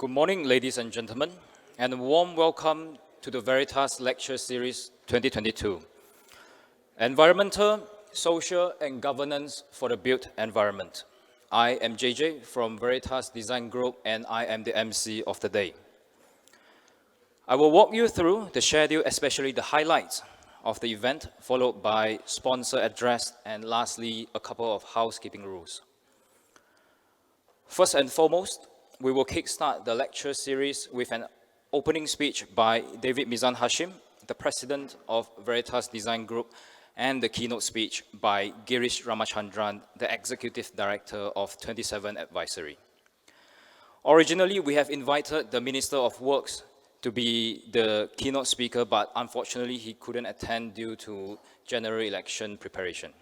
Good morning, ladies and gentlemen, and a warm welcome to the VERITAS Lecture Series 2022. Environmental, Social and Governance for the Built Environment. I am JJ from VERITAS Design Group, and I am the MC of the day. I will walk you through the schedule, especially the highlights of the event, followed by sponsor address, and lastly, a couple of housekeeping rules. First and foremost, we will kickstart the lecture series with an opening speech by David Mizan Hashim, the president of VERITAS Design Group, and the keynote speech by Girish Ramachandran, the executive director of 27 Advisory. Originally, we have invited the Minister of Works to be the keynote speaker, but unfortunately, he couldn't attend due to general election preparation.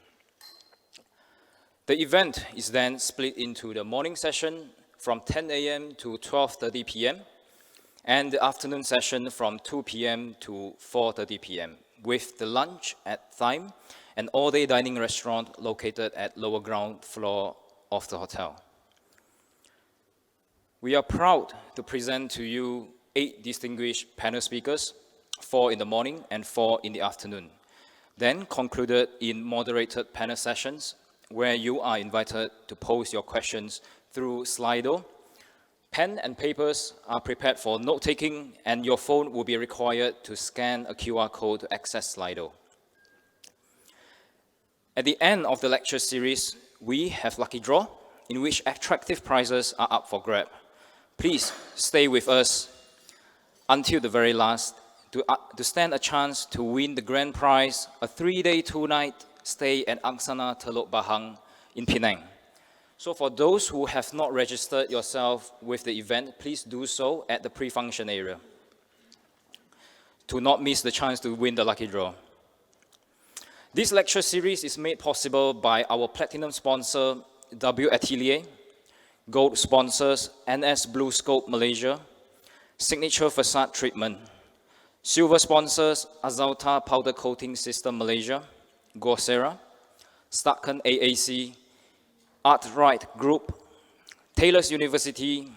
The event is then split into the morning session from 10 a.m. to 12:30 p.m. and the afternoon session from 2 p.m. to 4:30 p.m. with the lunch at Thyme, an all-day dining restaurant located at lower ground floor of the hotel. We are proud to present to you 8 distinguished panel speakers, 4 in the morning and 4 in the afternoon, then concluded in moderated panel sessions where you are invited to pose your questions through Slido. Pen and papers are prepared for note-taking, and your phone will be required to scan a QR code to access Slido. At the end of the lecture series, we have lucky draw, in which attractive prizes are up for grab. Please stay with us until the very last to stand a chance to win the grand prize, a 3-day, 2-night stay at Angsana Telok Bahang in Penang. So for those who have not registered yourself with the event, please do so at the pre-function area to not miss the chance to win the lucky draw. This lecture series is made possible by our platinum sponsor, W Atelier, gold sponsors, NS Blue Scope Malaysia, Signature Facade Treatment, silver sponsors, Azalta Powder Coating System Malaysia, Gorsera, Starken AAC, Artright Group, Taylor's University,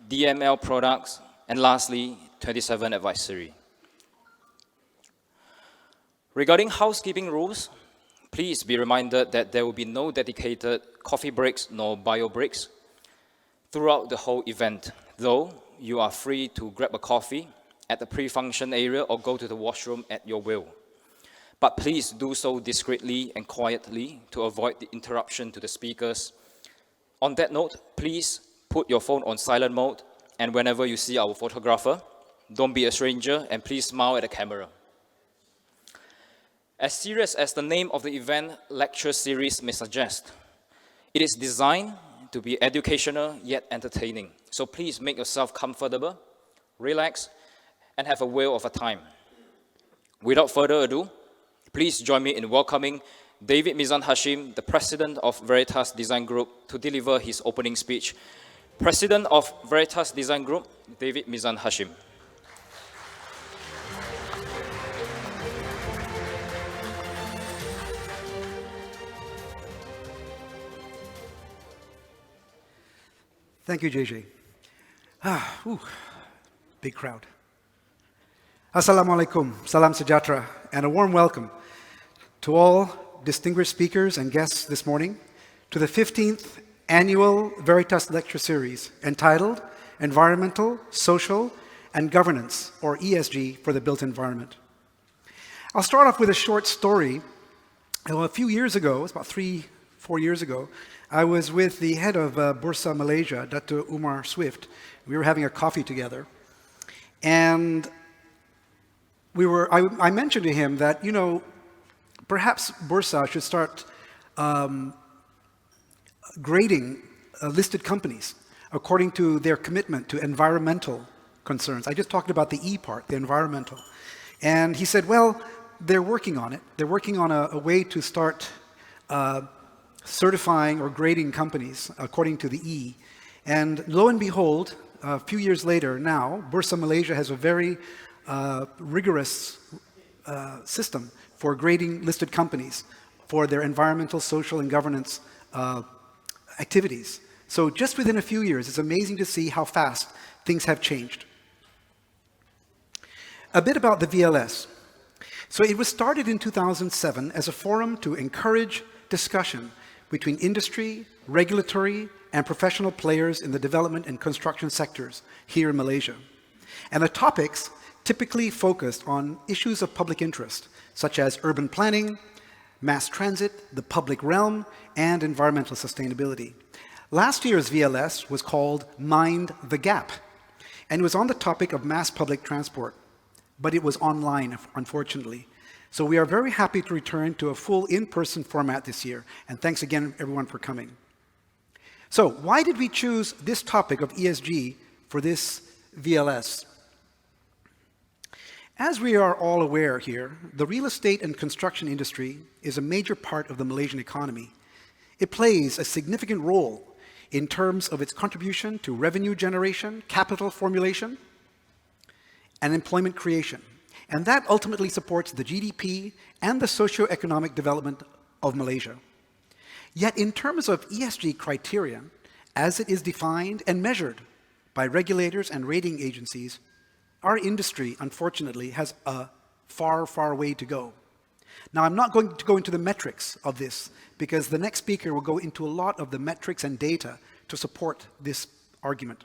DML Products, and lastly, 27 Advisory. Regarding housekeeping rules, please be reminded that there will be no dedicated coffee breaks nor bio breaks throughout the whole event, though you are free to grab a coffee at the pre-function area or go to the washroom at your will. But please do so discreetly and quietly to avoid the interruption to the speakers. On that note, please put your phone on silent mode, and whenever you see our photographer, don't be a stranger and please smile at the camera. As serious as the name of the event lecture series may suggest, it is designed to be educational yet entertaining. So please make yourself comfortable, relax, and have a whale of a time. Without further ado, please join me in welcoming David Mizan Hashim, the president of VERITAS Design Group, to deliver his opening speech. President of VERITAS Design Group, David Mizan Hashim. Thank you, JJ. Big crowd. Assalamualaikum, salam sejahtera, and a warm welcome to all distinguished speakers and guests this morning to the 15th Annual VERITAS Lecture Series entitled Environmental, Social, and Governance, or ESG, for the Built Environment. I'll start off with a short story. A few years ago, it's about 3-4 years ago, I was with the head of Bursa Malaysia, Dr. Umar Swift. We were having a coffee together. And I mentioned to him that, perhaps Bursa should start grading listed companies according to their commitment to environmental concerns. I just talked about the E part, the environmental. And he said, well, they're working on it. They're working on a way to start certifying or grading companies according to the E. And lo and behold, a few years later now, Bursa Malaysia has a very rigorous system for grading listed companies for their environmental, social, and governance activities. So just within a few years, it's amazing to see how fast things have changed. A bit about the VLS. So it was started in 2007 as a forum to encourage discussion between industry, regulatory, and professional players in the development and construction sectors here in Malaysia. And the topics typically focused on issues of public interest, such as urban planning, mass transit, the public realm, and environmental sustainability. Last year's VLS was called Mind the Gap, and it was on the topic of mass public transport, but it was online, unfortunately. So we are very happy to return to a full in-person format this year, and thanks again, everyone, for coming. So why did we choose this topic of ESG for this VLS? As we are all aware here, the real estate and construction industry is a major part of the Malaysian economy. It plays a significant role in terms of its contribution to revenue generation, capital formulation, and employment creation. And that ultimately supports the GDP and the socio-economic development of Malaysia. Yet in terms of ESG criteria, as it is defined and measured by regulators and rating agencies, our industry, unfortunately, has a far, far way to go. Now, I'm not going to go into the metrics of this because the next speaker will go into a lot of the metrics and data to support this argument.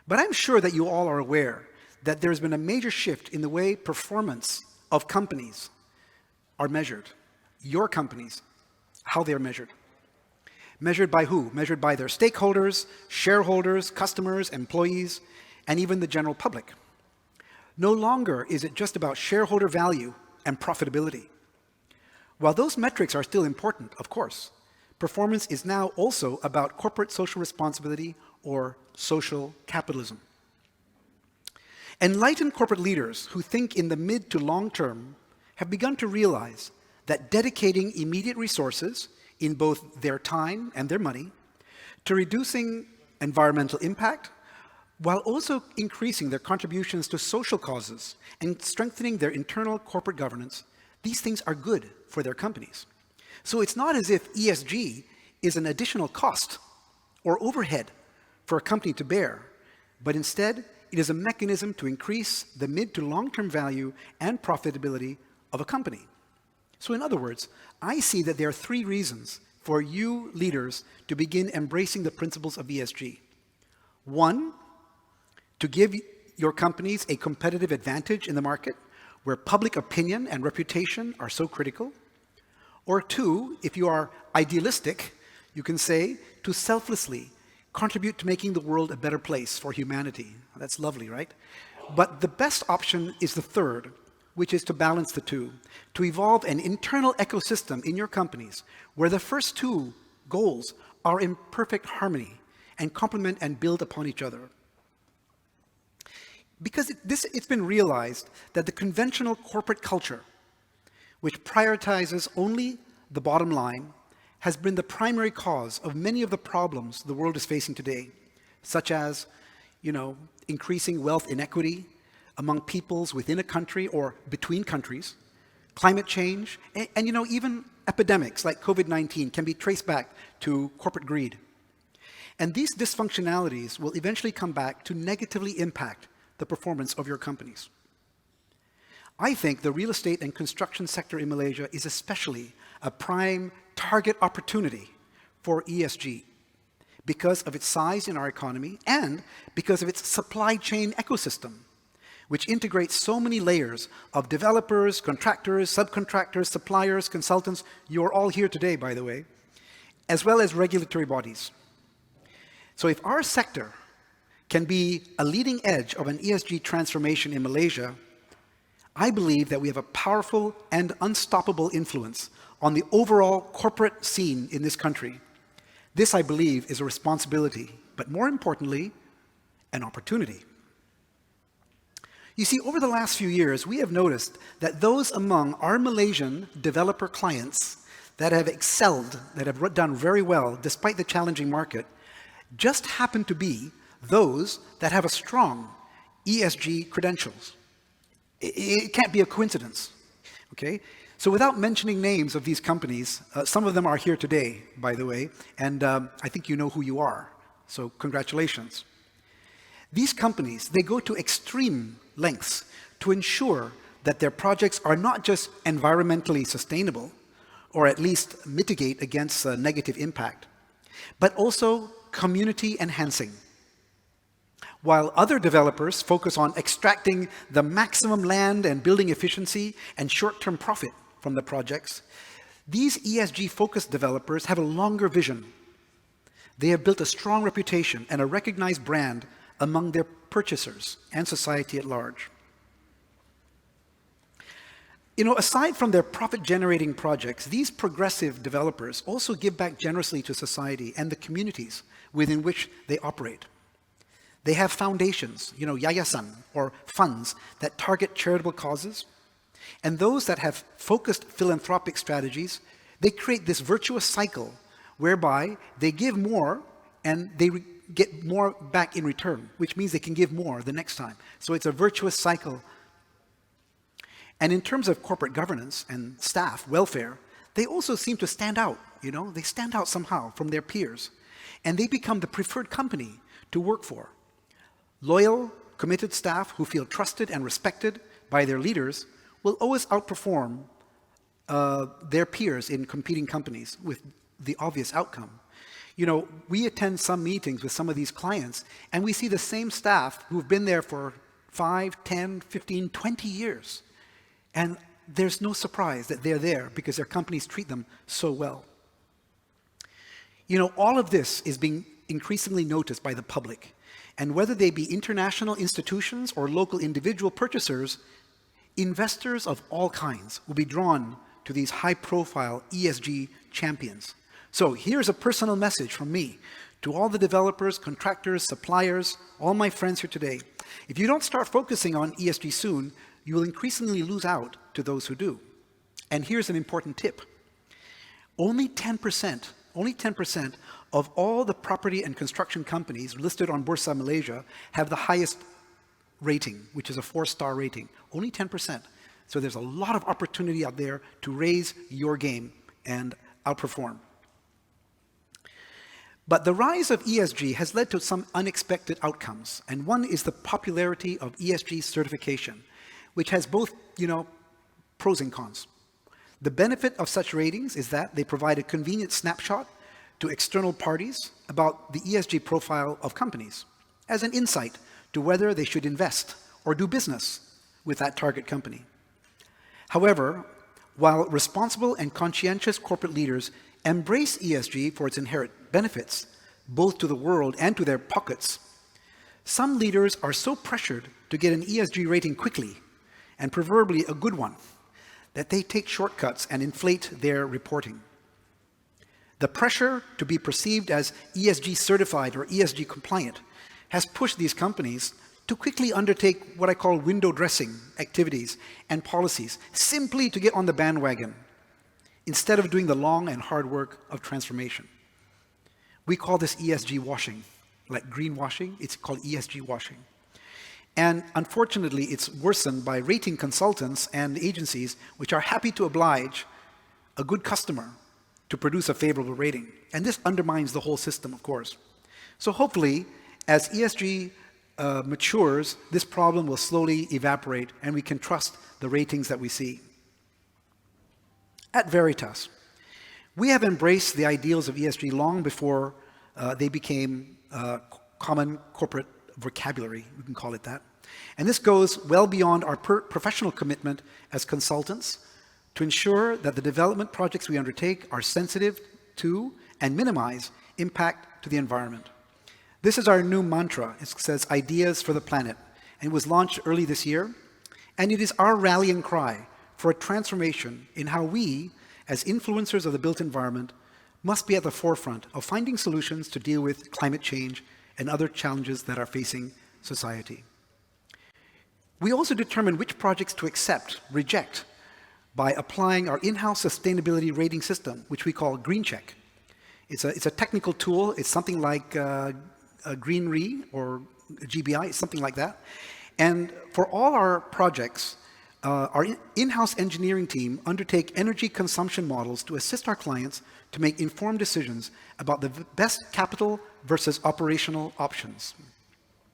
But I'm sure that you all are aware that there's been a major shift in the way performance of companies are measured. Your companies, how they're measured. Measured by who? Measured by their stakeholders, shareholders, customers, employees, and even the general public. No longer is it just about shareholder value and profitability. While those metrics are still important, of course, performance is now also about corporate social responsibility or social capitalism. Enlightened corporate leaders who think in the mid to long term have begun to realize that dedicating immediate resources in both their time and their money to reducing environmental impact, while also increasing their contributions to social causes and strengthening their internal corporate governance, these things are good for their companies. So it's not as if ESG is an additional cost or overhead for a company to bear, but instead it is a mechanism to increase the mid to long-term value and profitability of a company. So in other words, I see that there are three reasons for you leaders to begin embracing the principles of ESG. One, to give your companies a competitive advantage in the market where public opinion and reputation are so critical. Or two, if you are idealistic, you can say to selflessly contribute to making the world a better place for humanity. That's lovely, right? But the best option is the third, which is to balance the two, to evolve an internal ecosystem in your companies where the first two goals are in perfect harmony and complement and build upon each other. Because it's been realized that the conventional corporate culture, which prioritizes only the bottom line, has been the primary cause of many of the problems the world is facing today, such as, increasing wealth inequity among peoples within a country or between countries, climate change, and even epidemics like COVID-19 can be traced back to corporate greed. And these dysfunctionalities will eventually come back to negatively impact the performance of your companies. I think the real estate and construction sector in Malaysia is especially a prime target opportunity for ESG because of its size in our economy and because of its supply chain ecosystem, which integrates so many layers of developers, contractors, subcontractors, suppliers, consultants. You're all here today, by the way, as well as regulatory bodies. So if our sector can be a leading edge of an ESG transformation in Malaysia, I believe that we have a powerful and unstoppable influence on the overall corporate scene in this country. This, I believe, is a responsibility, but more importantly, an opportunity. You see, over the last few years, we have noticed that those among our Malaysian developer clients that have excelled, that have done very well despite the challenging market, just happen to be those that have a strong ESG credentials. It can't be a coincidence, okay? So without mentioning names of these companies, some of them are here today, by the way, and I think you know who you are. So congratulations. These companies, they go to extreme lengths to ensure that their projects are not just environmentally sustainable, or at least mitigate against negative impact, but also community enhancing. While other developers focus on extracting the maximum land and building efficiency and short-term profit from the projects, these ESG-focused developers have a longer vision. They have built a strong reputation and a recognized brand among their purchasers and society at large. Aside from their profit-generating projects, these progressive developers also give back generously to society and the communities within which they operate. They have foundations, yayasan, or funds that target charitable causes. And those that have focused philanthropic strategies, they create this virtuous cycle whereby they give more and they get more back in return, which means they can give more the next time. So it's a virtuous cycle. And in terms of corporate governance and staff welfare, they also seem to stand out, they stand out somehow from their peers. And they become the preferred company to work for. Loyal, committed staff who feel trusted and respected by their leaders will always outperform their peers in competing companies with the obvious outcome. We attend some meetings with some of these clients, and we see the same staff who've been there for 5, 10, 15, 20 years. And there's no surprise that they're there because their companies treat them so well. All of this is being increasingly noticed by the public. And whether they be international institutions or local individual purchasers, investors of all kinds will be drawn to these high-profile ESG champions. So here's a personal message from me to all the developers, contractors, suppliers, all my friends here today. If you don't start focusing on ESG soon, you will increasingly lose out to those who do. And here's an important tip. Only 10% of all the property and construction companies listed on Bursa Malaysia have the highest rating, which is a 4-star rating. Only 10%. So there's a lot of opportunity out there to raise your game and outperform. But the rise of ESG has led to some unexpected outcomes, and one is the popularity of ESG certification, which has both, pros and cons. The benefit of such ratings is that they provide a convenient snapshot to external parties about the ESG profile of companies as an insight to whether they should invest or do business with that target company. However, while responsible and conscientious corporate leaders embrace ESG for its inherent benefits, both to the world and to their pockets, some leaders are so pressured to get an ESG rating quickly, and preferably a good one, that they take shortcuts and inflate their reporting. The pressure to be perceived as ESG certified or ESG compliant has pushed these companies to quickly undertake what I call window dressing activities and policies, simply to get on the bandwagon, instead of doing the long and hard work of transformation. We call this ESG washing, like greenwashing, it's called ESG washing. And unfortunately, it's worsened by rating consultants and agencies which are happy to oblige a good customer to produce a favorable rating. And this undermines the whole system, of course. So hopefully, as ESG matures, this problem will slowly evaporate and we can trust the ratings that we see. At VERITAS, we have embraced the ideals of ESG long before they became common corporate vocabulary, we can call it that. And this goes well beyond our professional commitment as consultants to ensure that the development projects we undertake are sensitive to and minimize impact to the environment. This is our new mantra. It says Ideas for the Planet, and it was launched early this year. And it is our rallying cry for a transformation in how we, as influencers of the built environment, must be at the forefront of finding solutions to deal with climate change and other challenges that are facing society. We also determine which projects to accept, reject, by applying our in-house sustainability rating system, which we call Green Check. It's a technical tool. It's something like a Green Re or a GBI, it's something like that. And for all our projects, our in-house engineering team undertake energy consumption models to assist our clients to make informed decisions about the best capital versus operational options.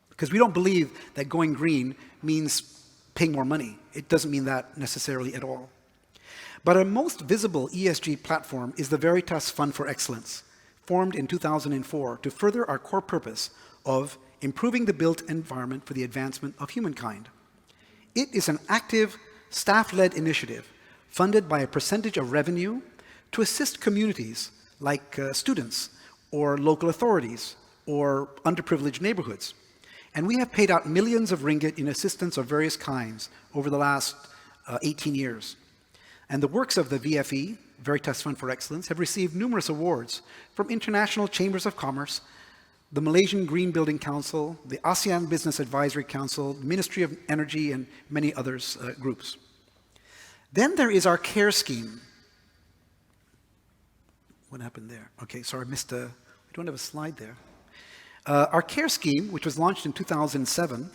Because we don't believe that going green means paying more money. It doesn't mean that necessarily at all. But our most visible ESG platform is the VERITAS Fund for Excellence, formed in 2004 to further our core purpose of improving the built environment for the advancement of humankind. It is an active, staff-led initiative funded by a percentage of revenue to assist communities like students or local authorities or underprivileged neighborhoods. And we have paid out millions of ringgit in assistance of various kinds over the last 18 years. And the works of the VFE, VERITAS Fund for Excellence, have received numerous awards from international chambers of commerce, the Malaysian Green Building Council, the ASEAN Business Advisory Council, the Ministry of Energy, and many others groups. Then there is our CARE scheme. What happened there? Okay, sorry, I missed we don't have a slide there. Our CARE scheme, which was launched in 2007,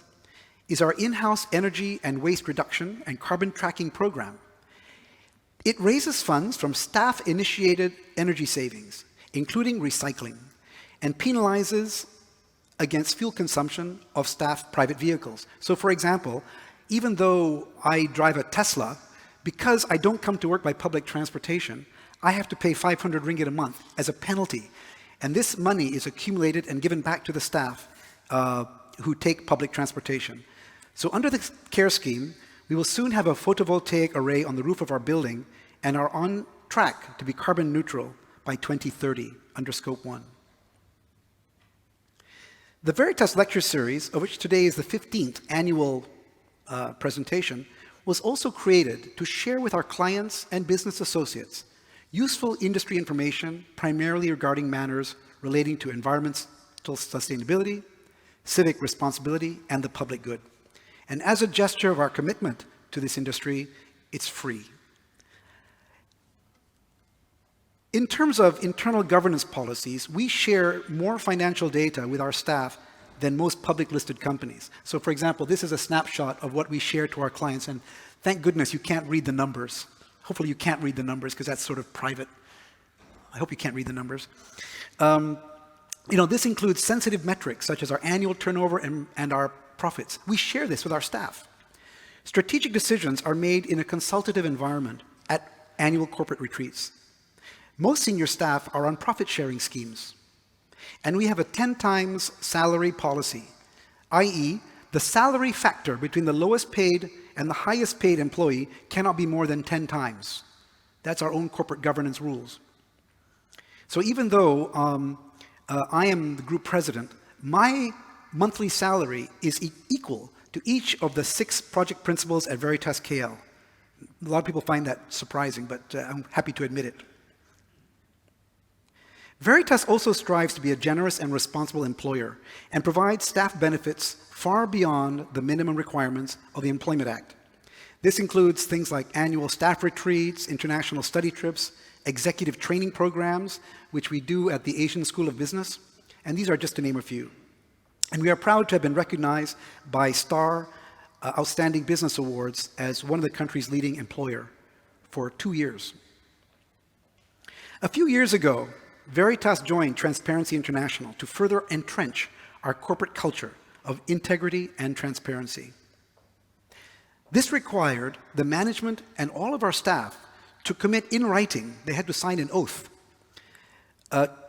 is our in-house energy and waste reduction and carbon tracking program. It raises funds from staff-initiated energy savings, including recycling, and penalizes against fuel consumption of staff private vehicles. So for example, even though I drive a Tesla, because I don't come to work by public transportation, I have to pay 500 ringgit a month as a penalty. And this money is accumulated and given back to the staff who take public transportation. So under the CARE scheme, we will soon have a photovoltaic array on the roof of our building and are on track to be carbon neutral by 2030 under Scope 1. The VERITAS lecture series, of which today is the 15th annual presentation, was also created to share with our clients and business associates useful industry information primarily regarding matters relating to environmental sustainability, civic responsibility, and the public good. And as a gesture of our commitment to this industry, it's free. In terms of internal governance policies, we share more financial data with our staff than most public listed companies. So for example, this is a snapshot of what we share to our clients, and thank goodness you can't read the numbers. Hopefully you can't read the numbers because that's sort of private. I hope you can't read the numbers. This includes sensitive metrics such as our annual turnover and our profits. We share this with our staff. Strategic decisions are made in a consultative environment at annual corporate retreats. Most senior staff are on profit-sharing schemes. And we have a 10 times salary policy, i.e., the salary factor between the lowest paid and the highest paid employee cannot be more than 10 times. That's our own corporate governance rules. So even though I am the group president, my monthly salary is equal to each of the 6 project principals at VERITAS KL. A lot of people find that surprising, but I'm happy to admit it. VERITAS also strives to be a generous and responsible employer and provides staff benefits far beyond the minimum requirements of the Employment Act. This includes things like annual staff retreats, international study trips, executive training programs, which we do at the Asian School of Business, and these are just to name a few. And we are proud to have been recognized by STAR Outstanding Business Awards as one of the country's leading employer for 2 years. A few years ago, VERITAS joined Transparency International to further entrench our corporate culture of integrity and transparency. This required the management and all of our staff to commit in writing. They had to sign an oath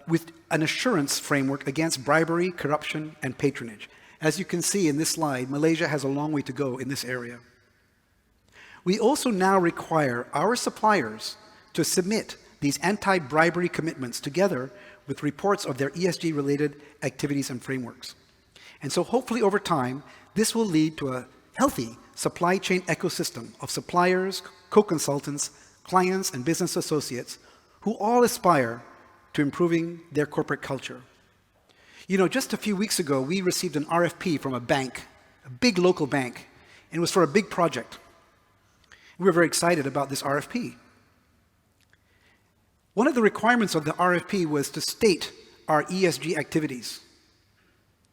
with an assurance framework against bribery, corruption, and patronage. As you can see in this slide, Malaysia has a long way to go in this area. We also now require our suppliers to submit these anti-bribery commitments together with reports of their ESG-related activities and frameworks. And so hopefully over time, this will lead to a healthy supply chain ecosystem of suppliers, co-consultants, clients, and business associates who all aspire to improving their corporate culture. Just a few weeks ago, we received an RFP from a bank, a big local bank, and it was for a big project. We were very excited about this RFP. One of the requirements of the RFP was to state our ESG activities,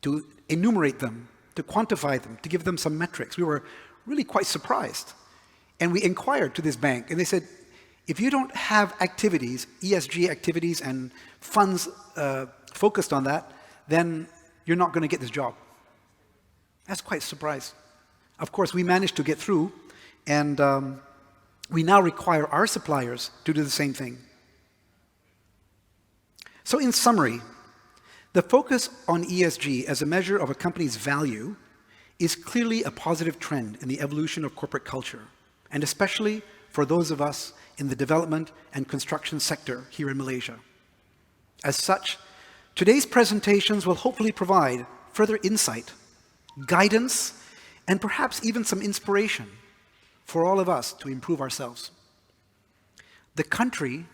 to enumerate them, to quantify them, to give them some metrics. We were really quite surprised. And we inquired to this bank, and they said, if you don't have activities, ESG activities and funds focused on that, then you're not going to get this job. That's quite a surprise. Of course, we managed to get through, and we now require our suppliers to do the same thing. So in summary, the focus on ESG as a measure of a company's value is clearly a positive trend in the evolution of corporate culture, and especially for those of us in the development and construction sector here in Malaysia. As such, today's presentations will hopefully provide further insight, guidance, and perhaps even some inspiration for all of us to improve ourselves. The country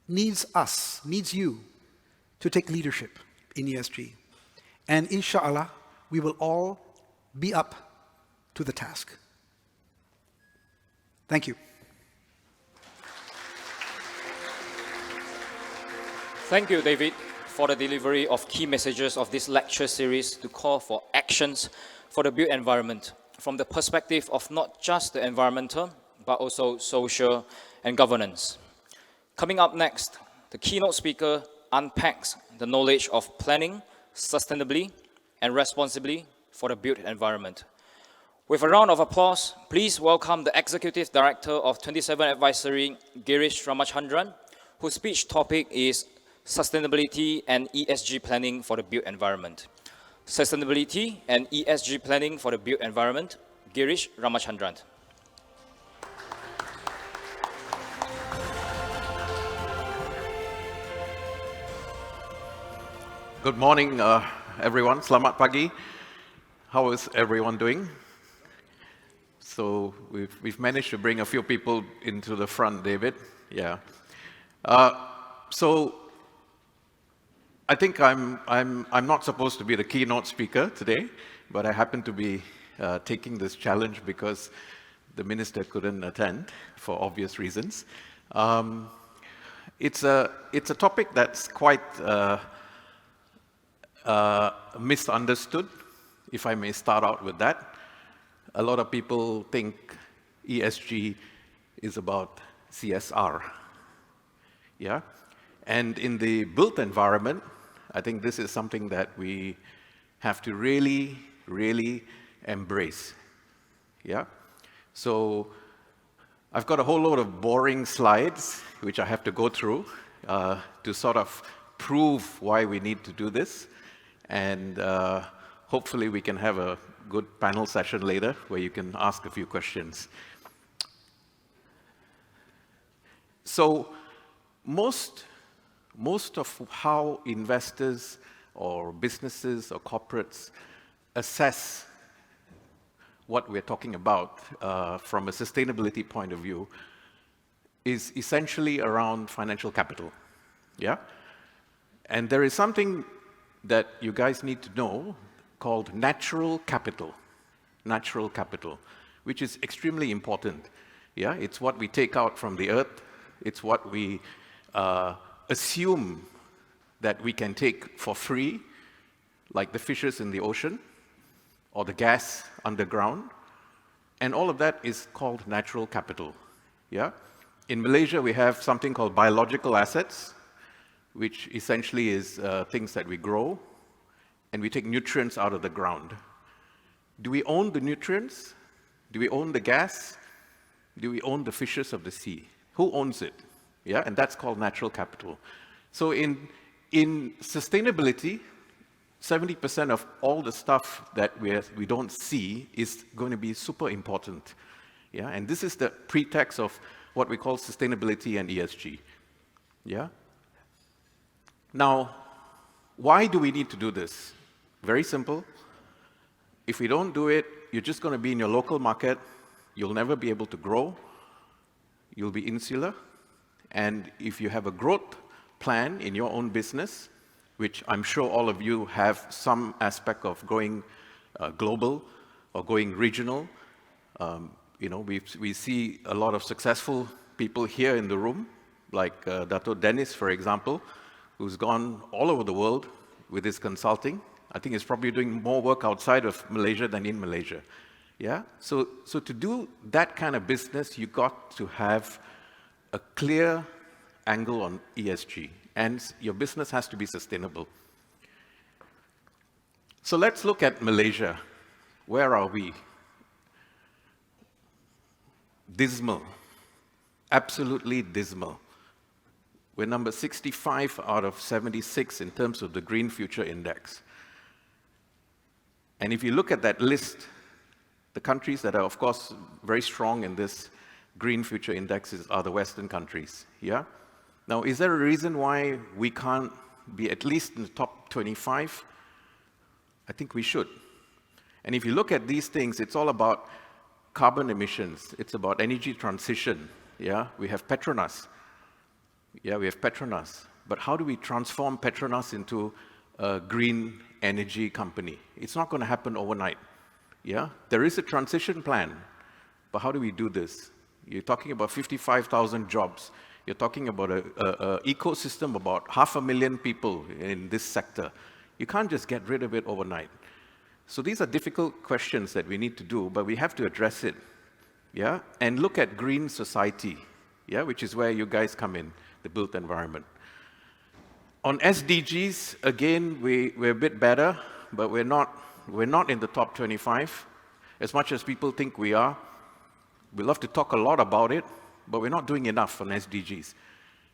needs us, needs you, to take leadership in ESG. And inshallah, we will all be up to the task. Thank you. Thank you, David, for the delivery of key messages of this lecture series to call for actions for the built environment from the perspective of not just the environmental, but also social and governance. Coming up next, the keynote speaker unpacks the knowledge of planning sustainably and responsibly for the built environment. With a round of applause, please welcome the Executive Director of 27 Advisory, Girish Ramachandran, whose speech topic is Sustainability and ESG Planning for the Built Environment. Sustainability and ESG Planning for the Built Environment, Girish Ramachandran. Good morning, everyone. Selamat pagi. How is everyone doing? So we've managed to bring a few people into the front, David. Yeah. So I think I'm not supposed to be the keynote speaker today, but I happen to be taking this challenge because the minister couldn't attend for obvious reasons. It's a topic that's quite misunderstood, if I may start out with that. A lot of people think ESG is about CSR. Yeah? And in the built environment, I think this is something that we have to really, really embrace. Yeah? So I've got a whole load of boring slides, which I have to go through to sort of prove why we need to do this. And hopefully we can have a good panel session later where you can ask a few questions. So most of how investors or businesses or corporates assess what we're talking about from a sustainability point of view is essentially around financial capital. Yeah? And there is something that you guys need to know called natural capital, which is extremely important. Yeah, it's what we take out from the earth. It's what we assume that we can take for free, like the fishes in the ocean or the gas underground. And all of that is called natural capital. Yeah? In Malaysia, we have something called biological assets, which essentially is things that we grow, and we take nutrients out of the ground. Do we own the nutrients? Do we own the gas? Do we own the fishes of the sea? Who owns it? Yeah, and that's called natural capital. So in sustainability, 70% of all the stuff that we don't see is going to be super important. Yeah, and this is the pretext of what we call sustainability and ESG. Yeah. Now, why do we need to do this? Very simple. If we don't do it, you're just going to be in your local market. You'll never be able to grow. You'll be insular. And if you have a growth plan in your own business, which I'm sure all of you have some aspect of going global or going regional, you know, we see a lot of successful people here in the room, like Dato Dennis, for example, who's gone all over the world with his consulting. I think he's probably doing more work outside of Malaysia than in Malaysia. Yeah? So to do that kind of business, you got to have a clear angle on ESG, and your business has to be sustainable. So let's look at Malaysia. Where are we? Dismal. Absolutely dismal. We're number 65 out of 76 in terms of the Green Future Index. And if you look at that list, the countries that are, of course, very strong in this Green Future Index are the Western countries. Yeah? Now, is there a reason why we can't be at least in the top 25? I think we should. And if you look at these things, it's all about carbon emissions. It's about energy transition. Yeah? We have Petronas. Yeah, we have Petronas. But how do we transform Petronas into a green energy company? It's not going to happen overnight. Yeah? There is a transition plan. But how do we do this? You're talking about 55,000 jobs. You're talking about an ecosystem, about 500,000 people in this sector. You can't just get rid of it overnight. So these are difficult questions that we need to do, but we have to address it. Yeah? And look at green society, yeah, which is where you guys come in, the built environment. On SDGs, again, we're a bit better, but we're not in the top 25, as much as people think we are. We love to talk a lot about it, but we're not doing enough on SDGs.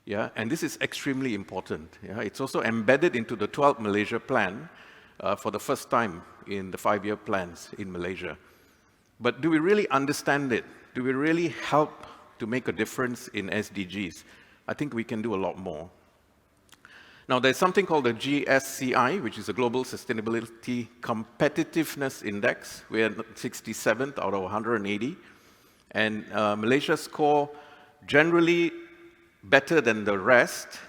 Yeah? And this is extremely important. Yeah? It's also embedded into the 12th Malaysia plan for the first time in the 5-year plans in Malaysia. But do we really understand it? Do we really help to make a difference in SDGs? I think we can do a lot more. Now, there's something called the GSCI, which is a Global Sustainability Competitiveness Index. We're 67th out of 180. And Malaysia's score generally better than the rest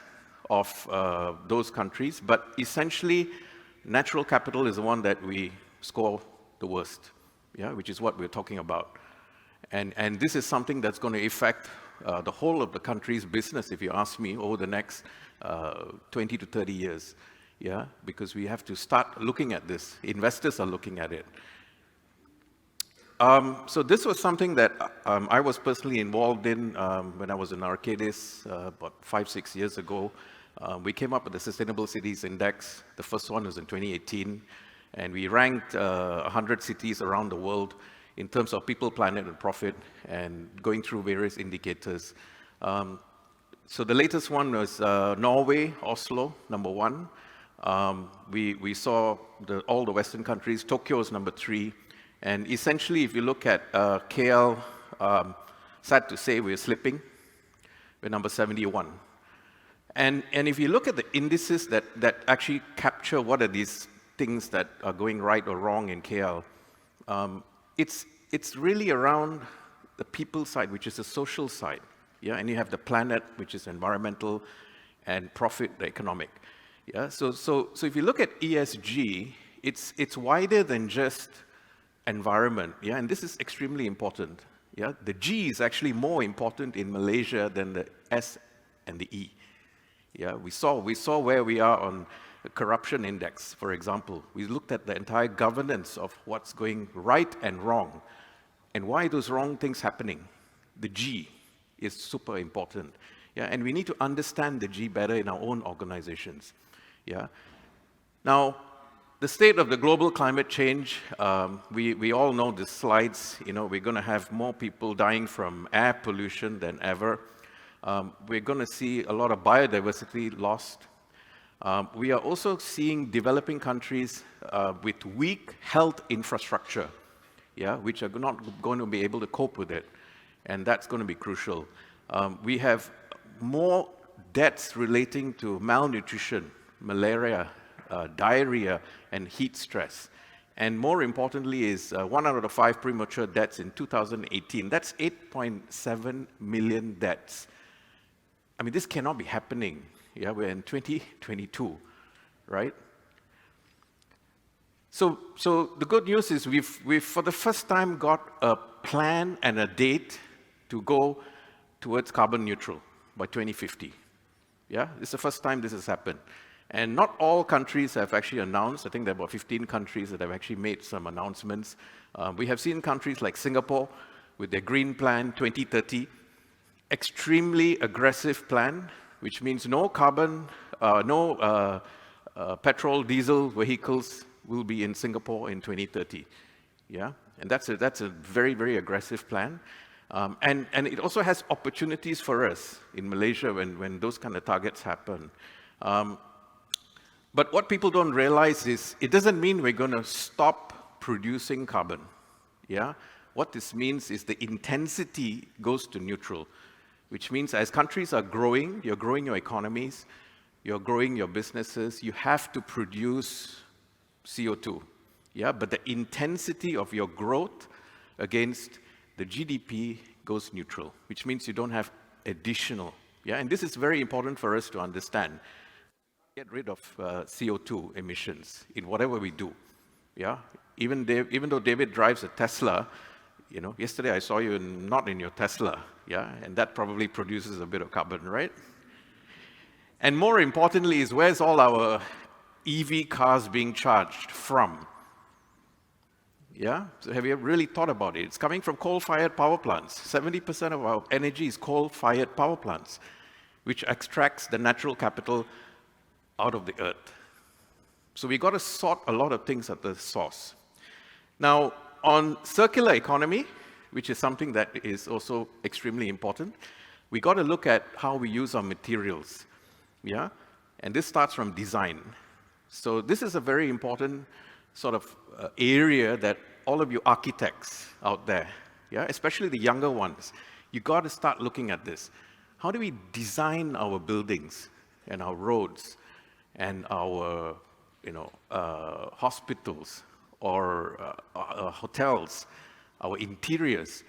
of those countries, but essentially, natural capital is the one that we score the worst, yeah, which is what we're talking about. And this is something that's going to affect the whole of the country's business, if you ask me, over the next 20 to 30 years, yeah, because we have to start looking at this. Investors are looking at it. So this was something that I was personally involved in when I was in Arcadis about 5-6 years ago. We came up with the Sustainable Cities Index. The first one was in 2018, and we ranked 100 cities around the world in terms of people, planet, and profit, and going through various indicators. So the latest one was Norway, Oslo, number 1. We saw all the Western countries. Tokyo is number 3. And essentially, if you look at KL, sad to say, we're slipping. We're number 71. And if you look at the indices that actually capture what are these things that are going right or wrong in KL, it's really around the people side, which is the social side. Yeah? And you have the planet, which is environmental, and profit, the economic. Yeah? So if you look at ESG, it's wider than just environment. Yeah? And this is extremely important. Yeah? The G is actually more important in Malaysia than the S and the E. Yeah, we saw where we are on the corruption index, for example. We looked at the entire governance of what's going right and wrong, and why those wrong things happening. The G is super important. Yeah, and we need to understand the G better in our own organizations. Yeah. Now, the state of the global climate change, we all know the slides. You know, we're going to have more people dying from air pollution than ever. We're going to see a lot of biodiversity lost. We are also seeing developing countries with weak health infrastructure, yeah, which are not going to be able to cope with it, and that's going to be crucial. We have more deaths relating to malnutrition, malaria, diarrhea, and heat stress. And more importantly is 1 out of 5 premature deaths in 2018. That's 8.7 million deaths. I mean, this cannot be happening. Yeah, we're in 2022, right? So the good news is we've for the first time got a plan and a date to go towards carbon neutral by 2050. Yeah, this is the first time this has happened. And not all countries have actually announced. I think there are about 15 countries that have actually made some announcements. We have seen countries like Singapore with their Green Plan 2030, extremely aggressive plan, which means no carbon, no petrol, diesel vehicles will be in Singapore in 2030. Yeah, and that's a very, very aggressive plan. And it also has opportunities for us in Malaysia when those kind of targets happen. But what people don't realize is it doesn't mean we're going to stop producing carbon. Yeah, what this means is the intensity goes to neutral, which means as countries are growing, you're growing your economies, you're growing your businesses, you have to produce CO2. Yeah, but the intensity of your growth against the GDP goes neutral, which means you don't have additional. Yeah, and this is very important for us to understand. Get rid of CO2 emissions in whatever we do. Yeah, even though David drives a Tesla, you know, yesterday I saw you not in your Tesla. Yeah, and that probably produces a bit of carbon, right? And more importantly is where's all our EV cars being charged from? Yeah, so have you really thought about it? It's coming from coal-fired power plants. 70% of our energy is coal-fired power plants, which extracts the natural capital out of the earth. So we got to sort a lot of things at the source. Now, on circular economy, which is something that is also extremely important, we got to look at how we use our materials. Yeah, and this starts from design. So this is a very important sort of area that all of you architects out there, yeah, especially the younger ones, you got to start looking at this. How do we design our buildings and our roads and our, hospitals or hotels, our interiors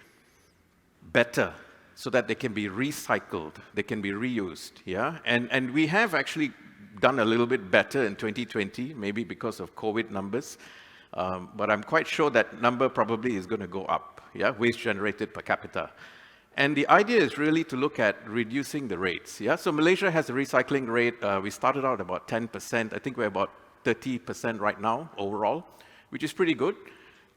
better so that they can be recycled, they can be reused, yeah? And we have actually done a little bit better in 2020, maybe because of COVID numbers, but I'm quite sure that number probably is going to go up, yeah, waste generated per capita. And the idea is really to look at reducing the rates, yeah? So Malaysia has a recycling rate, we started out about 10%, I think we're about 30% right now overall, which is pretty good.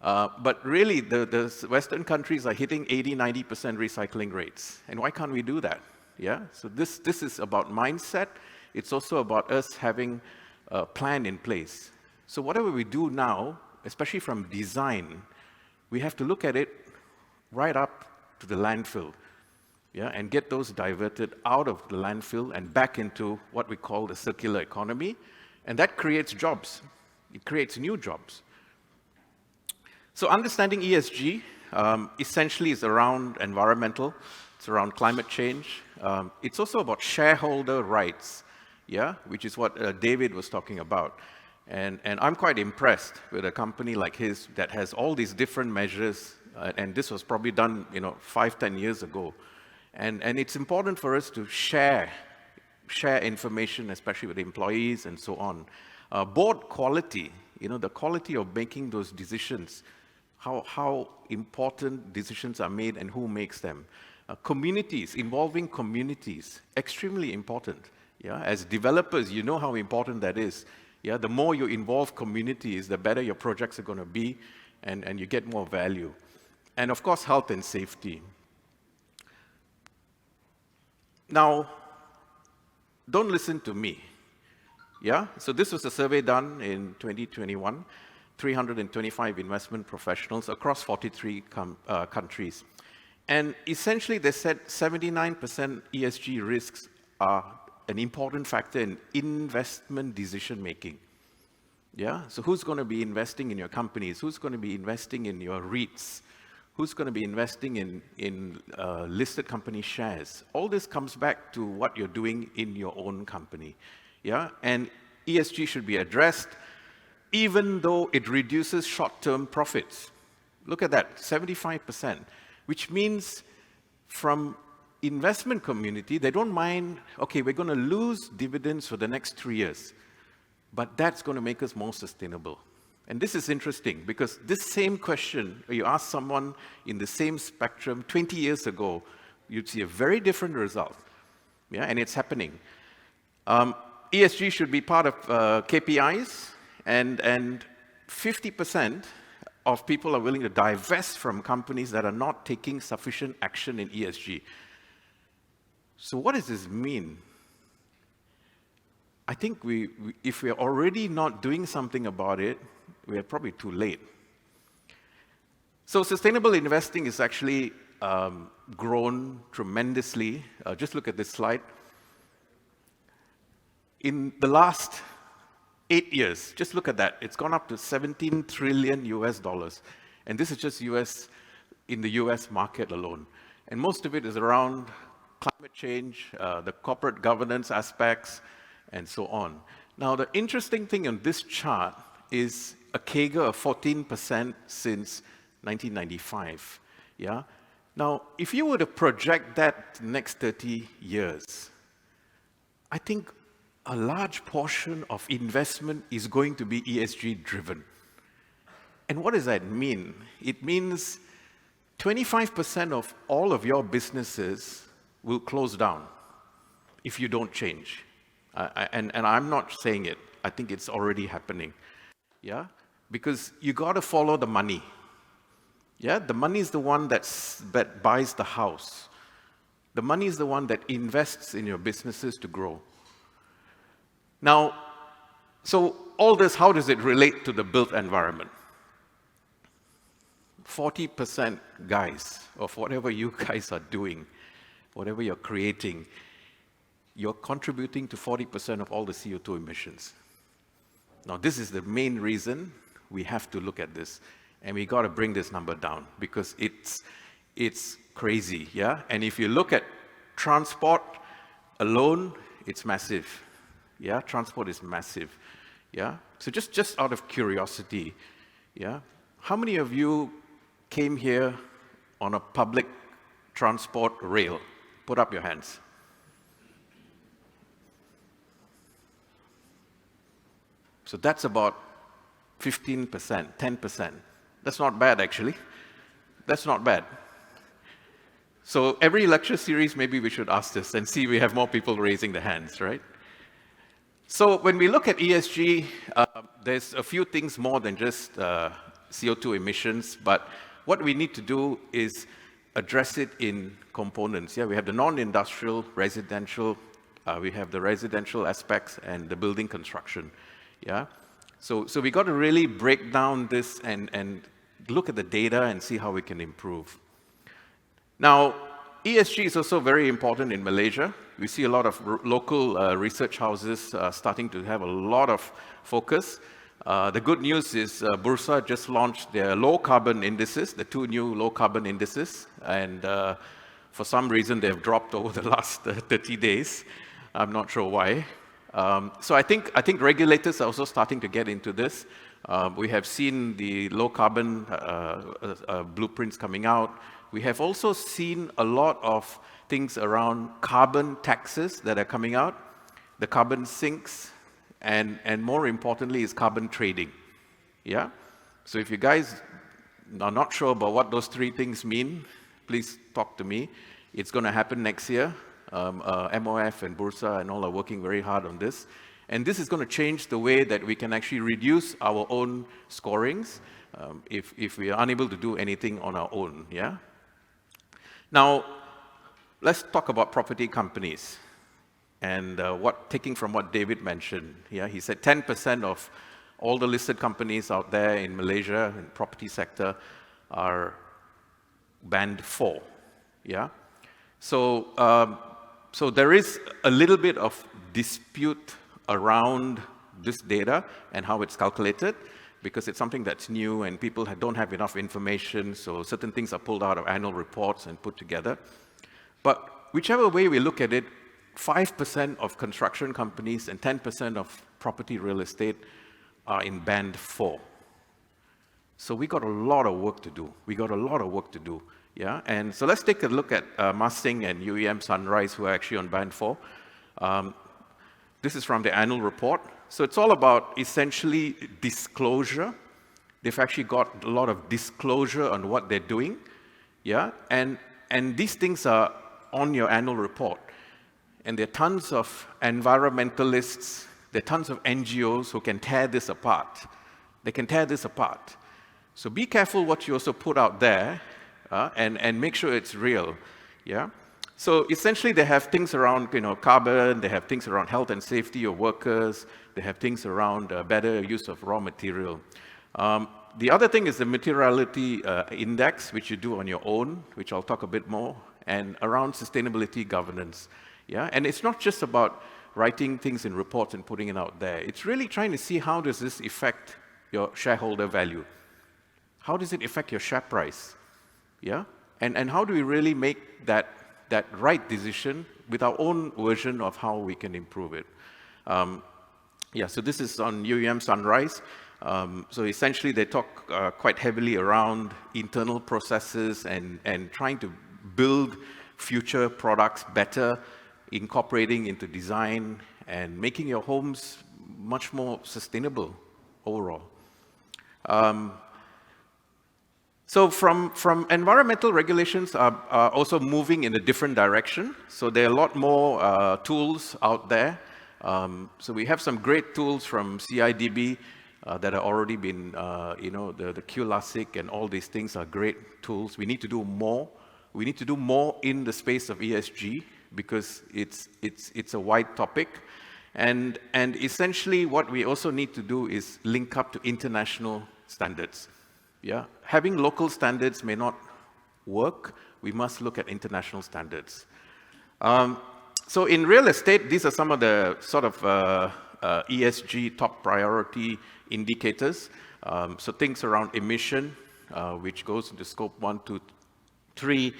But really, the Western countries are hitting 80-90% recycling rates. And why can't we do that? Yeah. So this is about mindset. It's also about us having a plan in place. So whatever we do now, especially from design, we have to look at it right up to the landfill. Yeah, and get those diverted out of the landfill and back into what we call the circular economy. And that creates jobs. It creates new jobs. So understanding ESG essentially is around environmental, it's around climate change. It's also about shareholder rights, yeah, which is what David was talking about. And I'm quite impressed with a company like his that has all these different measures, and this was probably done, 5-10 years ago. And it's important for us to share information, especially with employees and so on. Board quality, the quality of making those decisions, how important decisions are made and who makes them. Communities, involving communities, extremely important. Yeah, as developers, you know how important that is. Yeah, the more you involve communities, the better your projects are going to be, and you get more value. And of course, health and safety. Now, don't listen to me. Yeah, so this was a survey done in 2021. 325 investment professionals across 43 countries. And essentially, they said 79% ESG risks are an important factor in investment decision-making. Yeah, so who's going to be investing in your companies? Who's going to be investing in your REITs? Who's going to be investing in listed company shares? All this comes back to what you're doing in your own company. Yeah, and ESG should be addressed even though it reduces short-term profits. Look at that, 75%, which means from investment community, they don't mind, okay, we're going to lose dividends for the next 3 years, but that's going to make us more sustainable. And this is interesting because this same question, you ask someone in the same spectrum 20 years ago, you'd see a very different result. Yeah, and it's happening. ESG should be part of KPIs, and 50% of people are willing to divest from companies that are not taking sufficient action in ESG. So what does this mean? I think if we're already not doing something about it, we are probably too late. So sustainable investing is actually grown tremendously. Just look at this slide. In the last 8 years, just look at that. It's gone up to $17 trillion US dollars. And this is just in the US market alone. And most of it is around climate change, the corporate governance aspects, and so on. Now, the interesting thing on this chart is a CAGR of 14% since 1995. Yeah? Now, if you were to project that next 30 years, I think a large portion of investment is going to be ESG driven. And what does that mean? It means 25% of all of your businesses will close down if you don't change. And I'm not saying it. I think it's already happening. Yeah? Because you got to follow the money. Yeah? The money is the one that buys the house. The money is the one that invests in your businesses to grow. Now, so all this, how does it relate to the built environment? 40% guys, of whatever you guys are doing, whatever you're creating, you're contributing to 40% of all the CO2 emissions. Now, this is the main reason we have to look at this. And we got to bring this number down because it's crazy, yeah? And if you look at transport alone, it's massive. Yeah, transport is massive. Yeah, so just out of curiosity, yeah, how many of you came here on a public transport rail? Put up your hands. So that's about 15%, 10%. That's not bad, actually. That's not bad. So every lecture series, maybe we should ask this and see we have more people raising their hands, right? So when we look at ESG, there's a few things more than just CO2 emissions, but what we need to do is address it in components. Yeah, we have the non-industrial, residential, we have the residential aspects and the building construction. Yeah, so we got to really break down this and look at the data and see how we can improve. Now, ESG is also very important in Malaysia. We see a lot of local research houses starting to have a lot of focus. The good news is Bursa just launched their low carbon indices, the 2 new low carbon indices, and for some reason they've dropped over the last 30 days. I'm not sure why. So I think regulators are also starting to get into this. We have seen the low carbon blueprints coming out. We have also seen a lot of things around carbon taxes that are coming out, the carbon sinks, and more importantly is carbon trading. Yeah? So if you guys are not sure about what those 3 things mean, please talk to me. It's going to happen next year. MOF and Bursa and all are working very hard on this. And this is going to change the way that we can actually reduce our own scorings if we are unable to do anything on our own. Yeah? Now, let's talk about property companies and taking from what David mentioned. Yeah, he said 10% of all the listed companies out there in Malaysia in the property sector are band 4. Yeah, so there is a little bit of dispute around this data and how it's calculated because it's something that's new and people don't have enough information, so certain things are pulled out of annual reports and put together. But whichever way we look at it, 5% of construction companies and 10% of property real estate are in band 4. So we got a lot of work to do. Yeah, and so let's take a look at Masing and UEM Sunrise, who are actually on band 4. This is from the annual report. So it's all about essentially disclosure. They've actually got a lot of disclosure on what they're doing. Yeah, and these things are on your annual report. and there are tons of environmentalists, there are tons of NGOs who can tear this apart. They can tear this apart. So be careful what you also put out there, and make sure it's real. Yeah. So essentially, they have things around, carbon. They have things around health and safety of workers. They have things around better use of raw material. The other thing is the materiality index, which you do on your own, which I'll talk a bit more, and around sustainability governance. Yeah. And it's not just about writing things in reports and putting it out there. It's really trying to see how does this affect your shareholder value. How does it affect your share price? Yeah? And how do we really make that right decision with our own version of how we can improve it? So this is on UEM Sunrise. So essentially, they talk quite heavily around internal processes and trying to build future products better, incorporating into design and making your homes much more sustainable overall. So from environmental regulations are also moving in a different direction. So there are a lot more tools out there. So we have some great tools from CIDB that have already been, the QLASIC and all these things are great tools. We need to do more. We need to do more in the space of ESG because it's a wide topic. And essentially what we also need to do is link up to international standards. Yeah, having local standards may not work. We must look at international standards. So in real estate, these are some of the sort of ESG top priority indicators. So things around emission, which goes into scope 1, 2, 3,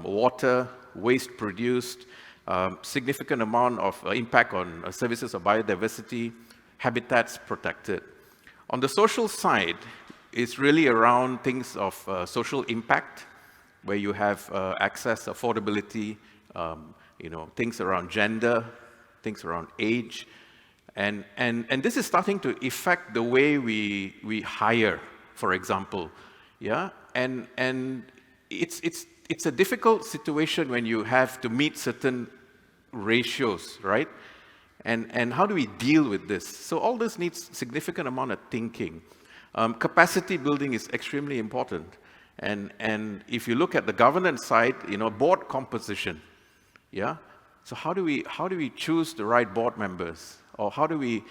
water, waste produced, significant amount of impact on services of biodiversity, habitats protected. On the social side, it's really around things of social impact, where you have access, affordability, things around gender, things around age, and this is starting to affect the way we hire, for example, yeah, and it's a difficult situation when you have to meet certain ratios, right? And how do we deal with this? So all this needs significant amount of thinking. Capacity building is extremely important. And if you look at the governance side, board composition, yeah? So how do we choose the right board members? Or how do we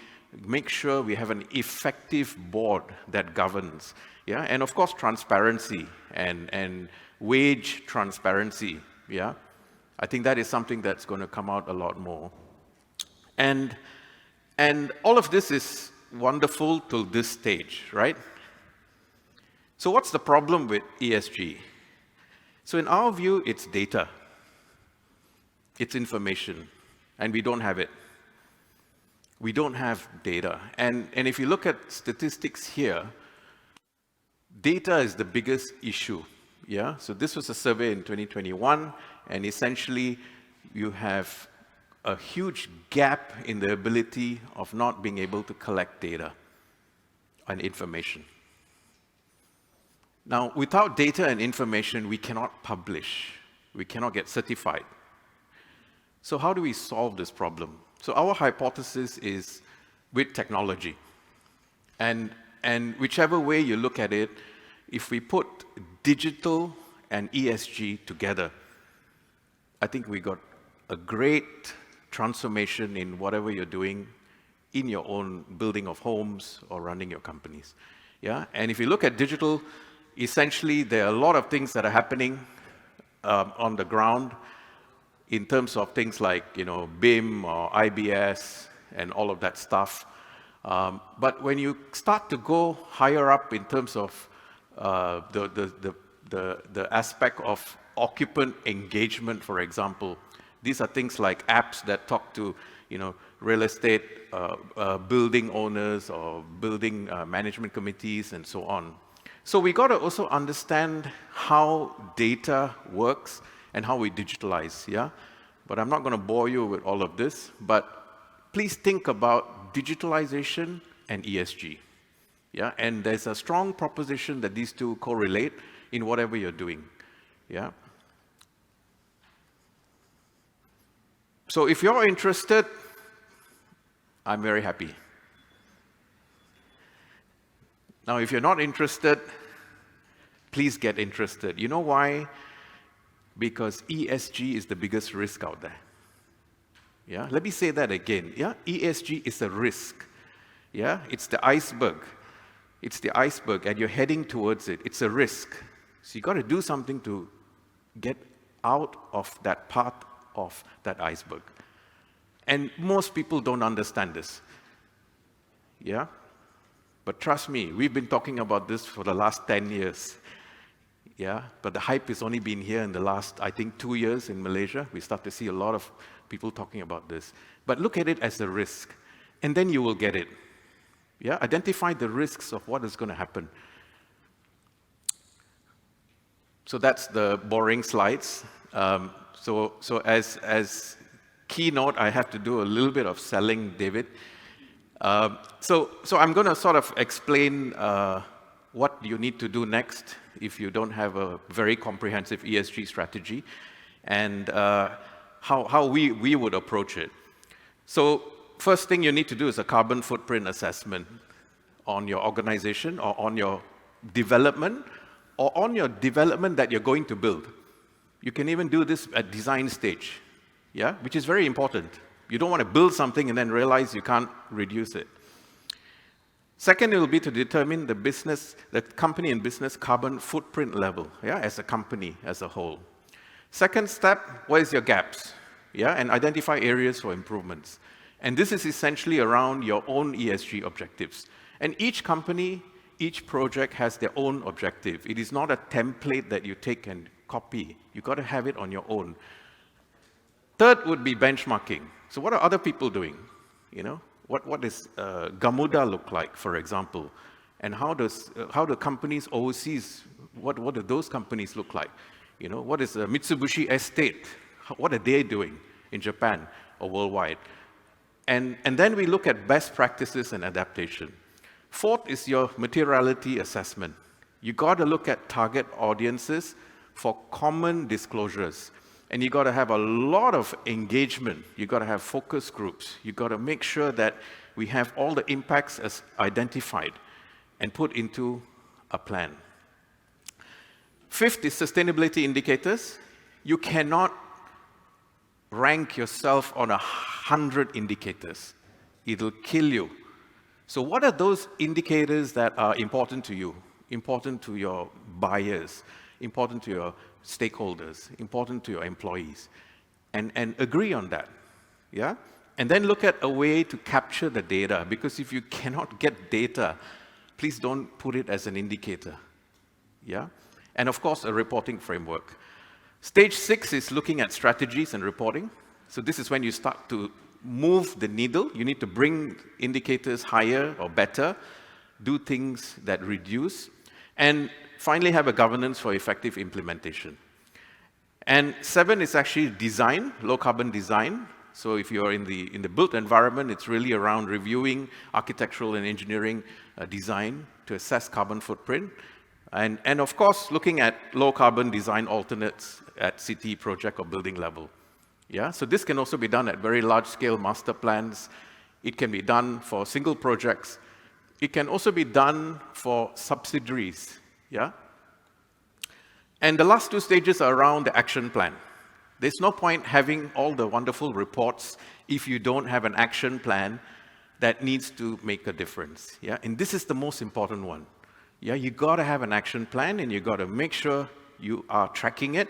make sure we have an effective board that governs? Yeah? And of course, transparency and wage transparency, yeah? I think that is something that's going to come out a lot more. And all of this is wonderful till this stage, right? So what's the problem with ESG? So in our view, it's data. It's information, and we don't have it. We don't have data. And if you look at statistics here, data is the biggest issue, yeah? So this was a survey in 2021, and essentially you have a huge gap in the ability of not being able to collect data and information. Now, without data and information, we cannot publish. We cannot get certified. So how do we solve this problem? So our hypothesis is with technology. And whichever way you look at it, if we put digital and ESG together, I think we got a great transformation in whatever you're doing in your own building of homes or running your companies. Yeah? And if you look at digital, essentially there are a lot of things that are happening on the ground in terms of things like BIM or IBS and all of that stuff. But when you start to go higher up in terms of the aspect of occupant engagement, for example, these are things like apps that talk to, real estate building owners or building management committees and so on. So we got to also understand how data works and how we digitalize, yeah? But I'm not going to bore you with all of this, but please think about digitalization and ESG, yeah? And there's a strong proposition that these two correlate in whatever you're doing, yeah? So if you're interested, I'm very happy. Now, if you're not interested, please get interested. You know why? Because ESG is the biggest risk out there. Yeah, let me say that again. Yeah, ESG is a risk. Yeah, it's the iceberg. It's the iceberg, and you're heading towards it. It's a risk. So you got to do something to get out of that path of that iceberg. And most people don't understand this. Yeah? But trust me, we've been talking about this for the last 10 years. Yeah? But the hype has only been here in the last, I think, 2 years in Malaysia. We start to see a lot of people talking about this. But look at it as a risk, and then you will get it. Yeah? Identify the risks of what is going to happen. So that's the boring slides. So as keynote, I have to do a little bit of selling, David. So I'm going to sort of explain what you need to do next if you don't have a very comprehensive ESG strategy, and how we would approach it. So first thing you need to do is a carbon footprint assessment on your organization or on your development or on your development that you're going to build. You can even do this at design stage, yeah, which is very important. You don't want to build something and then realize you can't reduce it. Second, it will be to determine the company and business carbon footprint level, yeah, as a company as a whole. Second step, what is your gaps, yeah, and identify areas for improvements. And this is essentially around your own ESG objectives. And each company, each project has their own objective. It is not a template that you take and copy. You've got to have it on your own. Third would be benchmarking. So what are other people doing? You know, what does Gamuda look like, for example? And how do companies overseas, what do those companies look like? You know, what is Mitsubishi Estate? What are they doing in Japan or worldwide? And then we look at best practices and adaptation. Fourth is your materiality assessment. You got to look at target audiences for common disclosures. And you got to have a lot of engagement. You got to have focus groups. You got to make sure that we have all the impacts as identified and put into a plan. Fifth is sustainability indicators. You cannot rank yourself on 100 indicators. It'll kill you. So what are those indicators that are important to you, important to your buyers, important to your stakeholders, important to your employees, and agree on that, yeah? And then look at a way to capture the data, because if you cannot get data, please don't put it as an indicator, yeah? And of course, a reporting framework. Stage 6 is looking at strategies and reporting. So this is when you start to move the needle. You need to bring indicators higher or better, do things that reduce, and finally have a governance for effective implementation. And 7 is actually design, low carbon design. So if you're in the built environment, it's really around reviewing architectural and engineering design to assess carbon footprint. And of course, looking at low carbon design alternates at city, project, or building level. Yeah, so this can also be done at very large scale master plans. It can be done for single projects. It can also be done for subsidiaries. Yeah? And the last 2 stages are around the action plan. There's no point having all the wonderful reports if you don't have an action plan that needs to make a difference. Yeah? And this is the most important one. Yeah? You got to have an action plan, and you got to make sure you are tracking it,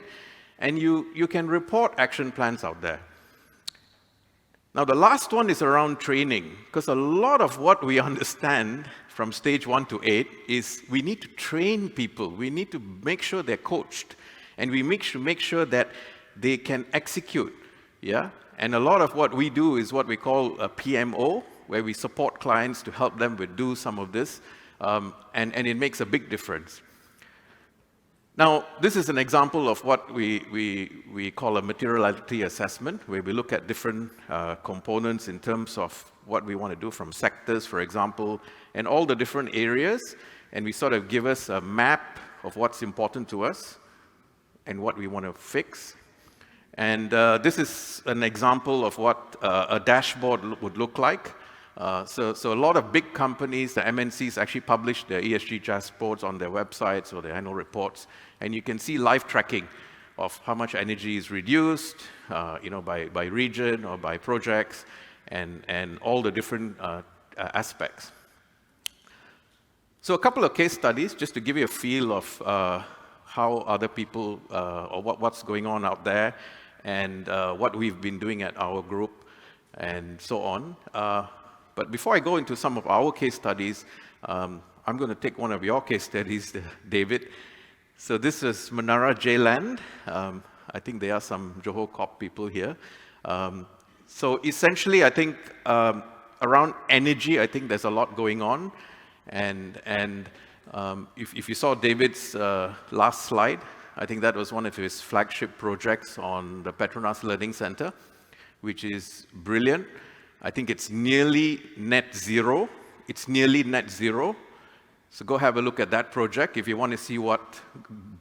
and you can report action plans out there. Now, the last one is around training, because a lot of what we understand from stage 1 to 8 is we need to train people. We need to make sure they're coached, and we make sure that they can execute. Yeah? And a lot of what we do is what we call a PMO, where we support clients to help them do some of this, and it makes a big difference. Now, this is an example of what we call a materiality assessment, where we look at different components in terms of what we want to do from sectors, for example, and all the different areas, and we sort of give us a map of what's important to us and what we want to fix. And this is an example of what a dashboard would look like. So a lot of big companies, the MNCs, actually publish their ESG dashboards on their websites or their annual reports. And you can see live tracking of how much energy is reduced, by region or by projects, and all the different aspects. So a couple of case studies, just to give you a feel of how other people, or what's going on out there, and what we've been doing at our group, and so on. But before I go into some of our case studies, I'm going to take one of your case studies, David. So this is Menara J-Land. I think there are some Johor Corp people here. So essentially, I think around energy, I think there's a lot going on. And if you saw David's last slide, I think that was one of his flagship projects on the Petronas Learning Center, which is brilliant. I think it's nearly net zero. It's nearly net zero. So go have a look at that project if you want to see what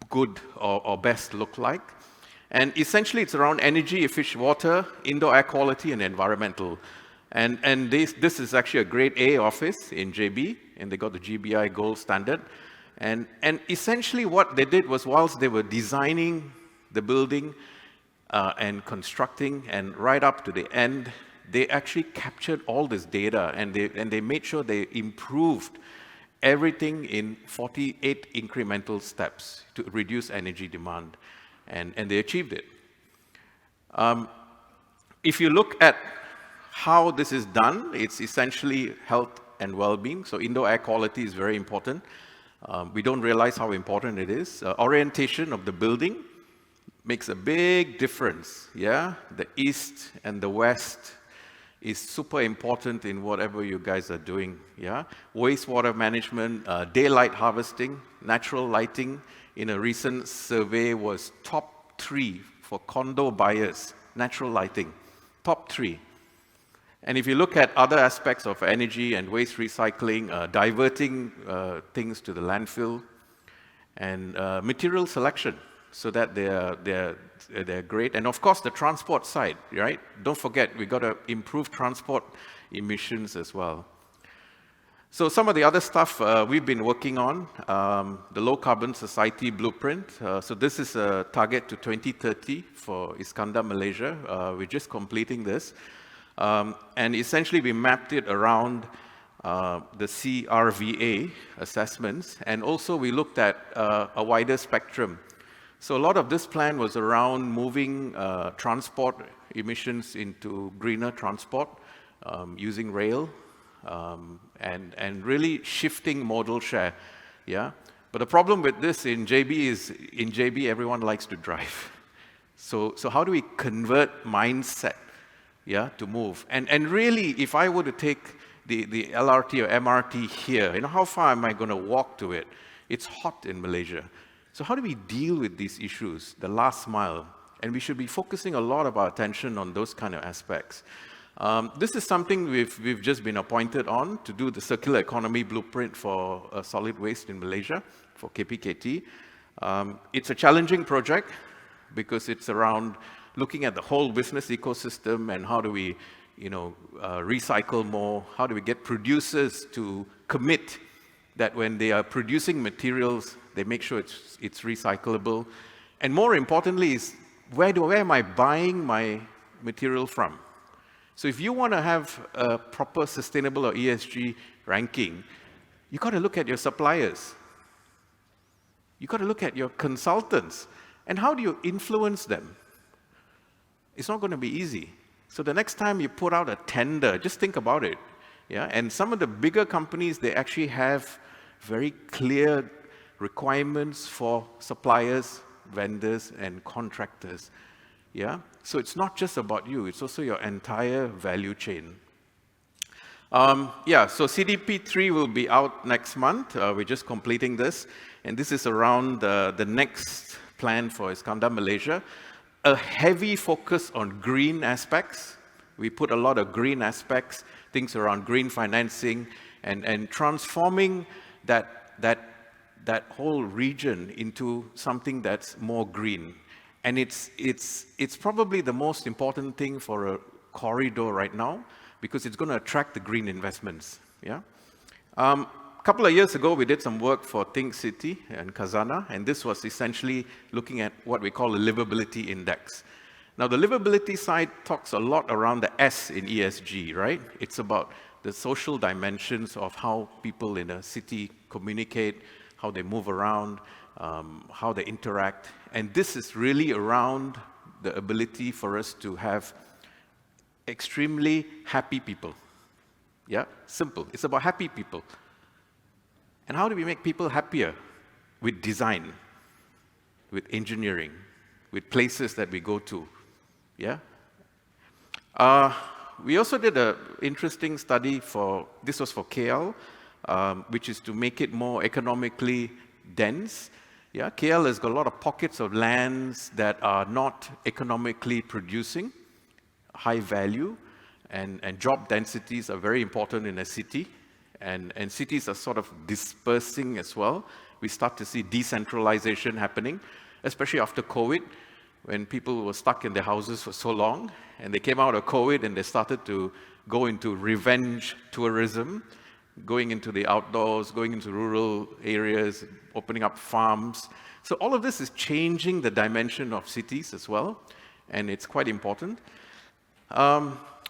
good or best look like. And essentially, it's around energy, efficient water, indoor air quality, and environmental. And this is actually a grade A office in JB, and they got the GBI gold standard. And essentially what they did was, whilst they were designing the building and constructing, and right up to the end, they actually captured all this data, and they made sure they improved everything in 48 incremental steps to reduce energy demand. And they achieved it. If you look at how this is done, it's essentially health and well-being. So indoor air quality is very important. We don't realize how important it is. Orientation of the building makes a big difference. Yeah, the east and the west is super important in whatever you guys are doing. Yeah, wastewater management, daylight harvesting, natural lighting. In a recent survey, was top 3 for condo buyers. Natural lighting, top 3. And if you look at other aspects of energy and waste recycling, diverting things to the landfill, and material selection, so that they're great. And of course, the transport side, right? Don't forget, we got to improve transport emissions as well. So some of the other stuff we've been working on, the Low Carbon Society Blueprint. So this is a target to 2030 for Iskandar, Malaysia. We're just completing this. And essentially, we mapped it around the CRVA assessments, and also we looked at a wider spectrum. So a lot of this plan was around moving transport emissions into greener transport, using rail, and really shifting modal share. Yeah. But the problem with this in JB is, in JB everyone likes to drive. So how do we convert mindset? Yeah, to move. And really, if I were to take the LRT or MRT here, how far am I going to walk to it? It's hot in Malaysia. So how do we deal with these issues, the last mile? And we should be focusing a lot of our attention on those kind of aspects. This is something we've just been appointed on to do the circular economy blueprint for solid waste in Malaysia, for KPKT. It's a challenging project because it's around looking at the whole business ecosystem and how do we, recycle more? How do we get producers to commit that when they are producing materials, they make sure it's recyclable? And more importantly is, where am I buying my material from? So if you want to have a proper sustainable or ESG ranking, you got to look at your suppliers. You got to look at your consultants. And how do you influence them? It's not going to be easy. So the next time you put out a tender, just think about it. Yeah? And some of the bigger companies, they actually have very clear requirements for suppliers, vendors, and contractors. Yeah? So it's not just about you, it's also your entire value chain. So CDP3 will be out next month. We're just completing this. And this is around the next plan for Iskandar, Malaysia. A heavy focus on green aspects. We put a lot of green aspects, things around green financing, and transforming that whole region into something that's more green. And it's probably the most important thing for a corridor right now, because it's going to attract the green investments. Yeah. A couple of years ago, we did some work for Think City and Kazana, and this was essentially looking at what we call a livability index. Now, the livability side talks a lot around the S in ESG, right? It's about the social dimensions of how people in a city communicate, how they move around, how they interact. And this is really around the ability for us to have extremely happy people. Yeah, simple. It's about happy people. And how do we make people happier? With design, with engineering, with places that we go to. Yeah? We also did an interesting study this was for KL, which is to make it more economically dense. Yeah? KL has got a lot of pockets of lands that are not economically producing, high value, and job densities are very important in a city. And cities are sort of dispersing as well. We start to see decentralization happening, especially after COVID, when people were stuck in their houses for so long, and they came out of COVID and they started to go into revenge tourism, going into the outdoors, going into rural areas, opening up farms. So all of this is changing the dimension of cities as well, and it's quite important.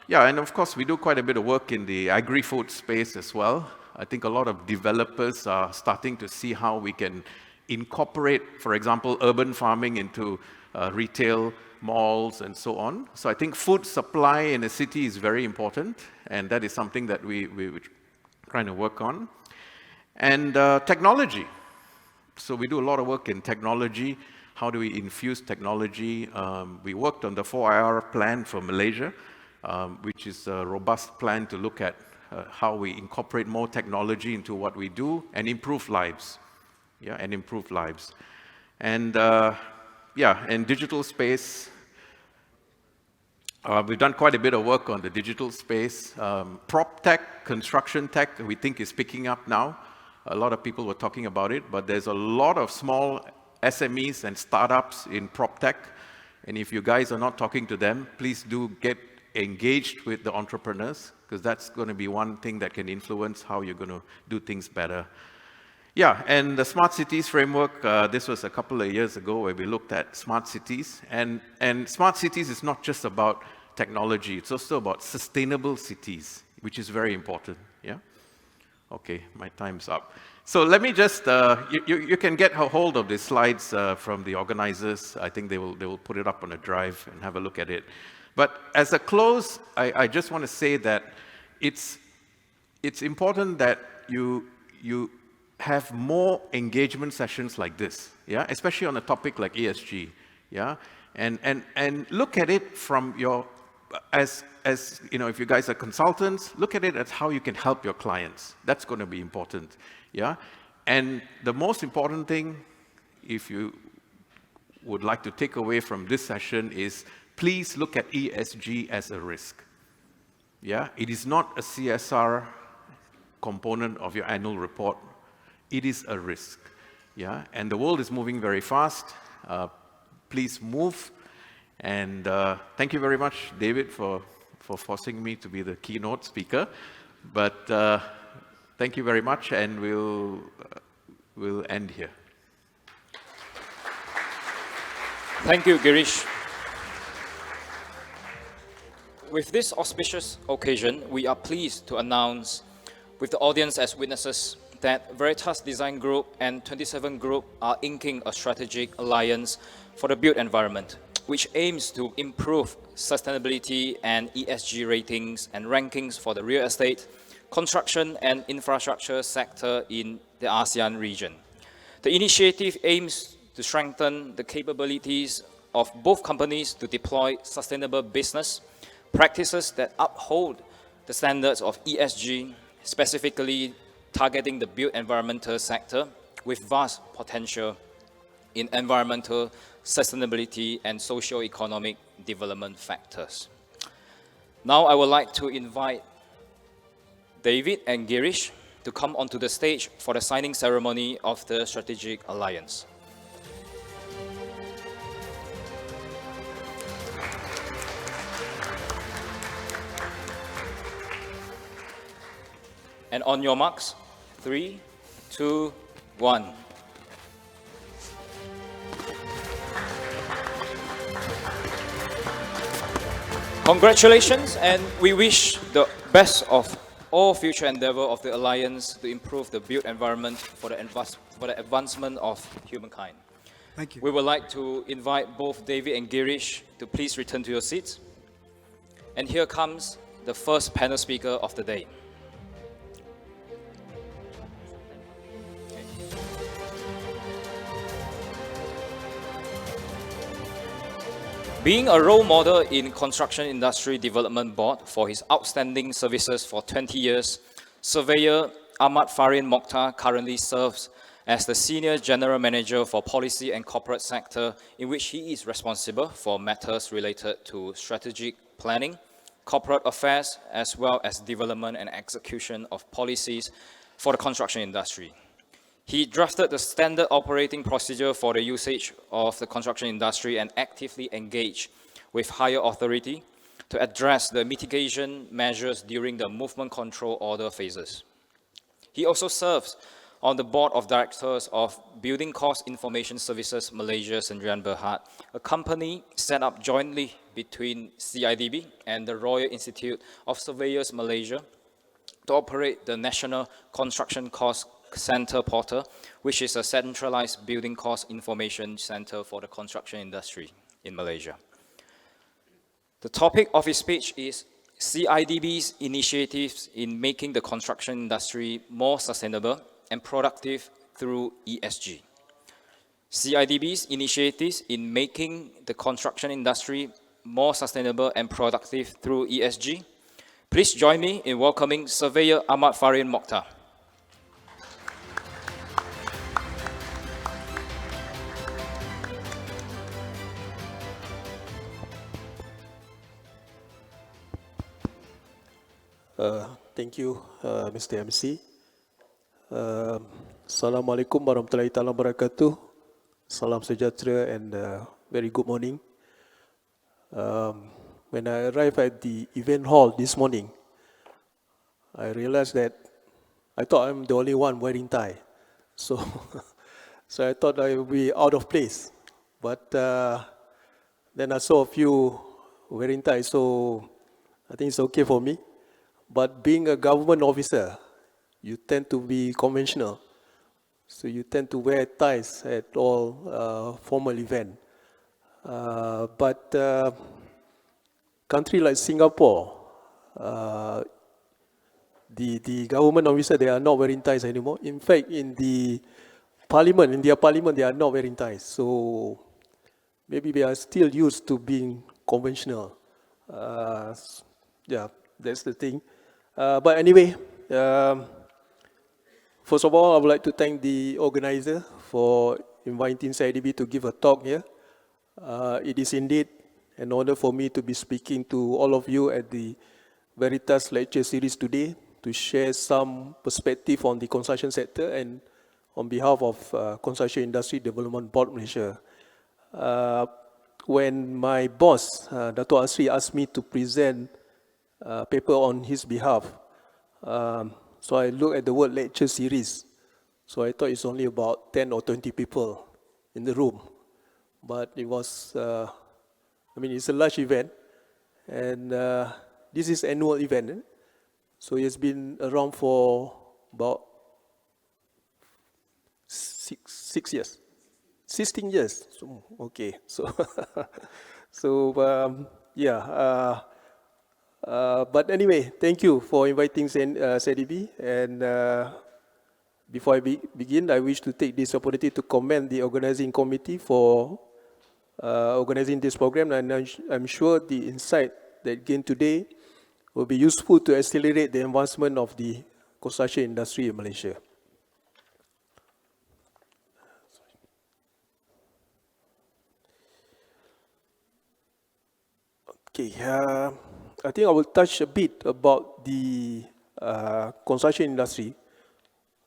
Yeah, and of course, we do quite a bit of work in the agri-food space as well. I think a lot of developers are starting to see how we can incorporate, for example, urban farming into retail, malls, and so on. So I think food supply in a city is very important, and that is something that we're trying to work on. And technology. So we do a lot of work in technology. How do we infuse technology? We worked on the 4IR plan for Malaysia, which is a robust plan to look at how we incorporate more technology into what we do and improve lives. Yeah, and improve lives. And yeah, in digital space, we've done quite a bit of work on the digital space. Prop tech, construction tech, we think is picking up now. A lot of people were talking about it, but there's a lot of small SMEs and startups in prop tech. And if you guys are not talking to them, please do get engaged with the entrepreneurs, because that's going to be one thing that can influence how you're going to do things better. Yeah, and the smart cities framework, this was a couple of years ago where we looked at smart cities. And smart cities is not just about technology, it's also about sustainable cities, which is very important. Yeah? Okay, my time's up. So let me just, you can get a hold of the slides from the organizers. I think they will put it up on a drive and have a look at it. But as a close, I just want to say that it's important that you have more engagement sessions like this, yeah, especially on a topic like ESG, yeah, and look at it from your, as you know, if you guys are consultants, look at it as how you can help your clients. That's going to be important, yeah, and the most important thing, if you would like to take away from this session, is please look at ESG as a risk. Yeah, it is not a CSR component of your annual report. It is a risk. Yeah, and the world is moving very fast. Please move. And thank you very much, David, for forcing me to be the keynote speaker. But thank you very much, and we'll end here. Thank you, Girish. With this auspicious occasion, we are pleased to announce, with the audience as witnesses, that Veritas Design Group and 27 Group are inking a strategic alliance for the built environment, which aims to improve sustainability and ESG ratings and rankings for the real estate, construction and infrastructure sector in the ASEAN region. The initiative aims to strengthen the capabilities of both companies to deploy sustainable business practices that uphold the standards of ESG, specifically targeting the built environmental sector with vast potential in environmental sustainability and socio-economic development factors. Now I would like to invite David and Girish to come onto the stage for the signing ceremony of the Strategic Alliance. And on your marks, 3, 2, 1. Congratulations, and we wish the best of all future endeavor of the Alliance to improve the built environment for the advancement of humankind. Thank you. We would like to invite both David and Girish to please return to your seats. And here comes the first panel speaker of the day. Being a role model in Construction Industry Development Board for his outstanding services for 20 years, Surveyor Ahmad Farin Mokhtar currently serves as the Senior General Manager for Policy and Corporate Sector, in which he is responsible for matters related to strategic planning, corporate affairs, as well as development and execution of policies for the construction industry. He drafted the standard operating procedure for the usage of the construction industry and actively engaged with higher authority to address the mitigation measures during the movement control order phases. He also serves on the board of directors of Building Cost Information Services Malaysia Sdn Bhd, a company set up jointly between CIDB and the Royal Institute of Surveyors Malaysia to operate the National Construction Cost Center Portal, which is a centralized building cost information center for the construction industry in Malaysia. The topic of his speech is CIDB's initiatives in making the construction industry more sustainable and productive through ESG. CIDB's initiatives in making the construction industry more sustainable and productive through ESG. Please join me in welcoming Surveyor Ahmad Farin Mokhtar. Thank you, Mr. MC. Assalamualaikum warahmatullahi taala wabarakatuh. Salam sejahtera and very good morning. When I arrived at the event hall this morning, I realized that I thought I'm the only one wearing tie. So, so I thought I would be out of place. But then I saw a few wearing ties, so I think it's okay for me. But being a government officer, you tend to be conventional. So you tend to wear ties at all formal events. But country like Singapore, the government officer, they are not wearing ties anymore. In fact, in their parliament, they are not wearing ties. So maybe they are still used to being conventional. Yeah, that's the thing. But anyway, first of all, I would like to thank the organizer for inviting CIDB to give a talk here. It is indeed an honor for me to be speaking to all of you at the VERITAS lecture series today to share some perspective on the construction sector and on behalf of Construction Industry Development Board Malaysia. When my boss, Dato' Asri, asked me to present a paper on his behalf, so I looked at the word lecture series. So I thought it's only about 10 or 20 people in the room. But it was, it's a large event. And this is annual event. So it's been around for about 6 years. 16 years. So, okay. So, yeah. But anyway, thank you for inviting CIDB. And before I begin, I wish to take this opportunity to commend the organizing committee for organizing this program. And I'm sure the insight that gained today will be useful to accelerate the advancement of the construction industry in Malaysia. Okay, I think I will touch a bit about the construction industry,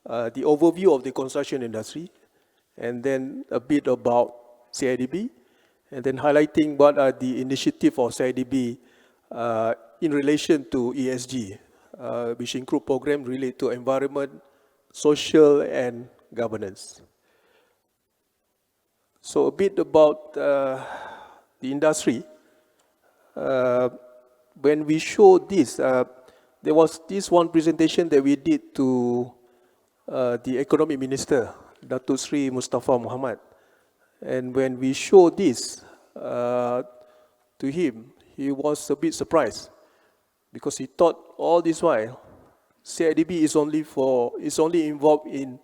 the overview of the construction industry, and then a bit about CIDB, and then highlighting what are the initiatives of CIDB in relation to ESG. which include programs related to environment, social, and governance. So a bit about the industry. When we showed this, there was this one presentation that we did to the economic minister, Datuk Sri Mustafa Muhammad. And when we showed this to him, he was a bit surprised because he thought all this while CIDB is only involved in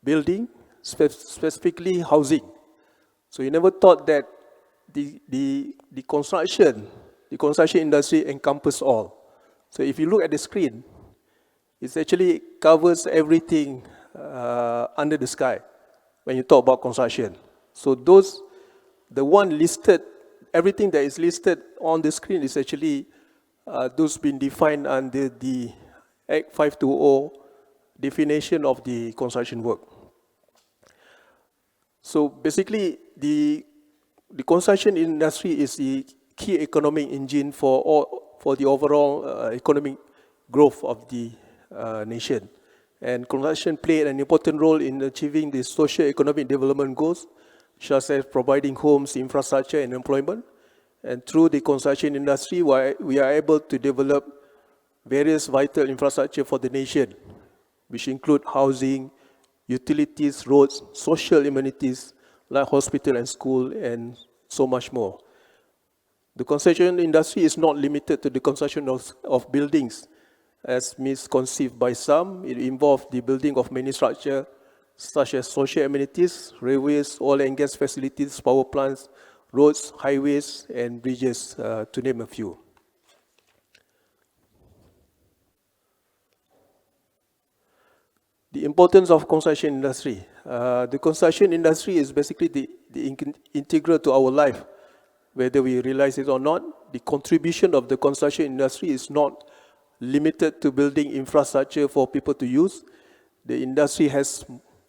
building, specifically housing. So he never thought that the construction industry encompasses all. So if you look at the screen, it actually covers everything under the sky when you talk about construction. So the one listed, everything that is listed on the screen is actually those been defined under the Act 520 definition of the construction work. So basically, the construction industry is the key economic engine for the overall economic growth of the nation. And construction played an important role in achieving the socio-economic development goals, such as providing homes, infrastructure, and employment. And through the construction industry, we are able to develop various vital infrastructure for the nation, which include housing, utilities, roads, social amenities like hospital and school, and so much more. The construction industry is not limited to the construction of buildings, as misconceived by some. It involves the building of many structures, such as social amenities, railways, oil and gas facilities, power plants, roads, highways, and bridges, to name a few. The importance of construction industry. The construction industry is basically the integral to our life, whether we realize it or not. The contribution of the construction industry is not limited to building infrastructure for people to use. The industry has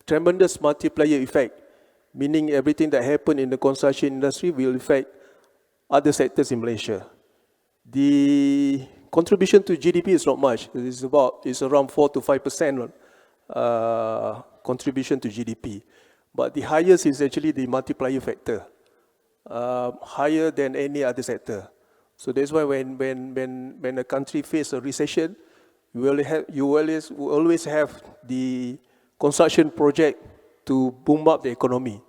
tremendous multiplier effect, meaning everything that happens in the construction industry will affect other sectors in Malaysia. The contribution to GDP is not much. It's around 4 to 5% contribution to GDP. But the highest is actually the multiplier factor, higher than any other sector. So that's why when a country faces a recession, you always have the construction project to boom up the economy,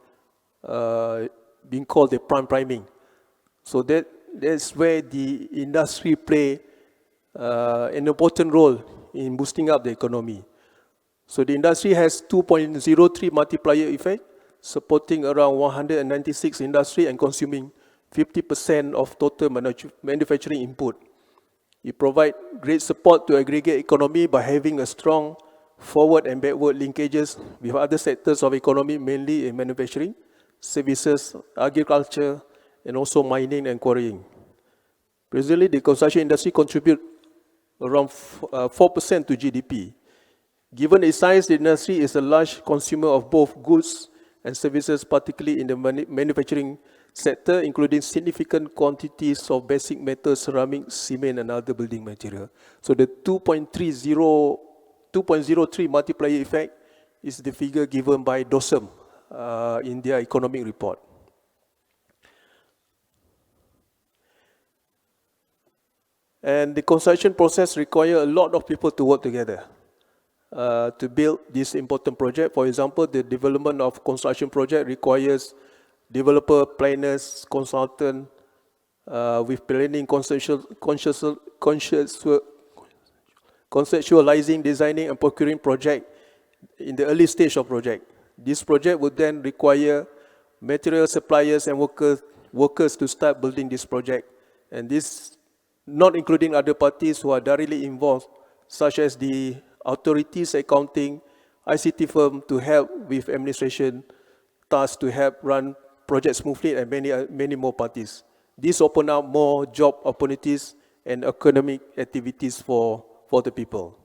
being called the priming. So that's where the industry play an important role in boosting up the economy. So the industry has 2.03 multiplier effect, supporting around 196 industry and consuming 50% of total manufacturing input. It provides great support to aggregate economy by having a strong forward and backward linkages with other sectors of economy, mainly in manufacturing, services, agriculture, and also mining and quarrying. Presently, the construction industry contributes around 4% to GDP. Given its size, the industry is a large consumer of both goods and services, particularly in the manufacturing sector, including significant quantities of basic metals, ceramics, cement, and other building material. So the 2.03 multiplier effect is the figure given by DOSM in their economic report. And the construction process requires a lot of people to work together to build this important project. For example, the development of construction project requires developer, planners, consultant, with planning, conceptualizing, designing, and procuring project in the early stage of project. This project would then require material suppliers and workers to start building this project. And this not including other parties who are directly involved, such as the authorities, accounting, ICT firm to help with administration tasks to help run projects smoothly, and many more parties. This open up more job opportunities and economic activities for the people.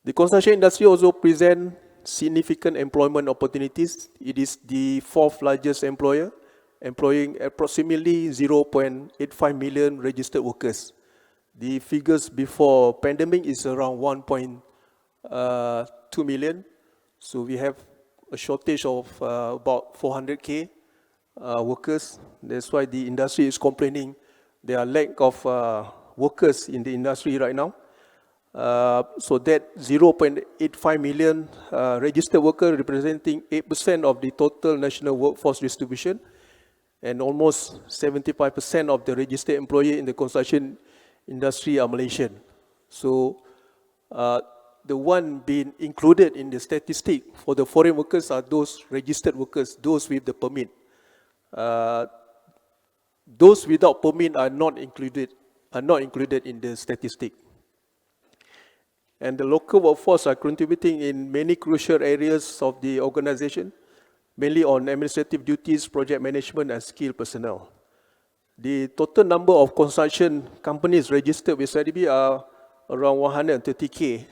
The construction industry also presents significant employment opportunities. It is the fourth largest employer employing approximately 0.85 million registered workers. The figures before pandemic is around 1.2 million. So we have a shortage of about 400K workers. That's why the industry is complaining there are lack of workers in the industry right now. So that 0.85 million registered workers representing 8% of the total national workforce distribution and almost 75% of the registered employee in the construction industry are Malaysian. So the one being included in the statistic for the foreign workers are those registered workers, those with the permit. Those without permit are not included in the statistic. And the local workforce are contributing in many crucial areas of the organization, mainly on administrative duties, project management, and skilled personnel. The total number of construction companies registered with CIDB are around 130K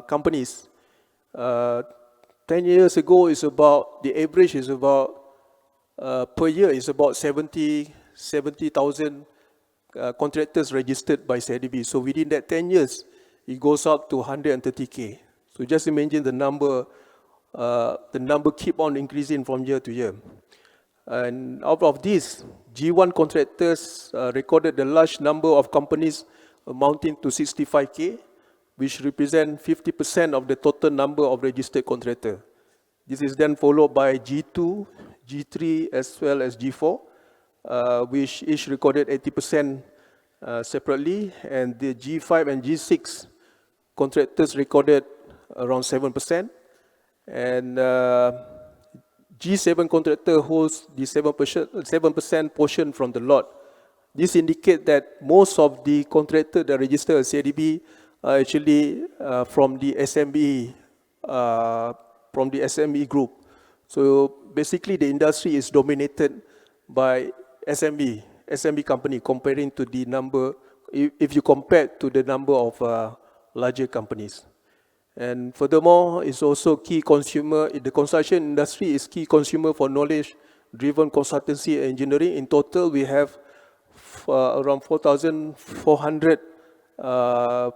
companies. 10 years ago, the average is about, per year is about 70,000 contractors registered by CIDB. So within that 10 years, it goes up to 130K. So just imagine the number keep on increasing from year to year. And out of this, G1 contractors recorded the large number of companies amounting to 65K, which represent 50% of the total number of registered contractors. This is then followed by G2, G3, as well as G4, which each recorded 80% separately, and the G5 and G6 contractors recorded around 7%, and G7 contractor holds the 7% portion from the lot. This indicates that most of the contractors that registered as CIDB are actually from the SME group. So basically, the industry is dominated by SME company comparing to the number, if you compare to the number of larger companies. And furthermore, it's also key consumer, the construction industry is key consumer for knowledge-driven consultancy and engineering. In total, we have around 4,400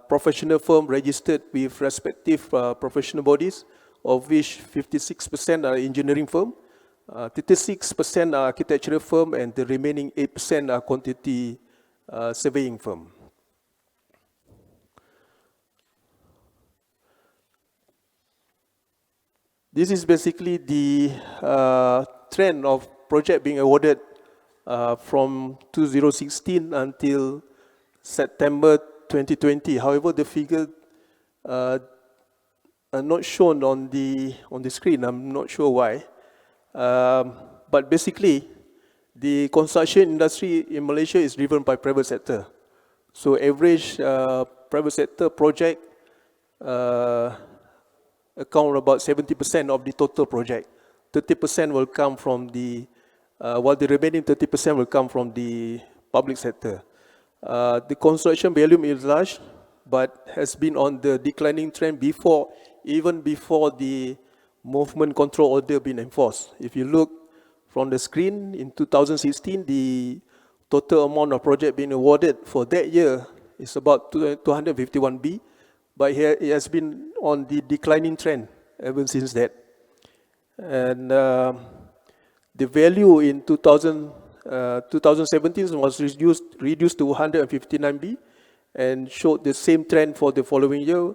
professional firms registered with respective professional bodies, of which 56% are engineering firms, 36% are architectural firms, and the remaining 8% are quantity surveying firms. This is basically the trend of project being awarded from 2016 until September 2020. However, the figure are not shown on the screen. I'm not sure why. But basically, the construction industry in Malaysia is driven by private sector. So average private sector project account about 70% of the total project. 30% will come from the, while the remaining 30% will come from the public sector. The construction volume is large, but has been on the declining trend even before the movement control order been enforced. If you look from the screen, in 2016, the total amount of project being awarded for that year is about 251B, but here it has been on the declining trend ever since that. And the value in 2017 was reduced to 159B and showed the same trend for the following year,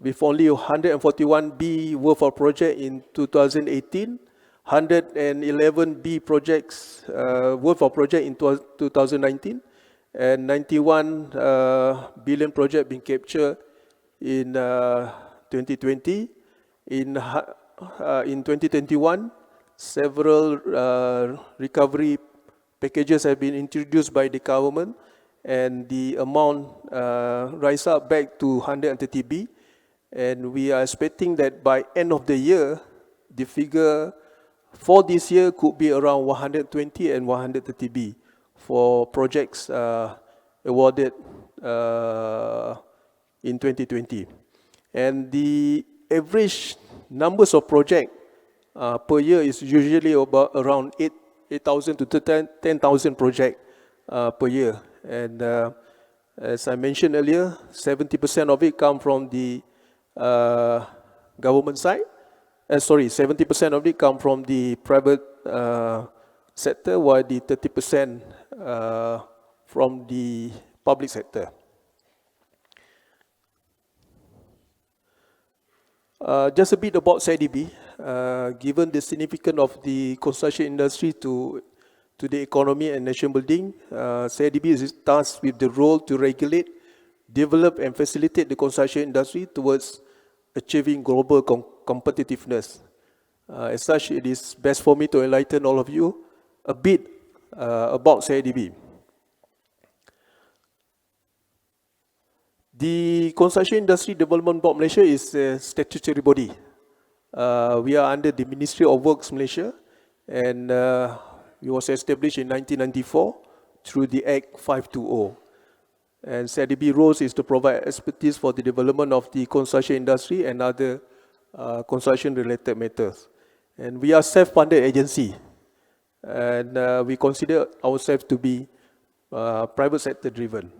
with only 141B worth of project in 2018, 111B projects worth of project in 2019, and 91 billion project being captured in 2020. In 2021, several recovery packages have been introduced by the government, and the amount rise up back to 130B. And we are expecting that by end of the year, the figure for this year could be around 120 and 130B for projects awarded in 2020. And the average numbers of projects per year is usually about around 8,000 to 10,000 projects per year. And as I mentioned earlier, 70% of it come from the government side. 70% of it come from the private sector, while the 30% from the public sector. Just a bit about CIDB. Given the significance of the construction industry to the economy and nation building, CIDB is tasked with the role to regulate, develop and facilitate the construction industry towards achieving global competitiveness. As such, it is best for me to enlighten all of you a bit about CIDB. The Construction Industry Development Board Malaysia is a statutory body. We are under the Ministry of Works Malaysia, and it was established in 1994 through the Act 520. And CIDB roles is to provide expertise for the development of the construction industry and other construction-related matters. And we are self-funded agency, and we consider ourselves to be private sector driven.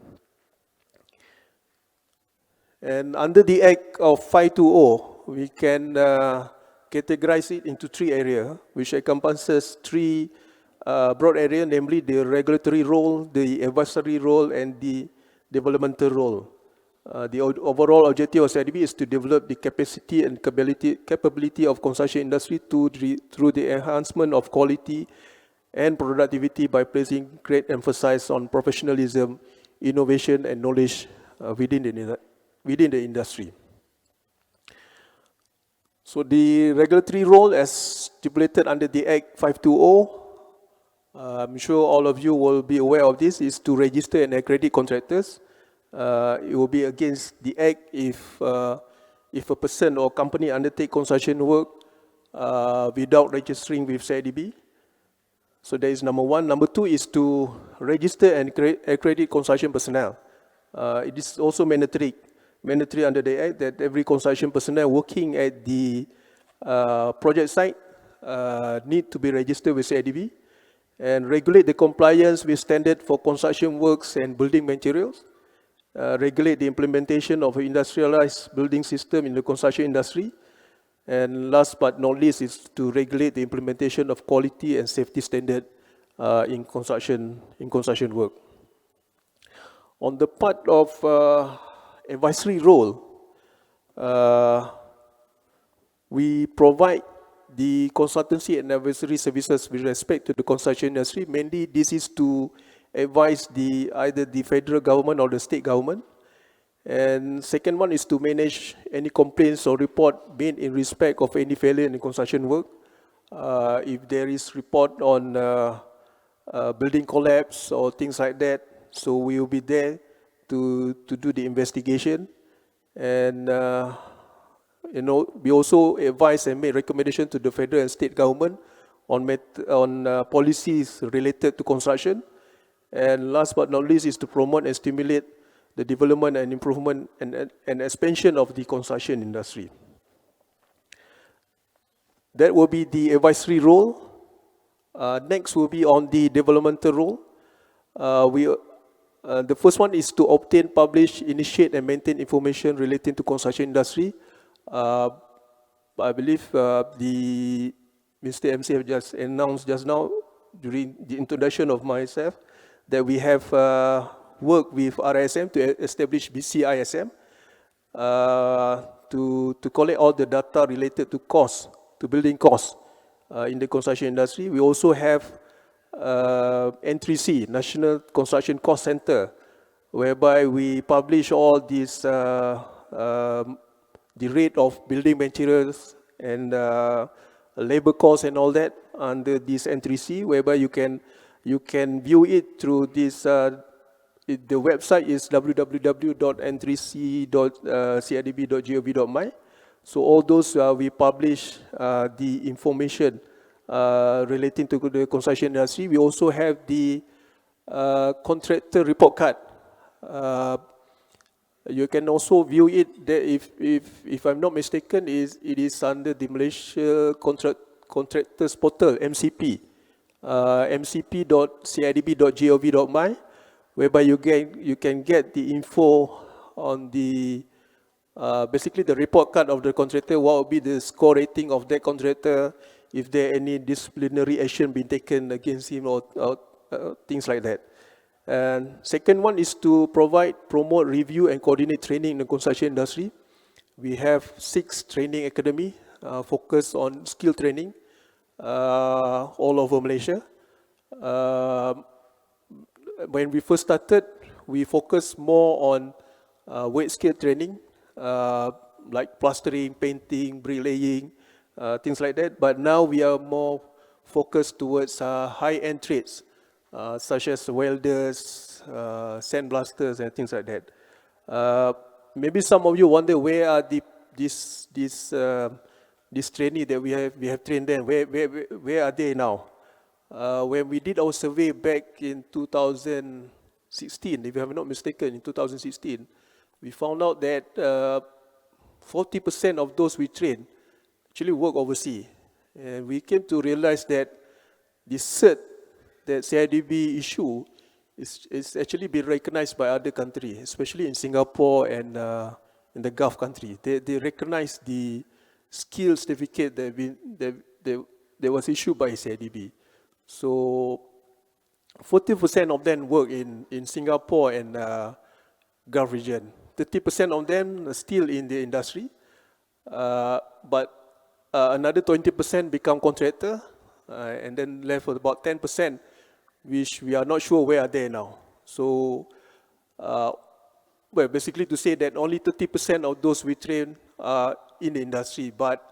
And under the Act of 520, we can categorize it into three areas, which encompasses three broad areas, namely the regulatory role, the advisory role, and the developmental role. The overall objective of CIDB is to develop the capacity and capability of construction industry through the enhancement of quality and productivity by placing great emphasis on professionalism, innovation, and knowledge within the industry. So the regulatory role as stipulated under the Act 520, I'm sure all of you will be aware of this, is to register and accredit contractors. It will be against the Act if a person or company undertake construction work without registering with CIDB. So that is number one. Number two is to register and accredit construction personnel. It is also mandatory under the Act that every construction personnel working at the project site need to be registered with CIDB and regulate the compliance with standard for construction works and building materials, regulate the implementation of an industrialized building system in the construction industry, and last but not least is to regulate the implementation of quality and safety standard in construction work. On the part of advisory role, we provide the consultancy and advisory services with respect to the construction industry. Mainly, this is to advise either the federal government or the state government. And second one is to manage any complaints or report made in respect of any failure in the construction work. If there is report on building collapse or things like that, so we will be there to do the investigation. And we also advise and make recommendations to the federal and state government on policies related to construction. And last but not least is to promote and stimulate the development and improvement and expansion of the construction industry. That will be the advisory role. Next will be on the developmental role. The first one is to obtain, publish, initiate, and maintain information relating to construction industry. I believe Mr. MC have just announced just now during the introduction of myself that we have worked with RISM to establish BCISM to collect all the data related to costs, to building costs in the construction industry. We also have N3C, National Construction Cost Center, whereby we publish all these the rate of building materials and labor costs and all that under this N3C, whereby you can view it through this. The website is www.n3c.cidb.gov.my. So all those we publish the information relating to the construction industry. We also have the contractor report card. You can also view it there if I'm not mistaken, it is under the Malaysia Contractors Portal, MCP. mcp.cidb.gov.my, whereby you can get the info on the basically the report card of the contractor, what will be the score rating of that contractor, if there any disciplinary action being taken against him or things like that. And second one is to promote, review and coordinate training in the construction industry. We have 6 training academy focused on skill training all over Malaysia. When we first started, we focused more on weight scale training, like plastering, painting, bricklaying, things like that. But now we are more focused towards high-end trades, such as welders, sandblasters, and things like that. Maybe some of you wonder where are this trainee that we have trained them. Where are they now? When we did our survey back in 2016, if I'm not mistaken, in 2016, we found out that 40% of those we trained actually work overseas. And we came to realize that the cert that CIDB issue is actually been recognized by other countries, especially in Singapore and in the Gulf country. They recognize the skill certificate that was issued by CIDB. So 40% of them work in Singapore and Gulf region. 30% of them are still in the industry, but another 20% become contractor, and then left with about 10%, which we are not sure where are they now. So, well, basically to say that only 30% of those we train are in the industry, but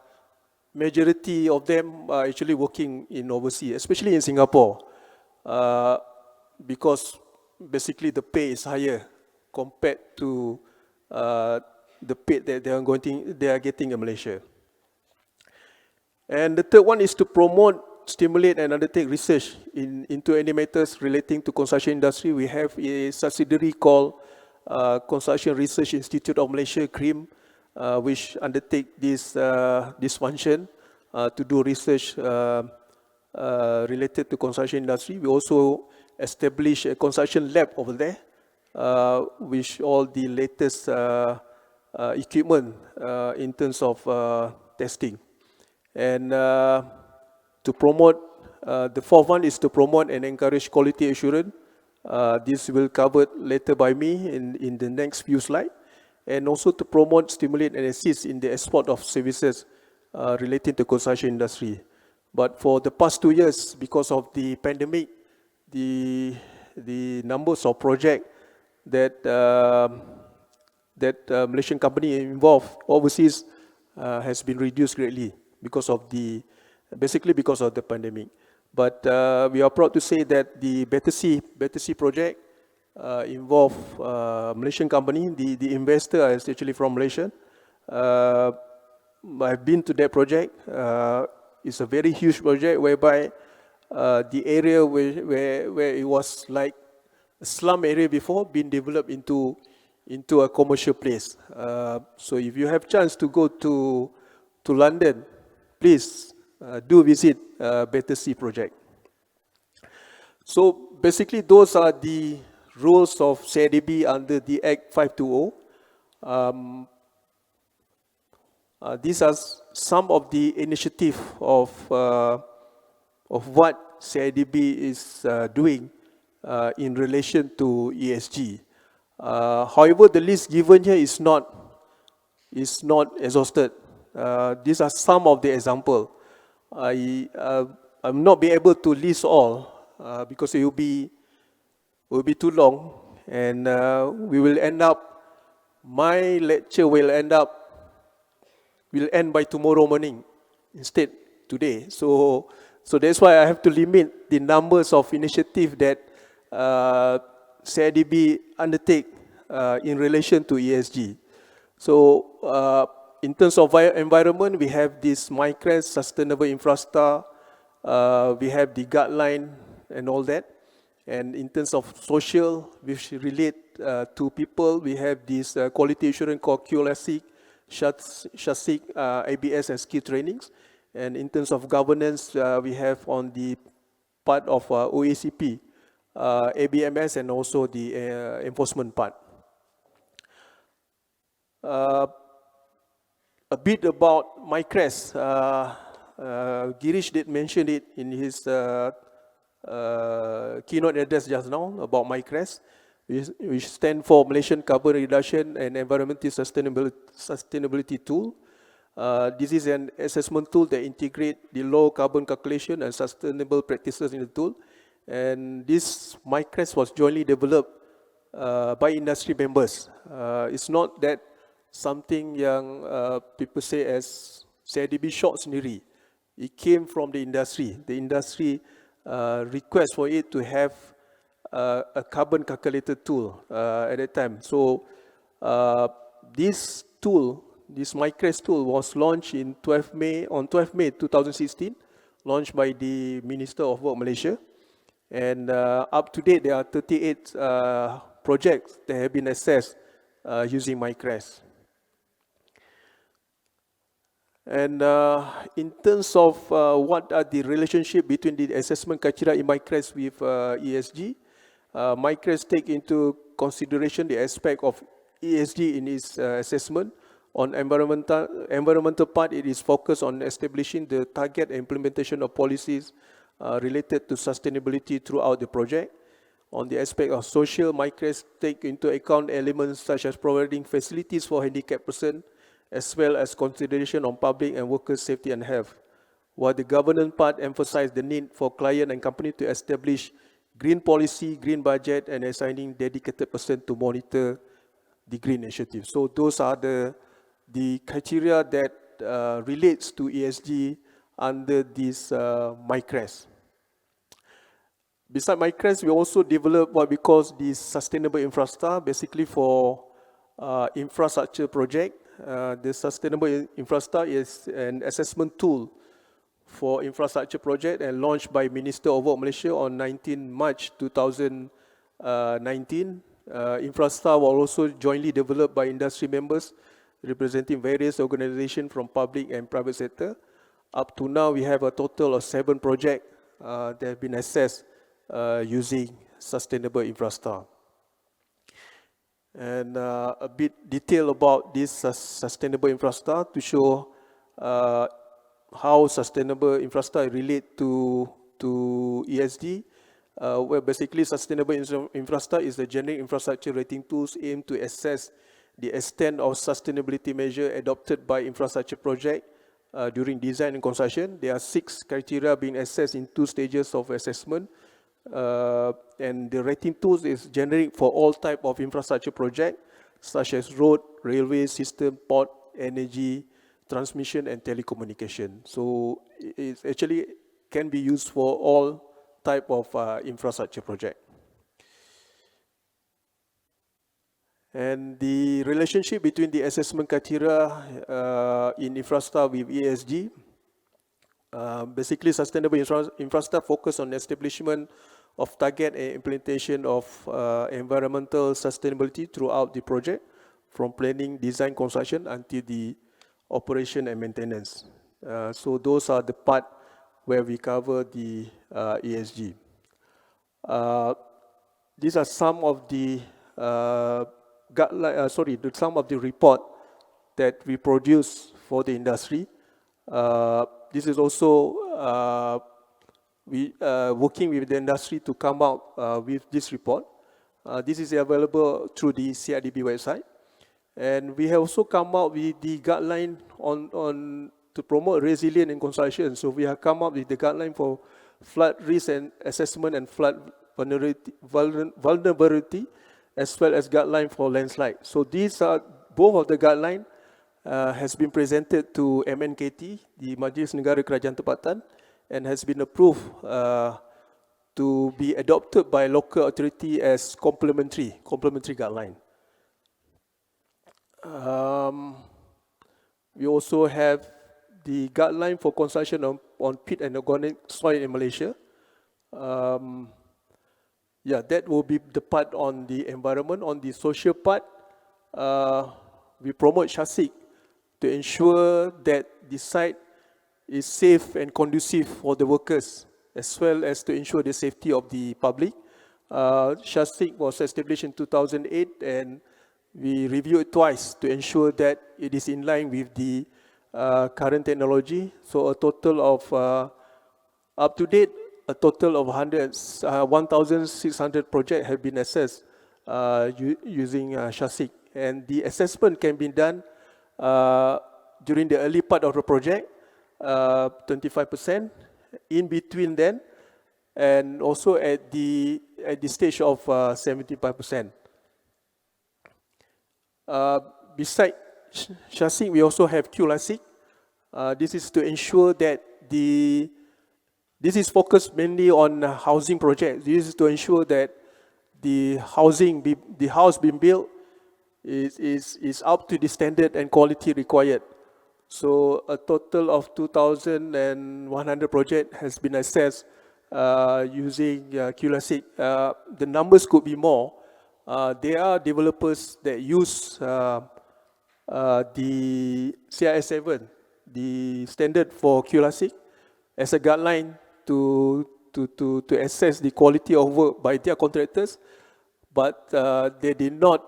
majority of them are actually working in overseas, especially in Singapore, because basically the pay is higher compared to the pay that they are getting in Malaysia. And the third one is to promote, stimulate, and undertake research into any matters relating to construction industry. We have a subsidiary called Construction Research Institute of Malaysia, CRIM, which undertake this function to do research related to construction industry. We also establish a construction lab over there, with all the latest equipment in terms of testing. And to promote, the fourth one is to promote and encourage quality assurance. This will be covered later by me in the next few slides. And also to promote, stimulate, and assist in the export of services relating to construction industry. But for the past 2 years, because of the pandemic, the numbers of projects that Malaysian company involved overseas has been reduced greatly because of basically because of the pandemic. But we are proud to say that the Better Sea project involve Malaysian company. The investor is actually from Malaysia. I've been to that project. It's a very huge project whereby the area where it was like a slum area before being developed into a commercial place. So if you have chance to go to London, please do visit Better Sea project. So basically those are the rules of CIDB under the Act 520. These are some of the initiatives of what CIDB is doing in relation to ESG. However, the list given here is not exhausted. These are some of the examples. I'm not be able to list all because it will be too long, and my lecture will end by tomorrow morning instead today. So that's why I have to limit the numbers of initiatives that CIDB undertake in relation to ESG. So in terms of environment, we have this MICRES, Sustainable Infrastructure, we have the guideline and all that. And in terms of social, which relate to people, we have this quality assurance called QLASIC, SHASIC, ABS and skill trainings. And in terms of governance, we have on the part of OACP, ABMS, and also the enforcement part. A bit about MyCREST. Girish did mention it in his keynote address just now about MyCREST, which stand for Malaysian Carbon Reduction and Environmental Sustainability Tool. This is an assessment tool that integrates the low carbon calculation and sustainable practices in the tool. And this MyCREST was jointly developed by industry members. It's not that something yang people say as CIDB short sendiri. It came from the industry. The industry request for it to have a carbon calculator tool at that time. So this tool, this MyCREST tool, was launched on 12 May 2016, launched by the Minister of Work Malaysia. And up to date, there are 38 projects that have been assessed using MyCREST. And in terms of what are the relationship between the assessment criteria in MyCREST with ESG, MyCREST take into consideration the aspect of ESG in its assessment. On environmental part, it is focused on establishing the target and implementation of policies related to sustainability throughout the project. On the aspect of social, MyCREST take into account elements such as providing facilities for handicapped persons, as well as consideration on public and workers' safety and health. While the governance part emphasized the need for client and company to establish green policy, green budget, and assigning dedicated person to monitor the green initiative. So those are the criteria that relates to ESG under this MyCREST. Besides MyCREST, we also develop what we call the sustainable infrastructure, basically for infrastructure project. The sustainable infrastructure is an assessment tool for infrastructure project and launched by Minister of Work Malaysia on 19 March 2019. Infrastructure was also jointly developed by industry members representing various organizations from public and private sector. Up to now, we have a total of 7 projects that have been assessed using sustainable infrastructure. And a bit detail about this sustainable infrastructure to show how sustainable infrastructure relate to ESG. Where basically sustainable infrastructure is the generic infrastructure rating tools aimed to assess the extent of sustainability measure adopted by infrastructure project during design and construction. There are 6 criteria being assessed in 2 stages of assessment. And the rating tools is generic for all type of infrastructure project, such as road, railway system, port, energy, transmission, and telecommunication. So it actually can be used for all type of infrastructure project. And the relationship between the assessment criteria in infrastructure with ESG, basically sustainable infrastructure focus on establishment of target and implementation of environmental sustainability throughout the project, from planning, design, construction until the operation and maintenance. So those are the part where we cover the ESG. These are some of the some of the report that we produce for the industry. This is also we working with the industry to come out with this report. This is available through the CIDB website. And we have also come out with the guideline on to promote resilience and construction. So we have come up with the guideline for flood risk and assessment and flood vulnerability, as well as guideline for landslide. So these are both of the guideline has been presented to MNKT, the Majlis Negara Kerajaan Tempatan, and has been approved to be adopted by local authority as complementary guideline. We also have the guideline for construction on peat and organic soil in Malaysia. That will be the part on the environment. On the social part, we promote SHASIC to ensure that the site is safe and conducive for the workers as well as to ensure the safety of the public. SHASIC was established in 2008, and we reviewed it twice to ensure that it is in line with the current technology. So a total of, up to date, a total of 1,600 projects have been assessed using SHASIC. And the assessment can be done during the early part of the project, 25%, in between then, and also at the stage of 75%. Besides SHASIC, we also have QLASIC. This is to ensure that this is focused mainly on housing projects. This is to ensure that the house being built is up to the standard and quality required. So a total of 2,100 projects has been assessed using QLASIC. The numbers could be more. There are developers that use the CIS7, the standard for QLASIC, as a guideline to assess the quality of work by their contractors, but they did not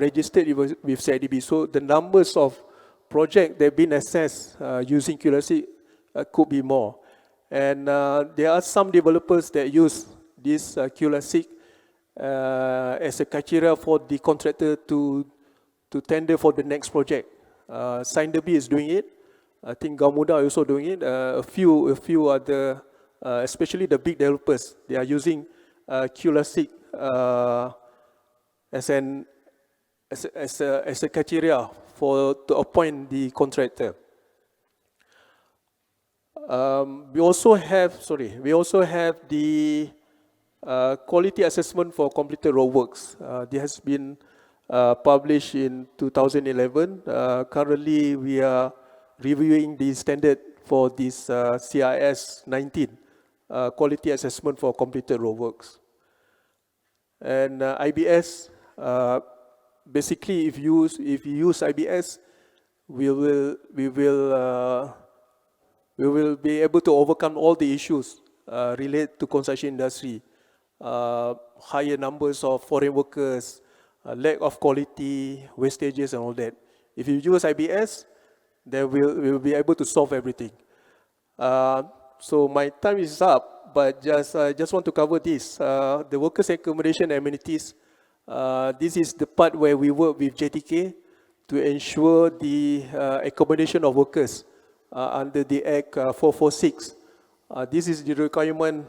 register it with CIDB. So the numbers of projects that have been assessed using QLASIC could be more. And there are some developers that use this QLASIC as a criteria for the contractor to tender for the next project. SINDB is doing it. I think Gamuda is also doing it. A few other, especially the big developers, they are using QLASIC as a criteria to appoint the contractor. We also have the quality assessment for completed roadworks. This has been published in 2011. Currently, we are reviewing the standard for this CIS 19, quality assessment for completed roadworks. And IBS, basically, if you use IBS, we will be able to overcome all the issues related to construction industry, higher numbers of foreign workers, lack of quality, wastages, and all that. If you use IBS, then we'll be able to solve everything. So my time is up, but just want to cover this. The workers' accommodation amenities. This is the part where we work with JTK to ensure the accommodation of workers under the Act 446. This is the requirement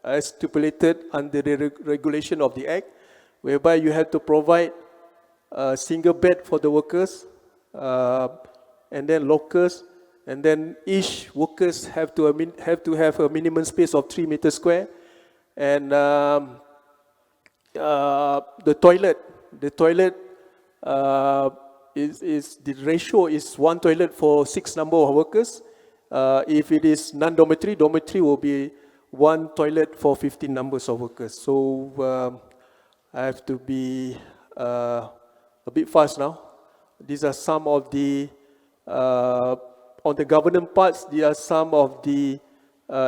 as stipulated under the regulation of the Act, whereby you have to provide a single bed for the workers, and then lockers, and then each workers have to have a minimum space of 3 meters square, and the toilet is the ratio is 1 toilet for 6 number of workers. If it is non-dormitory, dormitory will be 1 toilet for 15 numbers of workers. So I have to be a bit fast now. These are some of the on the governance parts. These are some of the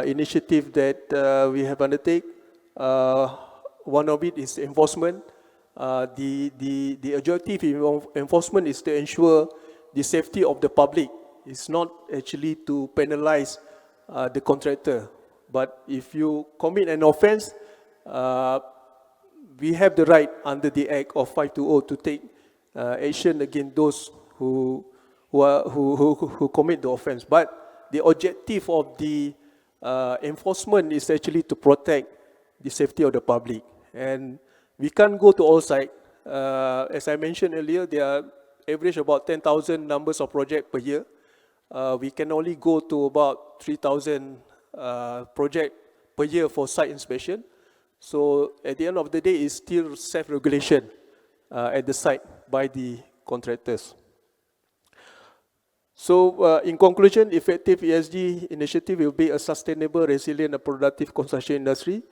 initiatives that we have undertaken. One of it is enforcement. The objective of enforcement is to ensure the safety of the public. It's not actually to penalize the contractor. But if you commit an offense, we have the right under the Act of 520 to take action against those who commit the offense. But the objective of the enforcement is actually to protect the safety of the public. And we can't go to all sites. As I mentioned earlier, there are average about 10,000 numbers of projects per year. We can only go to about 3,000 projects per year for site inspection. So at the end of the day, it's still self-regulation at the site by the contractors. So in conclusion, effective ESG initiative will be a sustainable, resilient, and productive construction industry.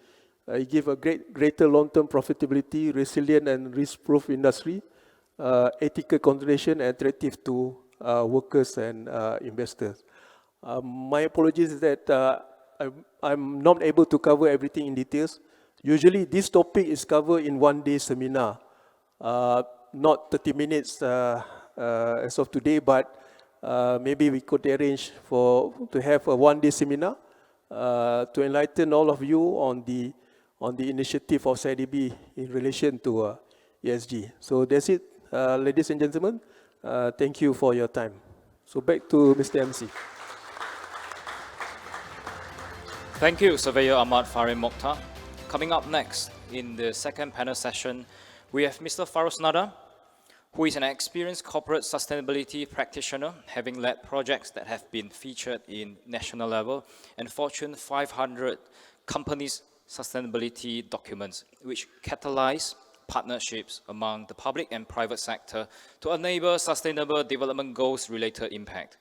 It gives a greater long-term profitability, resilient and risk-proof industry, ethical consideration, and attractive to workers and investors. My apologies that I'm not able to cover everything in details. Usually this topic is covered in one-day seminar, not 30 minutes as of today, but maybe we could arrange to have a one-day seminar to enlighten all of you on the initiative of CIDB in relation to ESG. So that's it, ladies and gentlemen. Thank you for your time. So back to Mr. MC. Thank you, Surveyor Ahmad Farid Mokhtar. Coming up next in the second panel session, we have Mr. Farouz Nada, who is an experienced corporate sustainability practitioner, having led projects that have been featured in national level and Fortune 500 companies' sustainability documents, which catalyze partnerships among the public and private sector to enable sustainable development goals-related impact.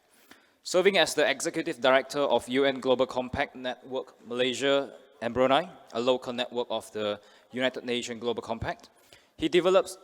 Serving as the Executive Director of UN Global Compact Network Malaysia and Brunei, a local network of the United Nations Global Compact, he develops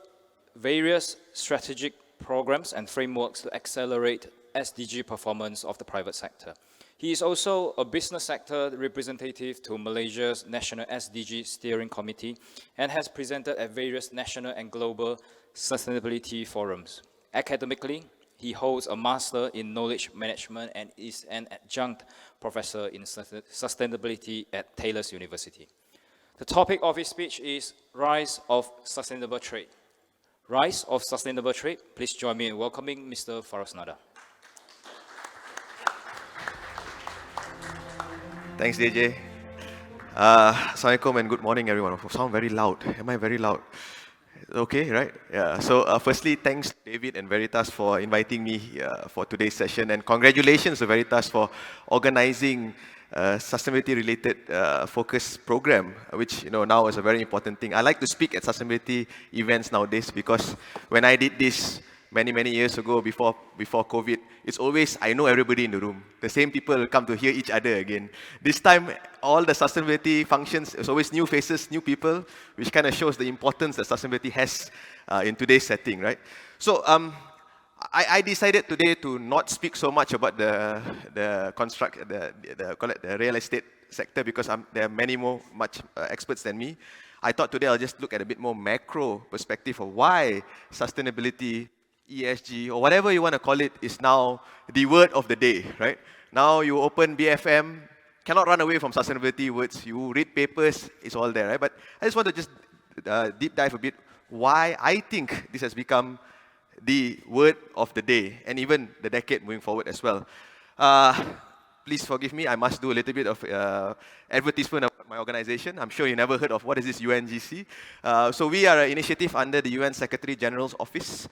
various strategic programs and frameworks to accelerate SDG performance of the private sector. He is also a business sector representative to Malaysia's National SDG Steering Committee and has presented at various national and global sustainability forums. Academically, he holds a Master in Knowledge Management and is an adjunct professor in sustainability at Taylor's University. The topic of his speech is Rise of Sustainable Trade. Rise of Sustainable Trade. Please join me in welcoming Mr. Farouz Nada. Thanks, DJ. Assalamualaikum and good morning, everyone. I sound very loud. Am I very loud? Okay, right? Yeah. So firstly, thanks David and Veritas for inviting me for today's session, and congratulations to Veritas for organizing sustainability-related focus program, which now is a very important thing. I like to speak at sustainability events nowadays because when I did this many years ago before COVID, it's always I know everybody in the room. The same people will come to hear each other again. This time, all the sustainability functions, it's always new faces, new people, which kind of shows the importance that sustainability has in today's setting, right? So I decided today to not speak so much about the real estate sector because there are many much experts than me. I thought today I'll just look at a bit more macro perspective of why sustainability, ESG, or whatever you want to call it, is now the word of the day, right? Now you open BFM, cannot run away from sustainability words. You read papers, it's all there, right? But I just want to just deep dive a bit why I think this has become the word of the day and even the decade moving forward as well. Please forgive me, I must do a little bit of advertisement of my organization. I'm sure you never heard of what is this UNGC. So we are an initiative under the UN Secretary General's Office.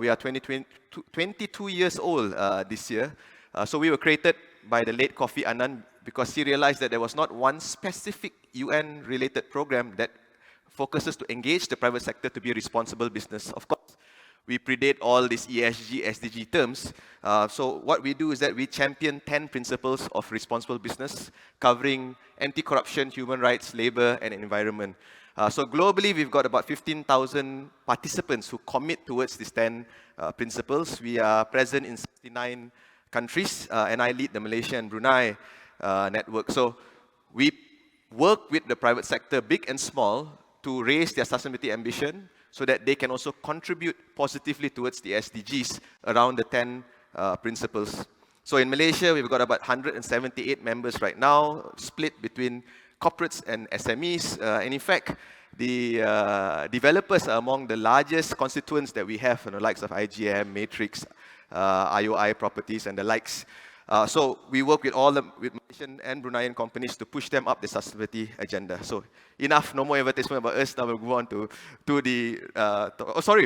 We are 22 years old this year. So we were created by the late Kofi Annan because he realized that there was not one specific UN-related program that focuses to engage the private sector to be a responsible business. Of course, we predate all these ESG, SDG terms. So what we do is that we champion 10 principles of responsible business, covering anti-corruption, human rights, labor, and environment. So globally, we've got about 15,000 participants who commit towards these 10 principles. We are present in 69 countries, and I lead the Malaysia and Brunei network. So we work with the private sector, big and small, to raise their sustainability ambition, so that they can also contribute positively towards the SDGs around the 10 principles. So in Malaysia, we've got about 178 members right now, split between corporates and SMEs. And in fact, the developers are among the largest constituents that we have, the likes of IGM, Matrix, IOI Properties, and the likes. So we work with all with Malaysian and Bruneian companies to push them up the sustainability agenda. So enough, no more advertisement about us. Now we'll move on to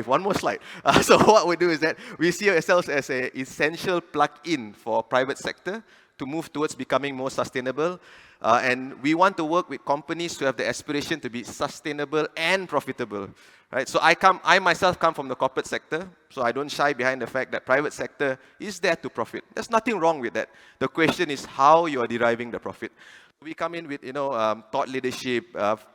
one more slide. So what we do is that we see ourselves as an essential plug-in for private sector to move towards becoming more sustainable. And we want to work with companies to have the aspiration to be sustainable and profitable. Right? So I myself come from the corporate sector, so I don't shy behind the fact that private sector is there to profit. There's nothing wrong with that. The question is how you are deriving the profit. We come in with thought leadership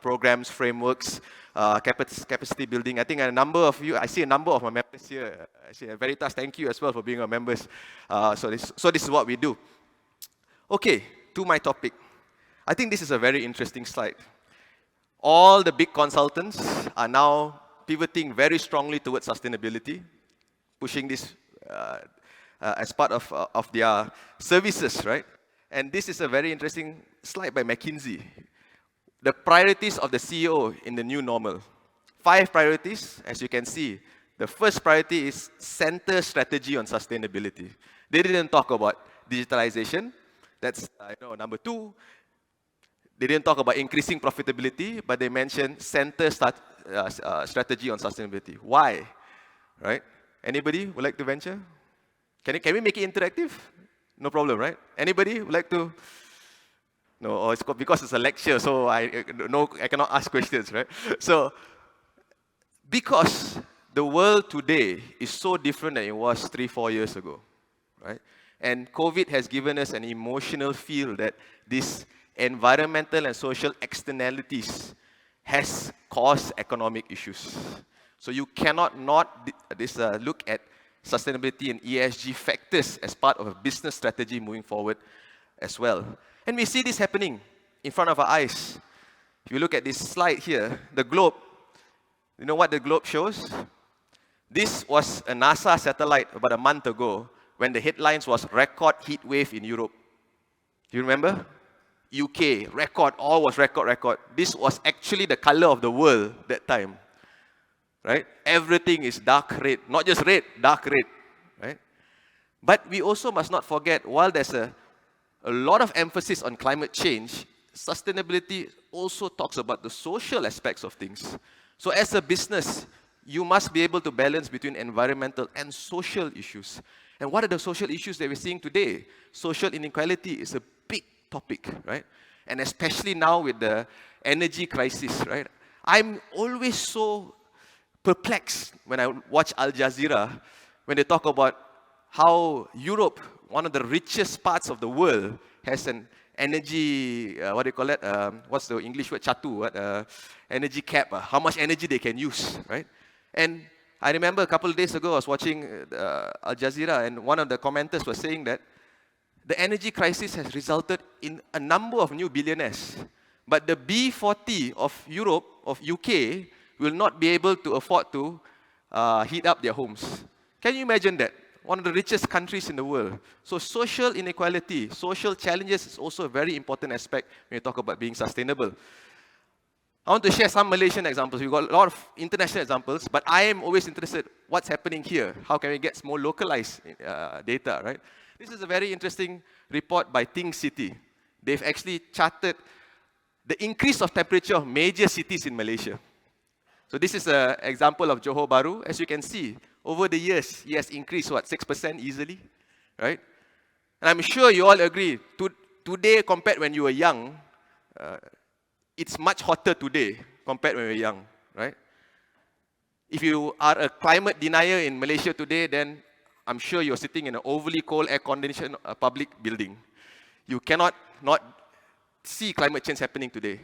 programs, frameworks, capacity building. I think a number of you, I see a number of my members here. I see Veritas, thank you as well for being our members. So this is what we do. Okay, to my topic. I think this is a very interesting slide. All the big consultants are now pivoting very strongly towards sustainability, pushing this as part of their services, right? And this is a very interesting slide by McKinsey. The priorities of the CEO in the new normal. 5 priorities, as you can see. The first priority is center strategy on sustainability. They didn't talk about digitalization. That's number 2. They didn't talk about increasing profitability, but they mentioned center strategy on sustainability. Why? Right? Anybody would like to venture? Can we make it interactive? No problem, right? Anybody would like to? No, it's because it's a lecture, so I cannot ask questions, right? So, because the world today is so different than it was 3-4 years ago, right? And COVID has given us an emotional feel that this environmental and social externalities has caused economic issues. So you cannot not look at sustainability and ESG factors as part of a business strategy moving forward as well. And we see this happening in front of our eyes. If you look at this slide here, the globe, you know what the globe shows? This was a NASA satellite about a month ago when the headlines was record heat wave in Europe. Do you remember? UK, record, all was record. This was actually the color of the world that time. Right? Everything is dark red. Not just red, dark red. Right? But we also must not forget, while there's a lot of emphasis on climate change, sustainability also talks about the social aspects of things. So as a business, you must be able to balance between environmental and social issues. And what are the social issues that we're seeing today? Social inequality is a big topic, right? And especially now with the energy crisis, right? I'm always so perplexed when I watch Al Jazeera, when they talk about how Europe, one of the richest parts of the world, has an energy, what do you call it? What's the English word? Chatu, energy cap, how much energy they can use, right? And I remember a couple of days ago, I was watching Al Jazeera, and one of the commenters was saying that the energy crisis has resulted in a number of new billionaires. But the B40 of Europe, of UK, will not be able to afford to heat up their homes. Can you imagine that? One of the richest countries in the world. So social inequality, social challenges is also a very important aspect when you talk about being sustainable. I want to share some Malaysian examples. We've got a lot of international examples, but I am always interested what's happening here. How can we get more localized data, right? This is a very interesting report by Think City. They've actually charted the increase of temperature of major cities in Malaysia. So this is an example of Johor Bahru. As you can see, over the years, it has increased, 6% easily, right? And I'm sure you all agree, today compared when you were young, it's much hotter today compared when we were young, right? If you are a climate denier in Malaysia today, then I'm sure you're sitting in an overly cold air-conditioned public building. You cannot not see climate change happening today.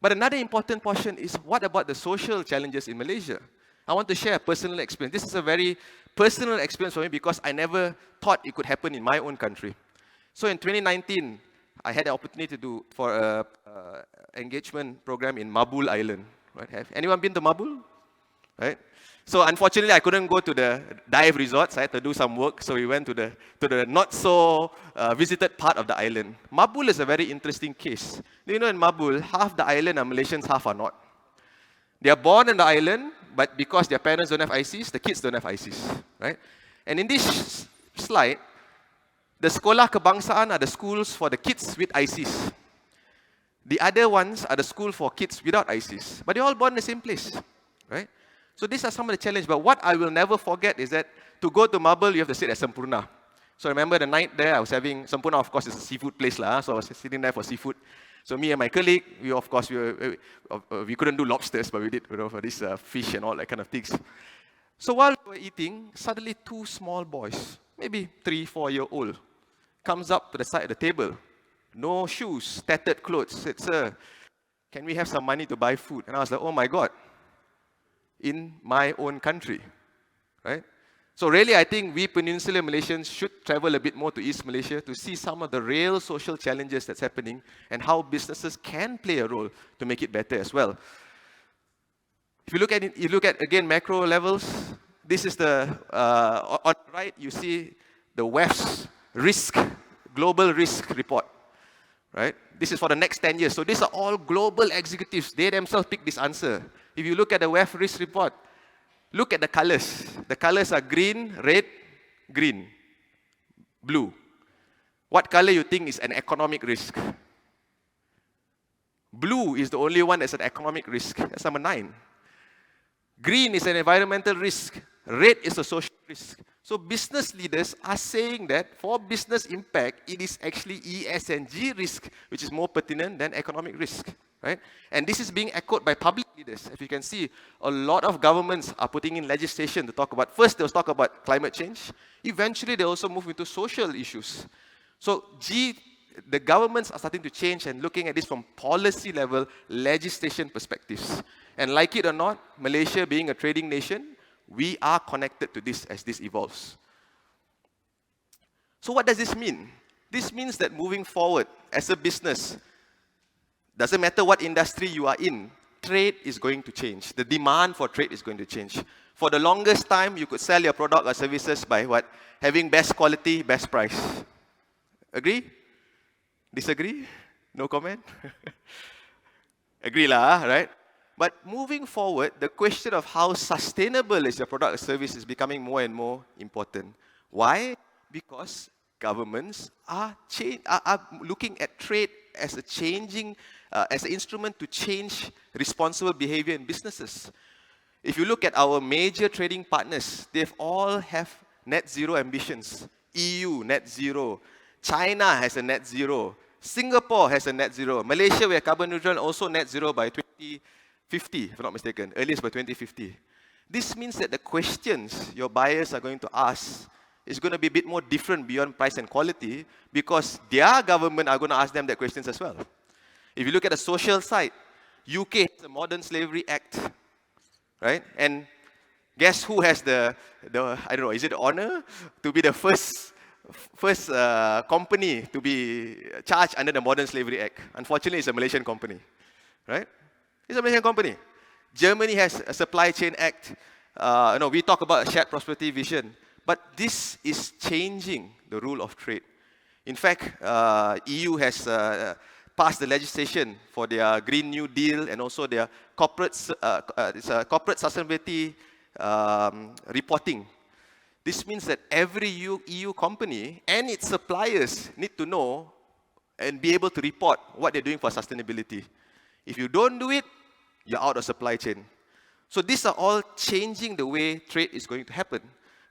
But another important portion is, what about the social challenges in Malaysia? I want to share a personal experience. This is a very personal experience for me because I never thought it could happen in my own country. So in 2019, I had the opportunity to do for an engagement program in Mabul Island. Right? Have anyone been to Mabul? Right? So unfortunately, I couldn't go to the dive resorts. I had to do some work, so we went to the not so visited part of the island. Mabul is a very interesting case. You know, in Mabul, half the island are Malaysians, half are not. They are born in the island, but because their parents don't have ICs, the kids don't have ICs, right? And in this slide, the Sekolah Kebangsaan are the schools for the kids with ICs. The other ones are the school for kids without ICs, but they're all born in the same place, right? So these are some of the challenges, but what I will never forget is that to go to Mabul, you have to sit at Sempurna. So I remember the night there, I was having, Sempurna of course is a seafood place, so I was sitting there for seafood. So me and my colleague, we couldn't do lobsters, but we did, for this fish and all that kind of things. So while we were eating, suddenly 2 small boys, maybe 3-4-year-old, comes up to the side of the table. No shoes, tattered clothes. Said, "Sir, can we have some money to buy food?" And I was like, oh my God, in my own country, right? So really, I think we Peninsular Malaysians should travel a bit more to East Malaysia to see some of the real social challenges that's happening and how businesses can play a role to make it better as well. If you look at it, you look at, again, macro levels. This is the, on the right, you see the WEF's global risk report, right? This is for the next 10 years. So these are all global executives. They themselves pick this answer. If you look at the WEF risk report, look at the colors. The colors are green, red, green, blue. What color you think is an economic risk? Blue is the only one that's an economic risk. That's number 9. Green is an environmental risk. Red is a social risk. So business leaders are saying that for business impact, it is actually ESG risk, which is more pertinent than economic risk, right? And this is being echoed by public leaders. If you can see, a lot of governments are putting in legislation to talk about, first they'll talk about climate change. Eventually, they also move into social issues. So the governments are starting to change and looking at this from policy level, legislation perspectives. And like it or not, Malaysia being a trading nation, we are connected to this as this evolves. So what does this mean? This means that moving forward as a business, doesn't matter what industry you are in, trade is going to change. The demand for trade is going to change. For the longest time, you could sell your product or services by what? Having best quality, best price. Agree? Disagree? No comment? Agree lah, right? But moving forward, the question of how sustainable is your product or service is becoming more and more important. Why? Because governments are looking at trade as a changing, as an instrument to change responsible behavior in businesses. If you look at our major trading partners, they all have net zero ambitions. EU, net zero. China has a net zero. Singapore has a net zero. Malaysia, we are carbon neutral, also net zero by 2050, if I'm not mistaken, earliest by 2050. This means that the questions your buyers are going to ask is going to be a bit more different beyond price and quality because their government are going to ask them that questions as well. If you look at the social side, UK has the Modern Slavery Act, right? And guess who has the I don't know, is it the honor to be the first company to be charged under the Modern Slavery Act? Unfortunately, it's a Malaysian company, right? It's a Malaysian company. Germany has a Supply Chain Act. We talk about a shared prosperity vision. But this is changing the rule of trade. In fact, EU has passed the legislation for their Green New Deal and also their corporate sustainability reporting. This means that every EU company and its suppliers need to know and be able to report what they're doing for sustainability. If you don't do it, you're out of supply chain. So these are all changing the way trade is going to happen.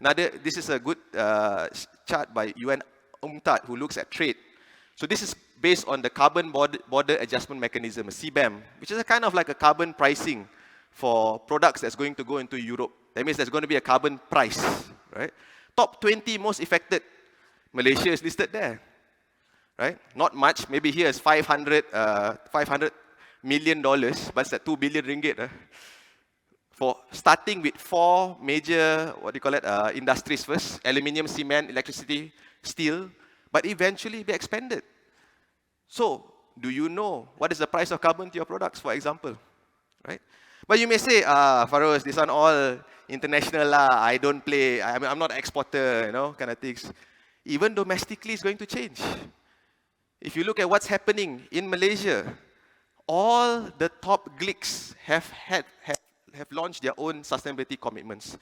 Now, this is a good chart by UN UNCTAD who looks at trade. So this is based on the Carbon Border Adjustment Mechanism, CBAM, which is a kind of like a carbon pricing for products that's going to go into Europe. That means there's going to be a carbon price, right? Top 20 most affected. Malaysia is listed there, right? Not much. Maybe here is $500 million, but it's at 2 billion ringgit. For starting with 4 major, industries first: aluminium, cement, electricity, steel, but eventually be expanded. So, do you know what is the price of carbon to your products, for example, right? But you may say, Farouz, this one all international lah. I don't play. I'm not an exporter, kind of things. Even domestically, it's going to change. If you look at what's happening in Malaysia, all the top GLICs have launched their own sustainability commitments.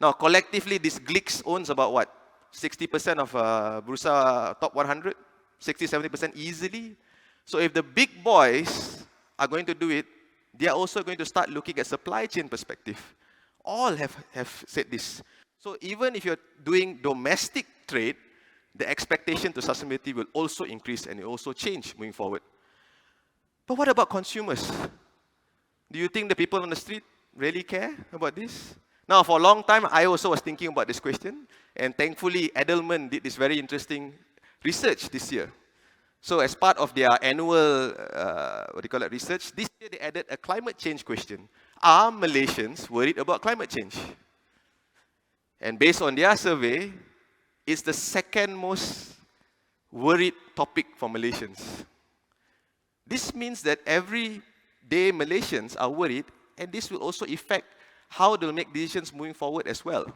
Now, collectively, this GLICs owns about what? 60% of Bursa top 100? 60-70% easily. So if the big boys are going to do it, they are also going to start looking at supply chain perspective. All have said this. So even if you're doing domestic trade, the expectation to sustainability will also increase and it will also change moving forward. But what about consumers? Do you think the people on the street really care about this? Now, for a long time, I also was thinking about this question. And thankfully, Edelman did this very interesting research this year. So as part of their annual, research, this year they added a climate change question. Are Malaysians worried about climate change? And based on their survey, it's the second most worried topic for Malaysians. This means that every day Malaysians are worried, and this will also affect how they'll make decisions moving forward as well.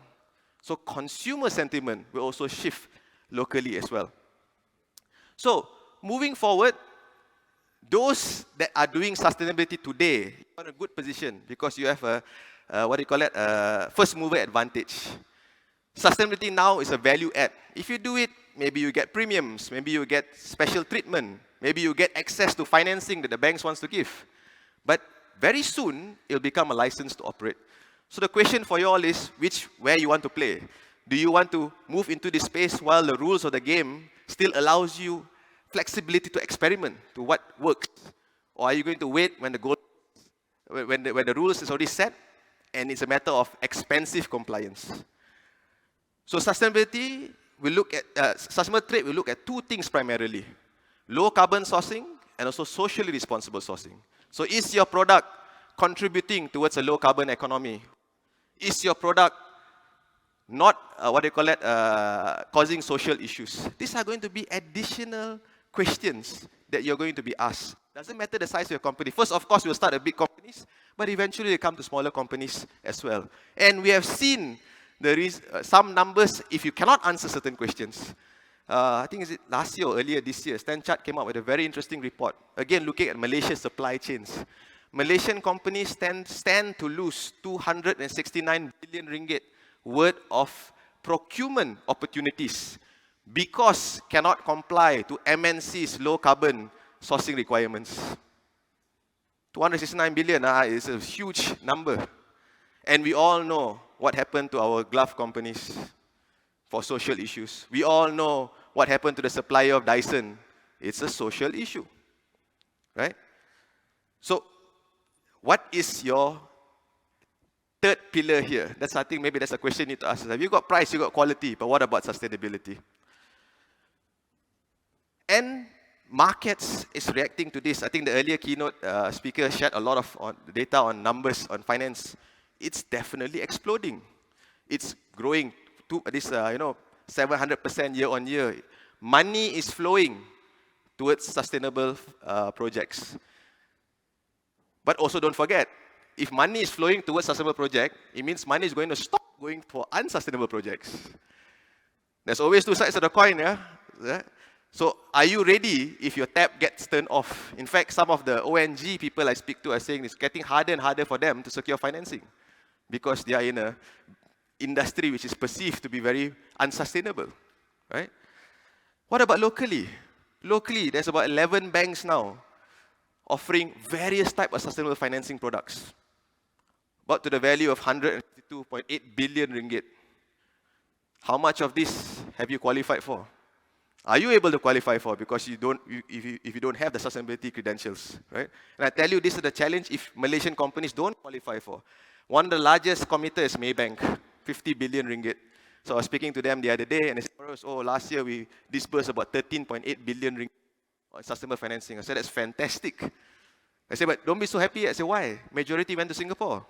So consumer sentiment will also shift locally as well. So moving forward, those that are doing sustainability today, you're in a good position because you have a, first mover advantage. Sustainability now is a value add. If you do it, maybe you get premiums, maybe you get special treatment, maybe you get access to financing that the banks wants to give. But very soon, it'll become a license to operate. So the question for you all is, where you want to play? Do you want to move into this space while the rules of the game still allows you flexibility to experiment to what works? Or are you going to wait when the rules is already set and it's a matter of expensive compliance? So sustainability, sustainable trade will look at two things primarily: low carbon sourcing and also socially responsible sourcing. So is your product contributing towards a low carbon economy? Is your product not, causing social issues? These are going to be additional questions that you're going to be asked. Doesn't matter the size of your company. First, of course, we'll start at big companies, but eventually they come to smaller companies as well. And we have seen some numbers if you cannot answer certain questions. I think is it last year or earlier this year, Stan Chart came out with a very interesting report. Again, looking at Malaysia's supply chains. Malaysian companies stand to lose 269 billion ringgit worth of procurement opportunities because cannot comply to MNC's low carbon sourcing requirements. 269 billion is a huge number. And we all know what happened to our glove companies for social issues. We all know what happened to the supplier of Dyson. It's a social issue, right? So, what is your third pillar here? I think maybe that's a question you need to ask yourself. You got price, you got quality, but what about sustainability? And markets is reacting to this. I think the earlier keynote speaker shared a lot of data on numbers on finance. It's definitely exploding. It's growing to this, 700% year on year. Money is flowing towards sustainable projects. But also don't forget, if money is flowing towards sustainable project, it means money is going to stop going for unsustainable projects. There's always two sides of the coin, yeah? So are you ready if your tap gets turned off? In fact, some of the ONG people I speak to are saying it's getting harder and harder for them to secure financing because they are in an industry which is perceived to be very unsustainable, right? What about locally? Locally, there's about 11 banks now offering various types of sustainable financing products, about to the value of 152.8 billion ringgit. How much of this have you qualified for? Are you able to qualify for? Because if you don't have the sustainability credentials, right? And I tell you, this is the challenge if Malaysian companies don't qualify for. One of the largest committers is Maybank, 50 billion ringgit. So I was speaking to them the other day, and they said, last year we disbursed about 13.8 billion ringgit on sustainable financing. I said, that's fantastic. I said, but don't be so happy. I said, why? Majority went to Singapore.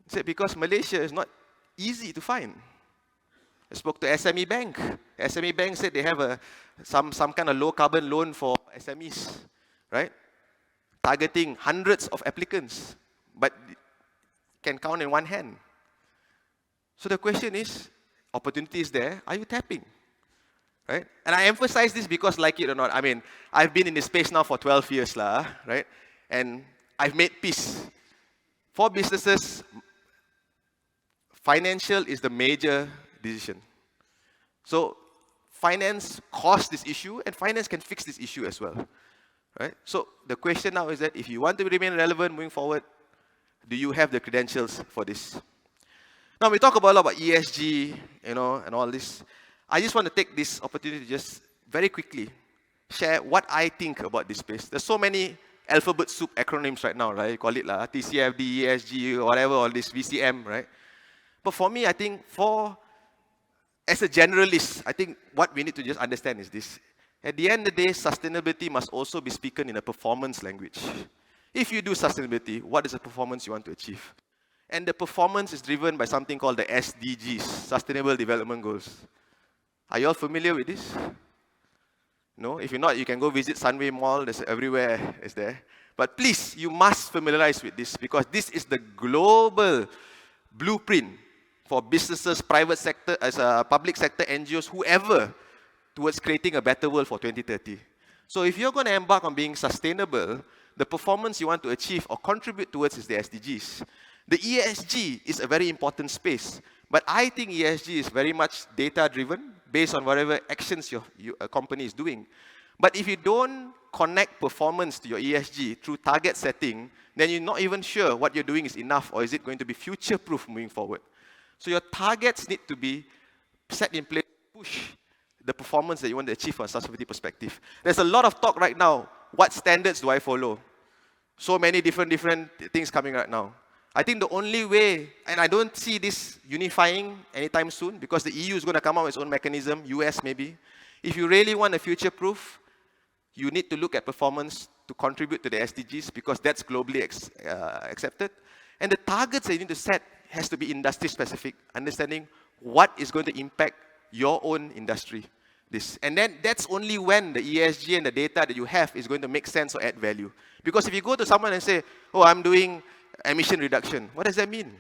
I said, because Malaysia is not easy to find. I spoke to SME Bank. SME Bank said they have some kind of low carbon loan for SMEs, right? Targeting hundreds of applicants, but can count in one hand. So the question is, opportunity is there, are you tapping? Right? And I emphasize this because, like it or not, I mean, I've been in this space now for 12 years, right? And I've made peace. For businesses, financial is the major decision. So finance caused this issue, and finance can fix this issue as well, right? So the question now is that if you want to remain relevant moving forward, do you have the credentials for this? Now we talk about a lot about ESG, and all this. I just want to take this opportunity to just very quickly share what I think about this space. There's so many alphabet soup acronyms right now, right? You call it TCFD, ESG, whatever, all this VCM, right? But for me, I think as a generalist, I think what we need to just understand is this. At the end of the day, sustainability must also be spoken in a performance language. If you do sustainability, what is the performance you want to achieve? And the performance is driven by something called the SDGs, Sustainable Development Goals. Are you all familiar with this? No? If you're not, you can go visit Sunway Mall. There's everywhere is there. But please, you must familiarize with this because this is the global blueprint for businesses, private sector, as a public sector, NGOs, whoever, towards creating a better world for 2030. So if you're going to embark on being sustainable, the performance you want to achieve or contribute towards is the SDGs. The ESG is a very important space, but I think ESG is very much data-driven based on whatever actions your company is doing. But if you don't connect performance to your ESG through target setting, then you're not even sure what you're doing is enough or is it going to be future-proof moving forward. So your targets need to be set in place to push the performance that you want to achieve from a sustainability perspective. There's a lot of talk right now. What standards do I follow? So many different things coming right now. I think the only way, and I don't see this unifying anytime soon because the EU is going to come out with its own mechanism, US maybe. If you really want a future-proof, you need to look at performance to contribute to the SDGs because that's globally accepted. And the targets that you need to set has to be industry-specific, understanding what is going to impact your own industry. And then that's only when the ESG and the data that you have is going to make sense or add value. Because if you go to someone and say, oh, I'm doing emission reduction, what does that mean?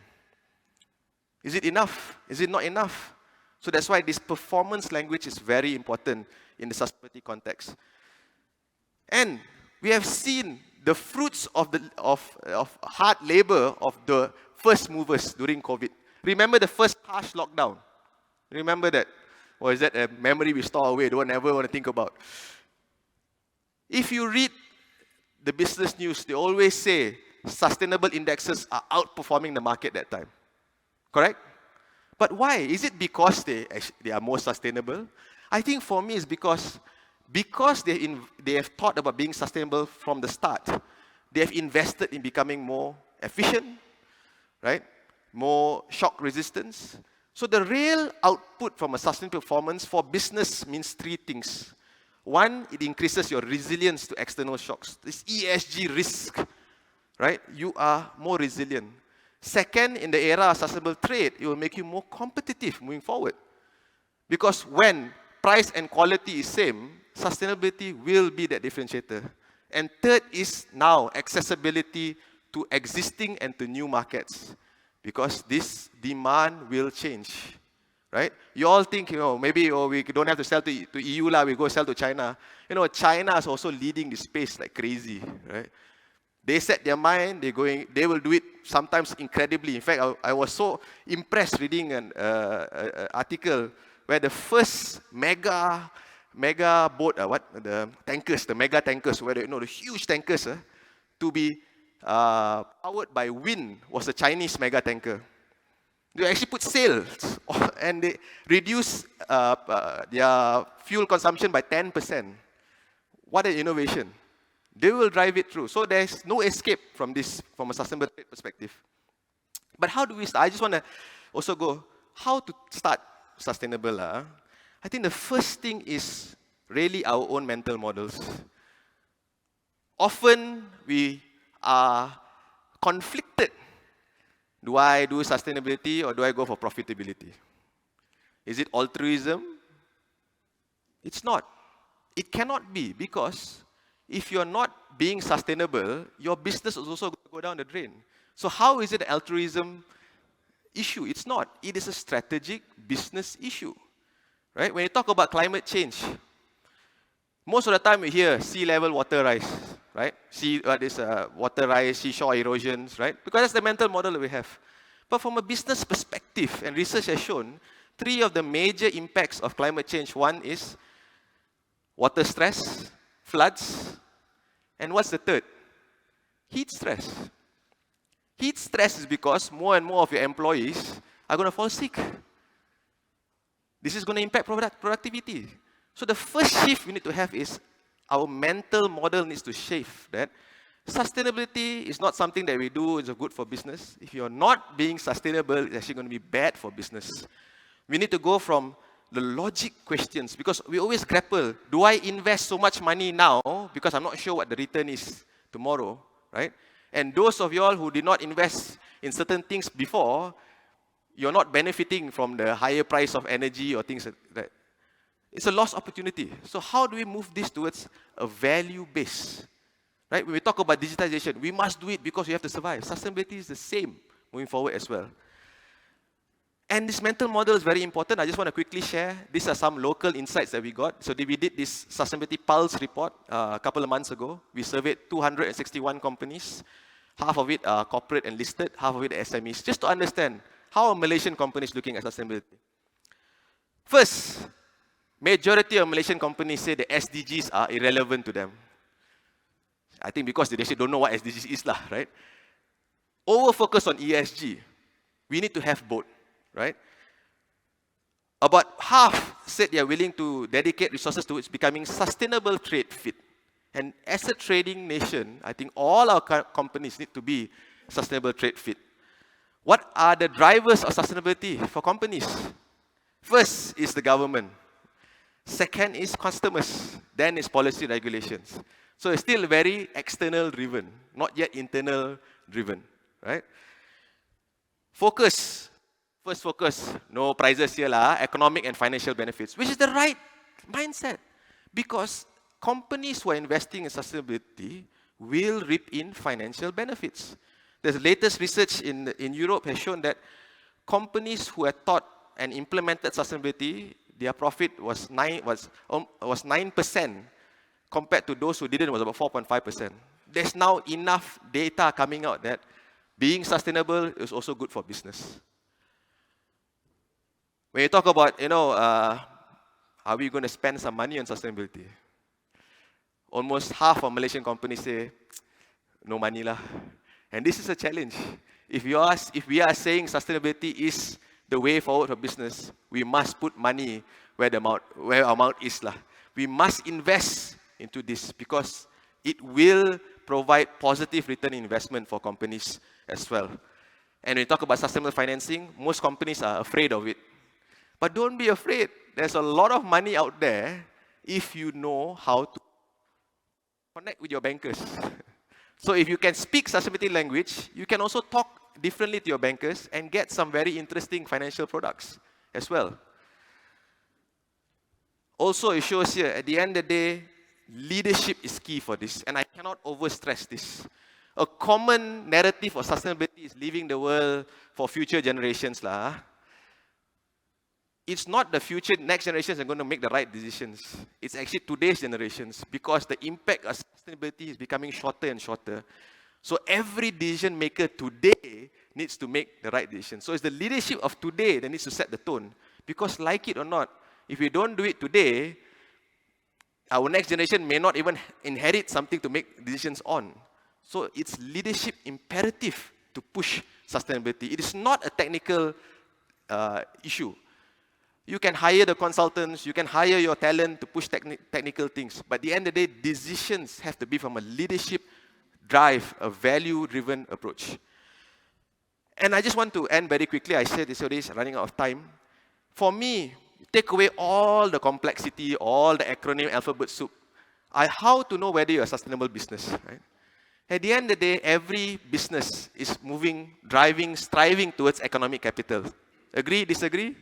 Is it enough? Is it not enough? So that's why this performance language is very important in the sustainability context. And we have seen the fruits of hard labor of the first movers during COVID. Remember the first harsh lockdown? Remember that? Or is that a memory we store away, don't ever want to think about? If you read the business news, they always say sustainable indexes are outperforming the market that time. Correct? But why? Is it because they are more sustainable? I think for me it's because they have thought about being sustainable from the start. They have invested in becoming more efficient, right? More shock resistance. So the real output from a sustainable performance for business means three things. One, it increases your resilience to external shocks. This ESG risk, right? You are more resilient. Second, in the era of sustainable trade, it will make you more competitive moving forward. Because when price and quality is same, sustainability will be that differentiator. And third is now accessibility to existing and to new markets. Because this demand will change, right? You all think, maybe we don't have to sell to EU, we go sell to China. China is also leading this space like crazy, right? They set their mind, they will do it sometimes incredibly. In fact, I was so impressed reading an article where the first mega boat, the mega tankers, where the huge tankers to be powered by wind was a Chinese mega tanker. They actually put sails and they reduce their fuel consumption by 10%. What an innovation. They will drive it through. So there's no escape from this, from a sustainable perspective. But how do we start? I just want to also go, how to start sustainable? I think the first thing is really our own mental models. Often we are conflicted. Do I do sustainability or do I go for profitability? Is it altruism? It's not. It cannot be because if you're not being sustainable, your business is also going to go down the drain. So how is it an altruism issue? It's not. It is a strategic business issue. Right? When you talk about climate change, most of the time we hear sea level water rise, right? Water rise, seashore erosions, right? Because that's the mental model that we have. But from a business perspective, and research has shown, 3 of the major impacts of climate change. One is water stress, floods, and what's the third? Heat stress. Heat stress is because more and more of your employees are going to fall sick. This is going to impact productivity. So the first shift we need to have is our mental model needs to shift that sustainability is not something that we do is good for business. If you're not being sustainable, it's actually going to be bad for business. We need to go from the logic questions because we always grapple. Do I invest so much money now because I'm not sure what the return is tomorrow, right? And those of you all who did not invest in certain things before, you're not benefiting from the higher price of energy or things like that. It's a lost opportunity. So how do we move this towards a value base? Right? When we talk about digitization, we must do it because we have to survive. Sustainability is the same moving forward as well. And this mental model is very important. I just want to quickly share. These are some local insights that we got. So we did this Sustainability Pulse report a couple of months ago. We surveyed 261 companies. Half of it are corporate and listed, half of it are SMEs. Just to understand how are Malaysian companies looking at sustainability. First, majority of Malaysian companies say the SDGs are irrelevant to them. I think because they actually don't know what SDGs is, right? Over-focus on ESG. We need to have both, right? About half said they are willing to dedicate resources towards becoming sustainable trade fit. And as a trading nation, I think all our companies need to be sustainable trade fit. What are the drivers of sustainability for companies? First is the government. Second is customers. Then is policy regulations. So it's still very external driven, not yet internal driven, right? Focus. First focus, no prizes here lah, economic and financial benefits, which is the right mindset. Because companies who are investing in sustainability will reap in financial benefits. The latest research in Europe has shown that companies who had thought and implemented sustainability, their profit was 9%, compared to those who didn't was about 4.5%. There's now enough data coming out that being sustainable is also good for business. When you talk about, are we going to spend some money on sustainability? Almost half of Malaysian companies say, no money lah. And this is a challenge. If we are saying sustainability is the way forward for business, we must put money where our mouth is lah. We must invest into this because it will provide positive return investment for companies as well. And when we talk about sustainable financing, most companies are afraid of it. But don't be afraid. There's a lot of money out there if you know how to connect with your bankers. So if you can speak sustainability language, you can also talk differently to your bankers and get some very interesting financial products as well. Also, it shows here, at the end of the day, leadership is key for this, and I cannot overstress this. A common narrative of sustainability is leaving the world for future generations lah. It's not the future, next generations are going to make the right decisions. It's actually today's generations, because the impact of sustainability is becoming shorter and shorter. So every decision maker today needs to make the right decision. So it's the leadership of today that needs to set the tone. Because like it or not, if we don't do it today, our next generation may not even inherit something to make decisions on. So it's leadership imperative to push sustainability. It is not a technical issue. You can hire the consultants, you can hire your talent to push technical things. But at the end of the day, decisions have to be from a leadership drive, a value-driven approach. And I just want to end very quickly. I said this already, running out of time. For me, take away all the complexity, all the acronym alphabet soup. How to know whether you're a sustainable business, right? At the end of the day, every business is moving, driving, striving towards economic capital. Agree, disagree?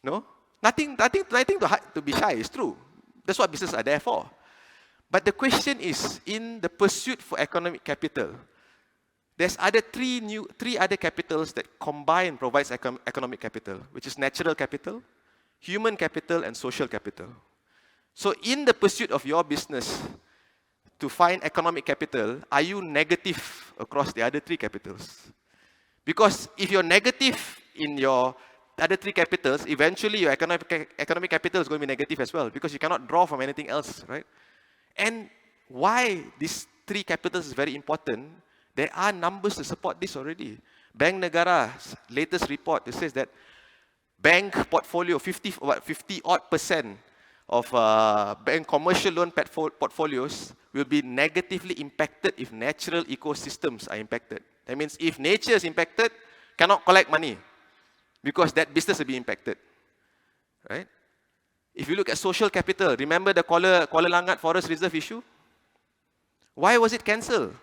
No? Nothing to be shy, it's true. That's what businesses are there for. But the question is, in the pursuit for economic capital, there's three other capitals that combine provides economic capital, which is natural capital, human capital, and social capital. So in the pursuit of your business to find economic capital, are you negative across the other three capitals? Because if you're negative in your other three capitals, eventually your economic capital is going to be negative as well, because you cannot draw from anything else, right? And why these three capitals is very important, there are numbers to support this already. Bank Negara's latest report, it says that bank portfolio, 50-odd% of bank commercial loan portfolios will be negatively impacted if natural ecosystems are impacted. That means if nature is impacted, cannot collect money, because that business will be impacted, right? If you look at social capital, remember the Kuala Langat Forest Reserve issue? Why was it cancelled?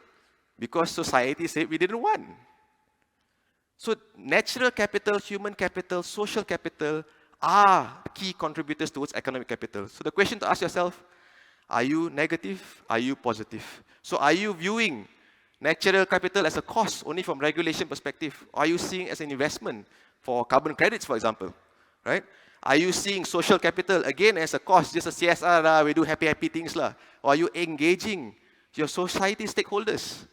Because society said we didn't want. So natural capital, human capital, social capital are key contributors towards economic capital. So the question to ask yourself, are you negative? Are you positive? So are you viewing natural capital as a cost only from regulation perspective? Are you seeing it as an investment for carbon credits, for example? Right? Are you seeing social capital again as a cost, just a CSR lah, we do happy things lah? Or are you engaging your society stakeholders?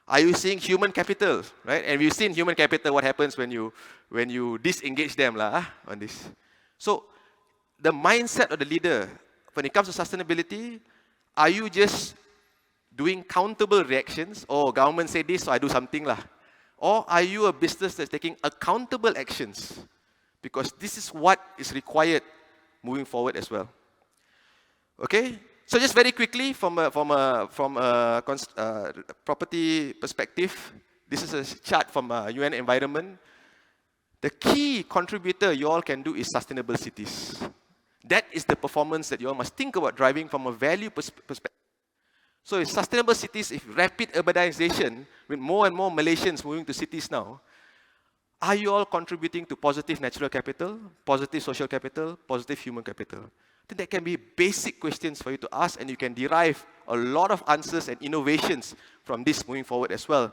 Are you seeing human capital, right? And we've seen human capital, what happens when you disengage them lah, on this. So the mindset of the leader, when it comes to sustainability, are you just doing countable reactions? Oh, government said this, so I do something lah. Or are you a business that's taking accountable actions? Because this is what is required moving forward as well. Okay? So just very quickly, from a property perspective, this is a chart from UN Environment. The key contributor you all can do is sustainable cities. That is the performance that you all must think about driving from a value perspective. So if sustainable cities, if rapid urbanization, with more and more Malaysians moving to cities now, are you all contributing to positive natural capital, positive social capital, positive human capital? Then that can be basic questions for you to ask, and you can derive a lot of answers and innovations from this moving forward as well.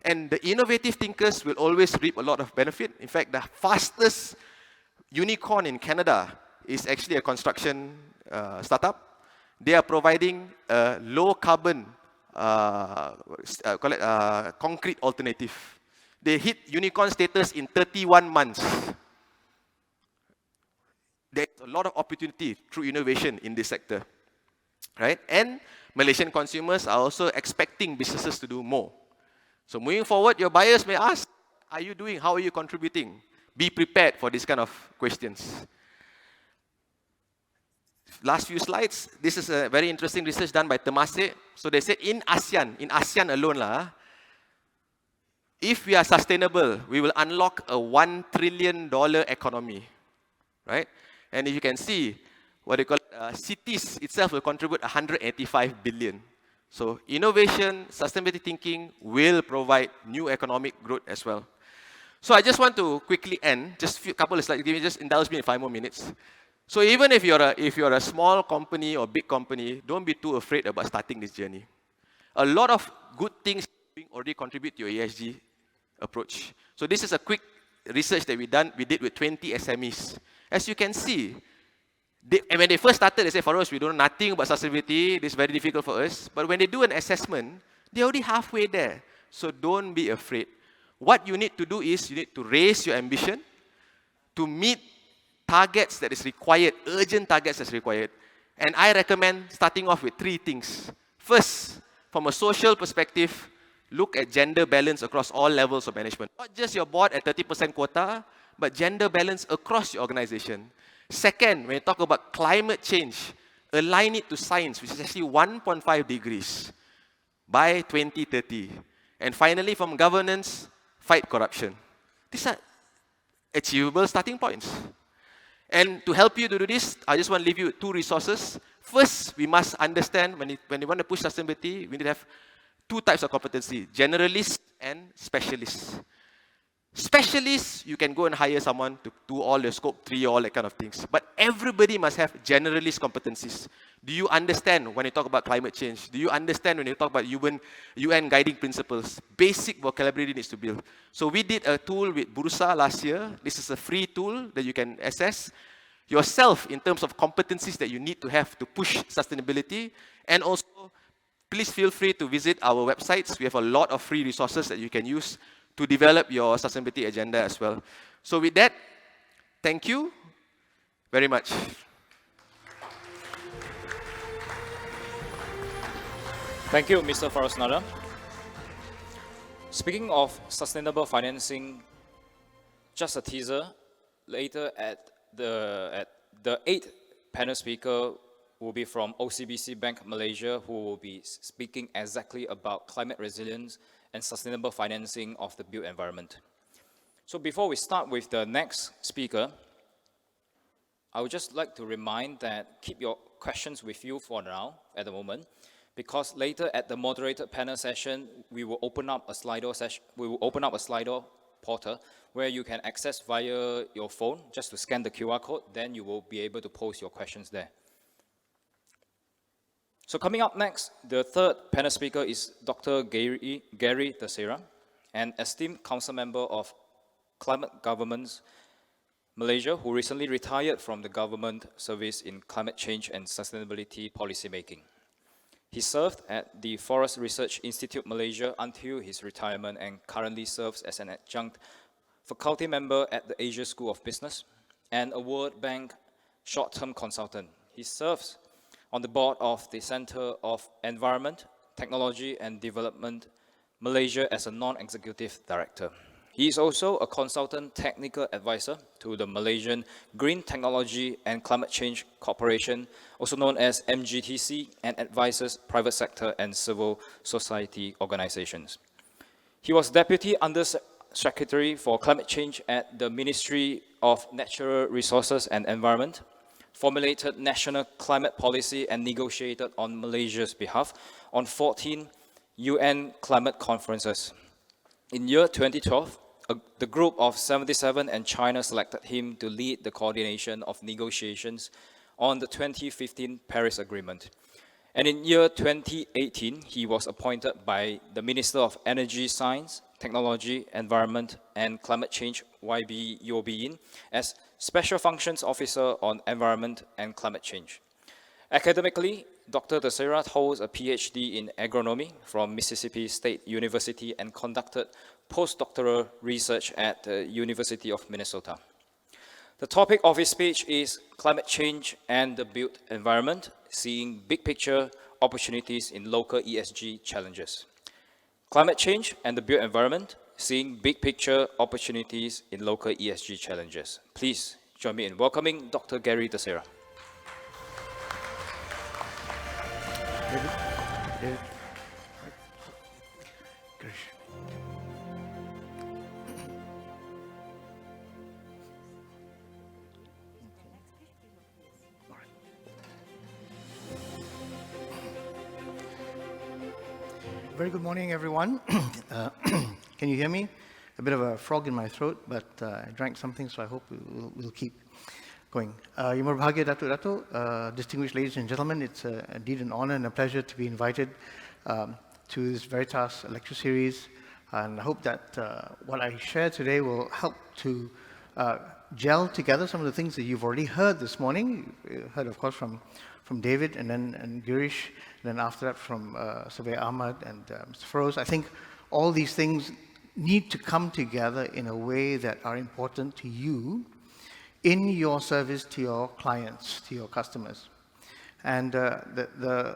And the innovative thinkers will always reap a lot of benefit. In fact, the fastest unicorn in Canada is actually a construction startup. They are providing a low carbon concrete alternative. They hit unicorn status in 31 months. There's a lot of opportunity through innovation in this sector, right? And Malaysian consumers are also expecting businesses to do more. So moving forward, your buyers may ask, are you doing? How are you contributing? Be prepared for this kind of questions. Last few slides, this is a very interesting research done by Temasek. So they said in ASEAN alone lah, if we are sustainable, we will unlock a $1 trillion economy, right? And if you can see, what they call cities itself will contribute 185 billion. So innovation, sustainability thinking will provide new economic growth as well. So I just want to quickly end, just a couple of slides, just indulge me in 5 more minutes. So even if you're a small company or big company, don't be too afraid about starting this journey. A lot of good things already contribute to your ESG approach. So this is a quick research that we did with 20 SMEs. As you can see, when they first started, they said, for us, we don't know nothing about sustainability, this is very difficult for us. But when they do an assessment, they're already halfway there. So don't be afraid. What you need to do is, you need to raise your ambition to meet targets that is required, urgent targets that's required. And I recommend starting off with 3 things. First, from a social perspective, look at gender balance across all levels of management. Not just your board at 30% quota, but gender balance across your organization. Second, when you talk about climate change, align it to science, which is actually 1.5 degrees by 2030. And finally, from governance, fight corruption. These are achievable starting points. And to help you to do this, I just want to leave you with 2 resources. First, we must understand when you want to push sustainability, we need to have 2 types of competency, generalists and specialists. Specialists, you can go and hire someone to do all the scope 3, all that kind of things. But everybody must have generalist competencies. Do you understand when you talk about climate change? Do you understand when you talk about UN guiding principles? Basic vocabulary needs to build. So we did a tool with Bursa last year. This is a free tool that you can assess yourself in terms of competencies that you need to have to push sustainability. And also, please feel free to visit our websites. We have a lot of free resources that you can use to develop your sustainability agenda as well. So with that, thank you very much. Thank you, Mr. Farosnada. Speaking of sustainable financing, just a teaser, later at the 8th panel speaker will be from OCBC Bank Malaysia, who will be speaking exactly about climate resilience and sustainable financing of the built environment. So before we start with the next speaker, I would just like to remind that keep your questions with you for now, at the moment, because later at the moderated panel session, we will open up a Slido portal where you can access via your phone just to scan the QR code. Then you will be able to post your questions there. So coming up next, the third panel speaker is Dr. Gary Teixeira, an esteemed council member of Climate Governance Malaysia, who recently retired from the government service in climate change and sustainability policymaking. He served at the Forest Research Institute Malaysia until his retirement and currently serves as an adjunct faculty member at the Asia School of Business and a World Bank short-term consultant. He serves on the board of the Center of Environment, Technology and Development Malaysia as a non-executive director. He is also a consultant technical advisor to the Malaysian Green Technology and Climate Change Corporation, also known as MGTC, and advises private sector and civil society organizations. He was Deputy Under-Secretary for Climate Change at the Ministry of Natural Resources and Environment, formulated national climate policy and negotiated on Malaysia's behalf on 14 UN climate conferences. In year 2012, the group of 77 and China selected him to lead the coordination of negotiations on the 2015 Paris Agreement. And in year 2018, he was appointed by the Minister of Energy, Science, Technology, Environment and Climate Change, YB Yobiyin, as Special Functions Officer on Environment and Climate Change. Academically, Dr. Teixeira holds a PhD in agronomy from Mississippi State University and conducted postdoctoral research at the University of Minnesota. The topic of his speech is Climate Change and the Built Environment, Seeing Big Picture Opportunities in Local ESG Challenges. Climate Change and the Built Environment, Seeing Big Picture Opportunities in Local ESG Challenges. Please join me in welcoming Dr. Gary Teixeira. David. Very good morning, everyone. Can you hear me? A bit of a frog in my throat, but I drank something, so I hope we'll keep going. Yang Berbahagia Datuk, distinguished ladies and gentlemen, it's indeed an honor and a pleasure to be invited to this VERITAS lecture series, and I hope that what I share today will help to gel together some of the things that you've already heard this morning. You heard, of course, from David and Girish, and then after that from Surveyor Ahmad and Mr. Feroz. I think all these things need to come together in a way that are important to you in your service to your clients, to your customers. And I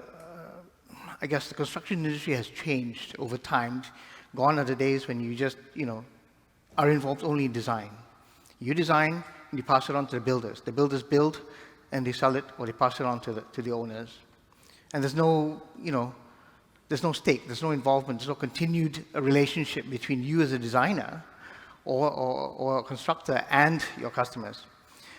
guess the construction industry has changed over time. Gone are the days when you just, are involved only in design. You design and you pass it on to the builders. The builders build and they sell it or they pass it on to the owners. And there's no, there's no stake, there's no involvement, there's no continued relationship between you as a designer or a constructor and your customers.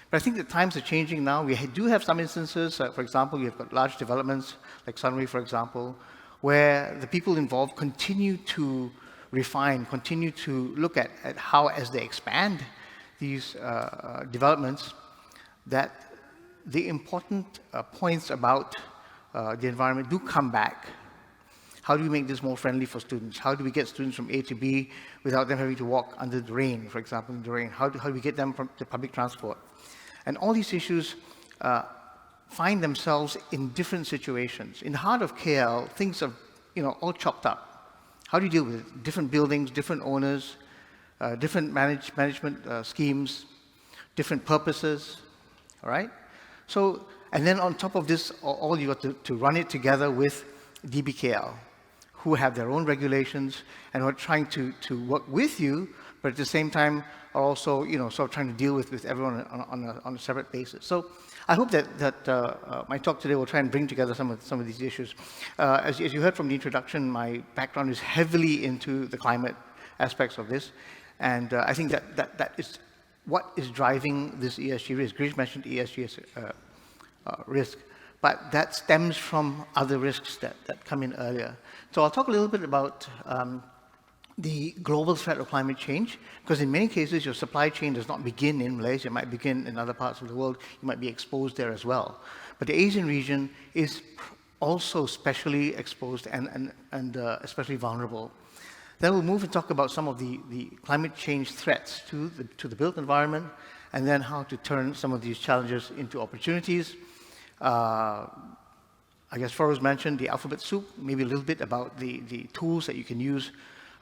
But I think the times are changing now. We do have some instances, for example, we've got large developments like Sunway, for example, where the people involved continue to refine, continue to look at how, as they expand these developments, that the important points about the environment do come back. How do we make this more friendly for students? How do we get students from A to B without them having to walk under the rain, for example, in the rain? How do we get them from the public transport? And all these issues find themselves in different situations. In the heart of KL, things are, all chopped up. How do you deal with it? Different buildings, different owners, different management schemes, different purposes, all right? So, and then on top of this, all you got to run it together with DBKL, who have their own regulations and who are trying to work with you, but at the same time are also, sort of trying to deal with everyone on a separate basis. So I hope that my talk today will try and bring together some of these issues. As you heard from the introduction, my background is heavily into the climate aspects of this, and I think that is what is driving this ESG risk. Girish mentioned ESG as risk, but that stems from other risks that come in earlier. So I'll talk a little bit about the global threat of climate change, because in many cases your supply chain does not begin in Malaysia, it might begin in other parts of the world, you might be exposed there as well. But the Asian region is also specially exposed and especially vulnerable. Then we'll move and talk about some of the climate change threats to the built environment, and then how to turn some of these challenges into opportunities. I guess Farouz mentioned the alphabet soup, maybe a little bit about the tools that you can use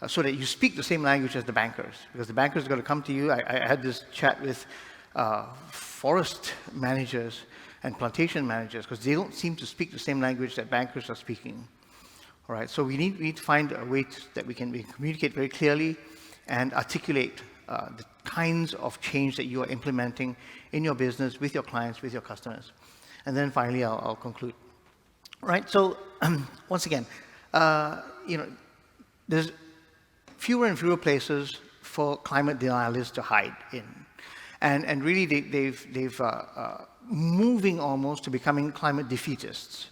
so that you speak the same language as the bankers, because the bankers are going to come to you. I had this chat with forest managers and plantation managers, because they don't seem to speak the same language that bankers are speaking. All right, so we need to find a way that we can communicate very clearly and articulate the kinds of change that you are implementing in your business, with your clients, with your customers. And then finally, I'll conclude. All right, so once again, there's fewer and fewer places for climate denialists to hide in. And really, they've moving almost to becoming climate defeatists.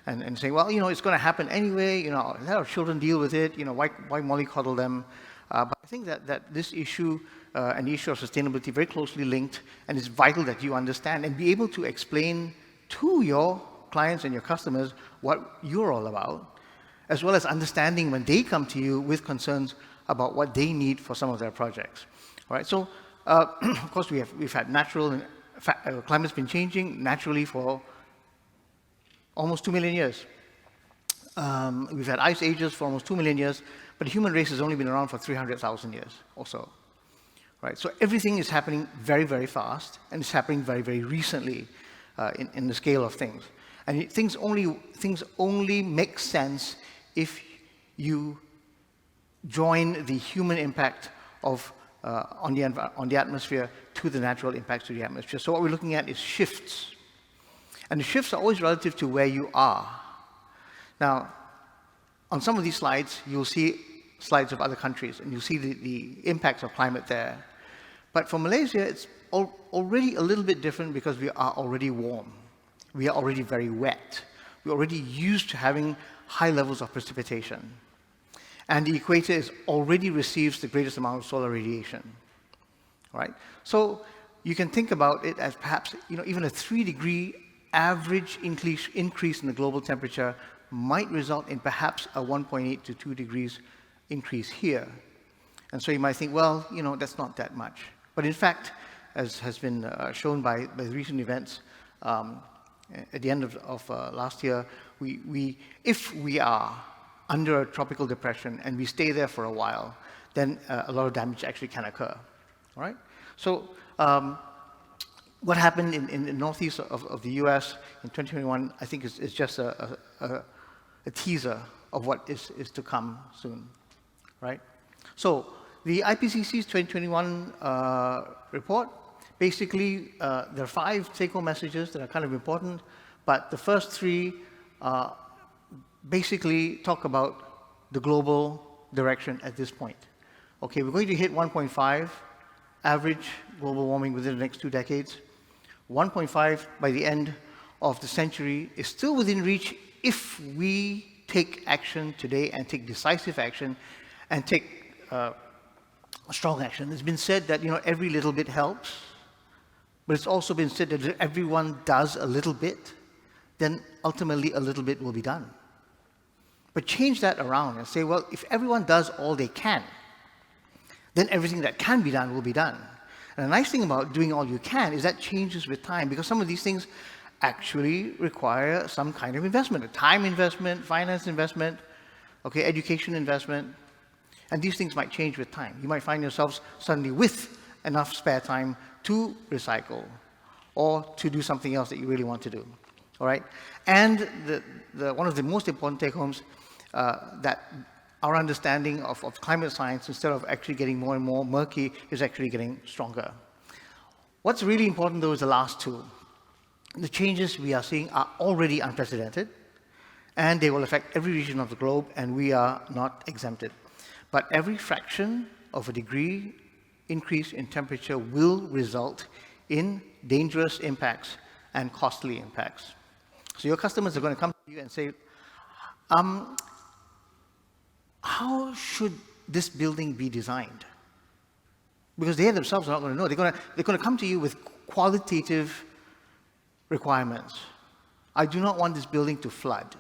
And saying, well, it's going to happen anyway, let our children deal with it, why mollycoddle them? But I think that this issue and the issue of sustainability very closely linked, and it's vital that you understand and be able to explain to your clients and your customers what you're all about, as well as understanding when they come to you with concerns about what they need for some of their projects. All right, so of course we've had natural, and climate's been changing naturally for almost 2 million years. We've had ice ages for almost 2 million years, but the human race has only been around for 300,000 years or so. Right? So everything is happening very, very fast, and it's happening very, very recently in the scale of things. And things only make sense if you join the human impact of on the atmosphere to the natural impacts to the atmosphere. So what we're looking at is shifts. And the shifts are always relative to where you are. Now, on some of these slides, you'll see slides of other countries, and you'll see the impacts of climate there. But for Malaysia, it's already a little bit different because we are already warm. We are already very wet. We're already used to having high levels of precipitation. And the equator already receives the greatest amount of solar radiation. Right? So you can think about it as perhaps even a 3-degree average increase in the global temperature might result in perhaps a 1.8 to 2 degrees increase here. And so you might think, well, that's not that much. But in fact, as has been shown by the recent events, at the end of last year, if we are under a tropical depression and we stay there for a while, then a lot of damage actually can occur. All right? So what happened in the northeast of the US in 2021, I think is just a teaser of what is to come soon. Right? So the IPCC's 2021 report, basically, there are 5 take-home messages that are kind of important, but the first 3 basically talk about the global direction at this point. Okay, we're going to hit 1.5 average global warming within the next 2 decades. 1.5 by the end of the century is still within reach if we take action today and take decisive action and take strong action. It's been said that every little bit helps, but it's also been said that if everyone does a little bit, then ultimately a little bit will be done. But change that around and say, well, if everyone does all they can, then everything that can be done will be done. And the nice thing about doing all you can is that changes with time, because some of these things actually require some kind of investment, a time investment, finance investment, okay, education investment, and these things might change with time. You might find yourselves suddenly with enough spare time to recycle or to do something else that you really want to do, all right? And one of the most important take-homes that our understanding of climate science, instead of actually getting more and more murky, is actually getting stronger. What's really important, though, is the last 2. The changes we are seeing are already unprecedented, and they will affect every region of the globe, and we are not exempted. But every fraction of a degree increase in temperature will result in dangerous impacts and costly impacts. So your customers are going to come to you and say, how should this building be designed? Because they themselves are not going to know. They're going to come to you with qualitative requirements. I do not want this building to flood,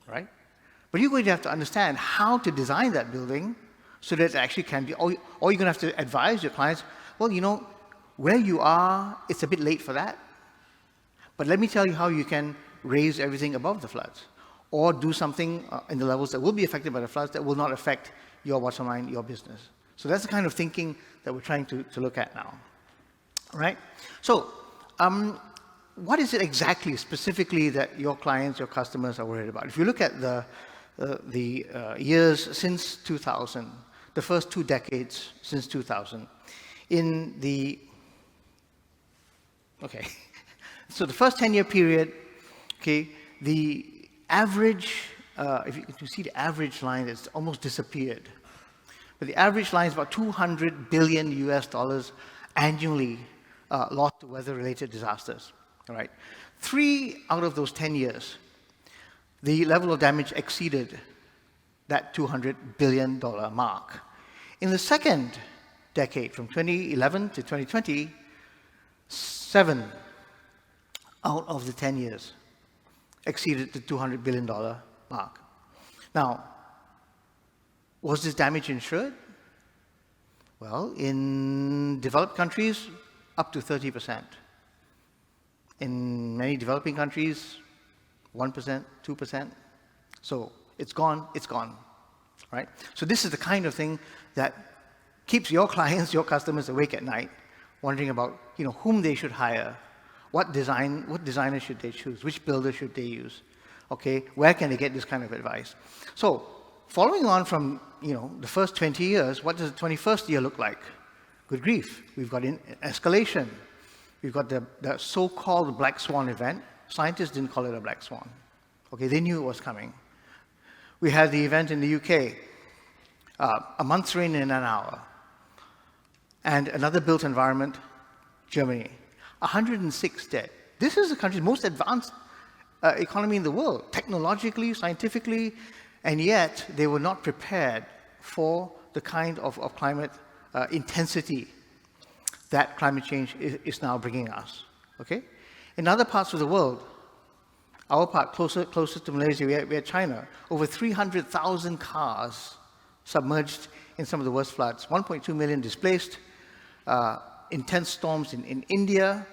right? But you're going to have to understand how to design that building so that it actually can be, or you're going to have to advise your clients, well, you know, where you are, it's a bit late for that. But let me tell you how you can raise everything above the floods, or do something in the levels that will be affected by the floods that will not affect your bottom line, your business. So that's the kind of thinking that we're trying to look at now, right? So what is it exactly, specifically, that your clients, your customers are worried about? If you look at the years since 2000, the first 2 decades since 2000, in the, okay, so the first 10-year period, okay, the average, if you see the average line, it's almost disappeared. But the average line is about $200 billion annually lost to weather-related disasters. All right. 3 out of those 10 years, the level of damage exceeded that $200 billion mark. In the second decade, from 2011 to 2020, 7 out of the 10 years exceeded the $200 billion mark. Now, was this damage insured? Well, in developed countries, up to 30%. In many developing countries, 1%, 2%. So it's gone, right? So this is the kind of thing that keeps your clients, your customers awake at night, wondering about, you know, whom they should hire, what designer should they choose, which builder should they use, okay? Where can they get this kind of advice? So following on from, you know, the first 20 years, what does the 21st year look like? Good grief, we've got escalation. We've got the so-called black swan event. Scientists didn't call it a black swan. Okay, they knew it was coming. We had the event in the UK, a month's rain in an hour. And another built environment, Germany, 106 dead. This is the country's most advanced economy in the world, technologically, scientifically, and yet they were not prepared for the kind of climate intensity that climate change is now bringing us, okay? In other parts of the world, our part, closer to Malaysia, we had China, over 300,000 cars submerged in some of the worst floods, 1.2 million displaced, intense storms in India,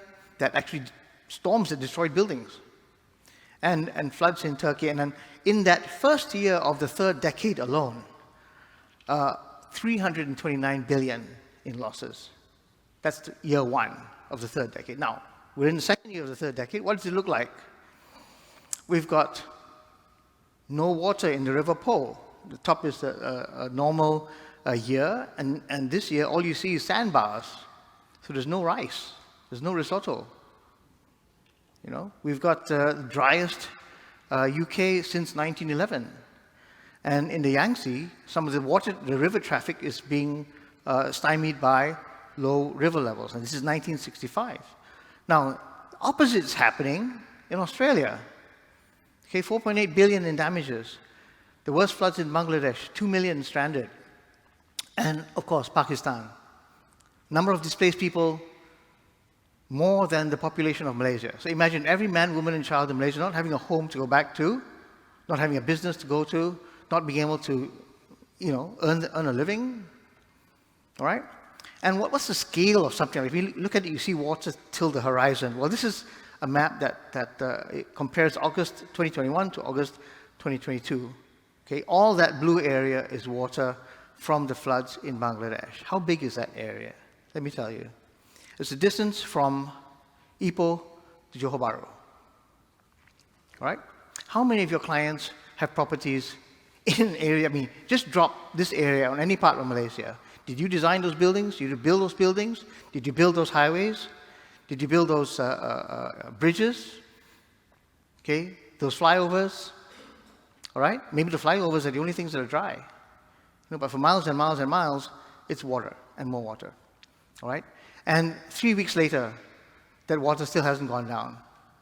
storms that destroyed buildings, and floods in Turkey. And then in that first year of the third decade alone, 329 billion in losses. That's year 1 of the third decade. Now, we're in the second year of the third decade. What does it look like? We've got no water in the River Po. The top is a normal year, and this year all you see is sandbars. So there's no rice, there's no risotto. You know, we've got the driest UK since 1911, and in the Yangtze, some of the river traffic is being stymied by low river levels, and this is 1965. Now, the opposite is happening in Australia. Okay, 4.8 billion in damages. The worst floods in Bangladesh, 2 million stranded. And of course, Pakistan. Number of displaced people, more than the population of Malaysia. So imagine every man, woman, and child in Malaysia not having a home to go back to, not having a business to go to, not being able to, you know, earn a living. All right? And what's the scale of something? If you look at it, you see water till the horizon. Well, this is a map that compares August 2021 to August 2022. Okay, all that blue area is water from the floods in Bangladesh. How big is that area? Let me tell you. It's the distance from Ipoh to Johor Bahru. All right? How many of your clients have properties in an area? I mean, just drop this area on any part of Malaysia. Did you design those buildings? Did you build those buildings? Did you build those highways? Did you build those bridges? Okay, those flyovers? All right? Maybe the flyovers are the only things that are dry. You know, but for miles and miles and miles, it's water and more water. All right? And 3 weeks later, that water still hasn't gone down.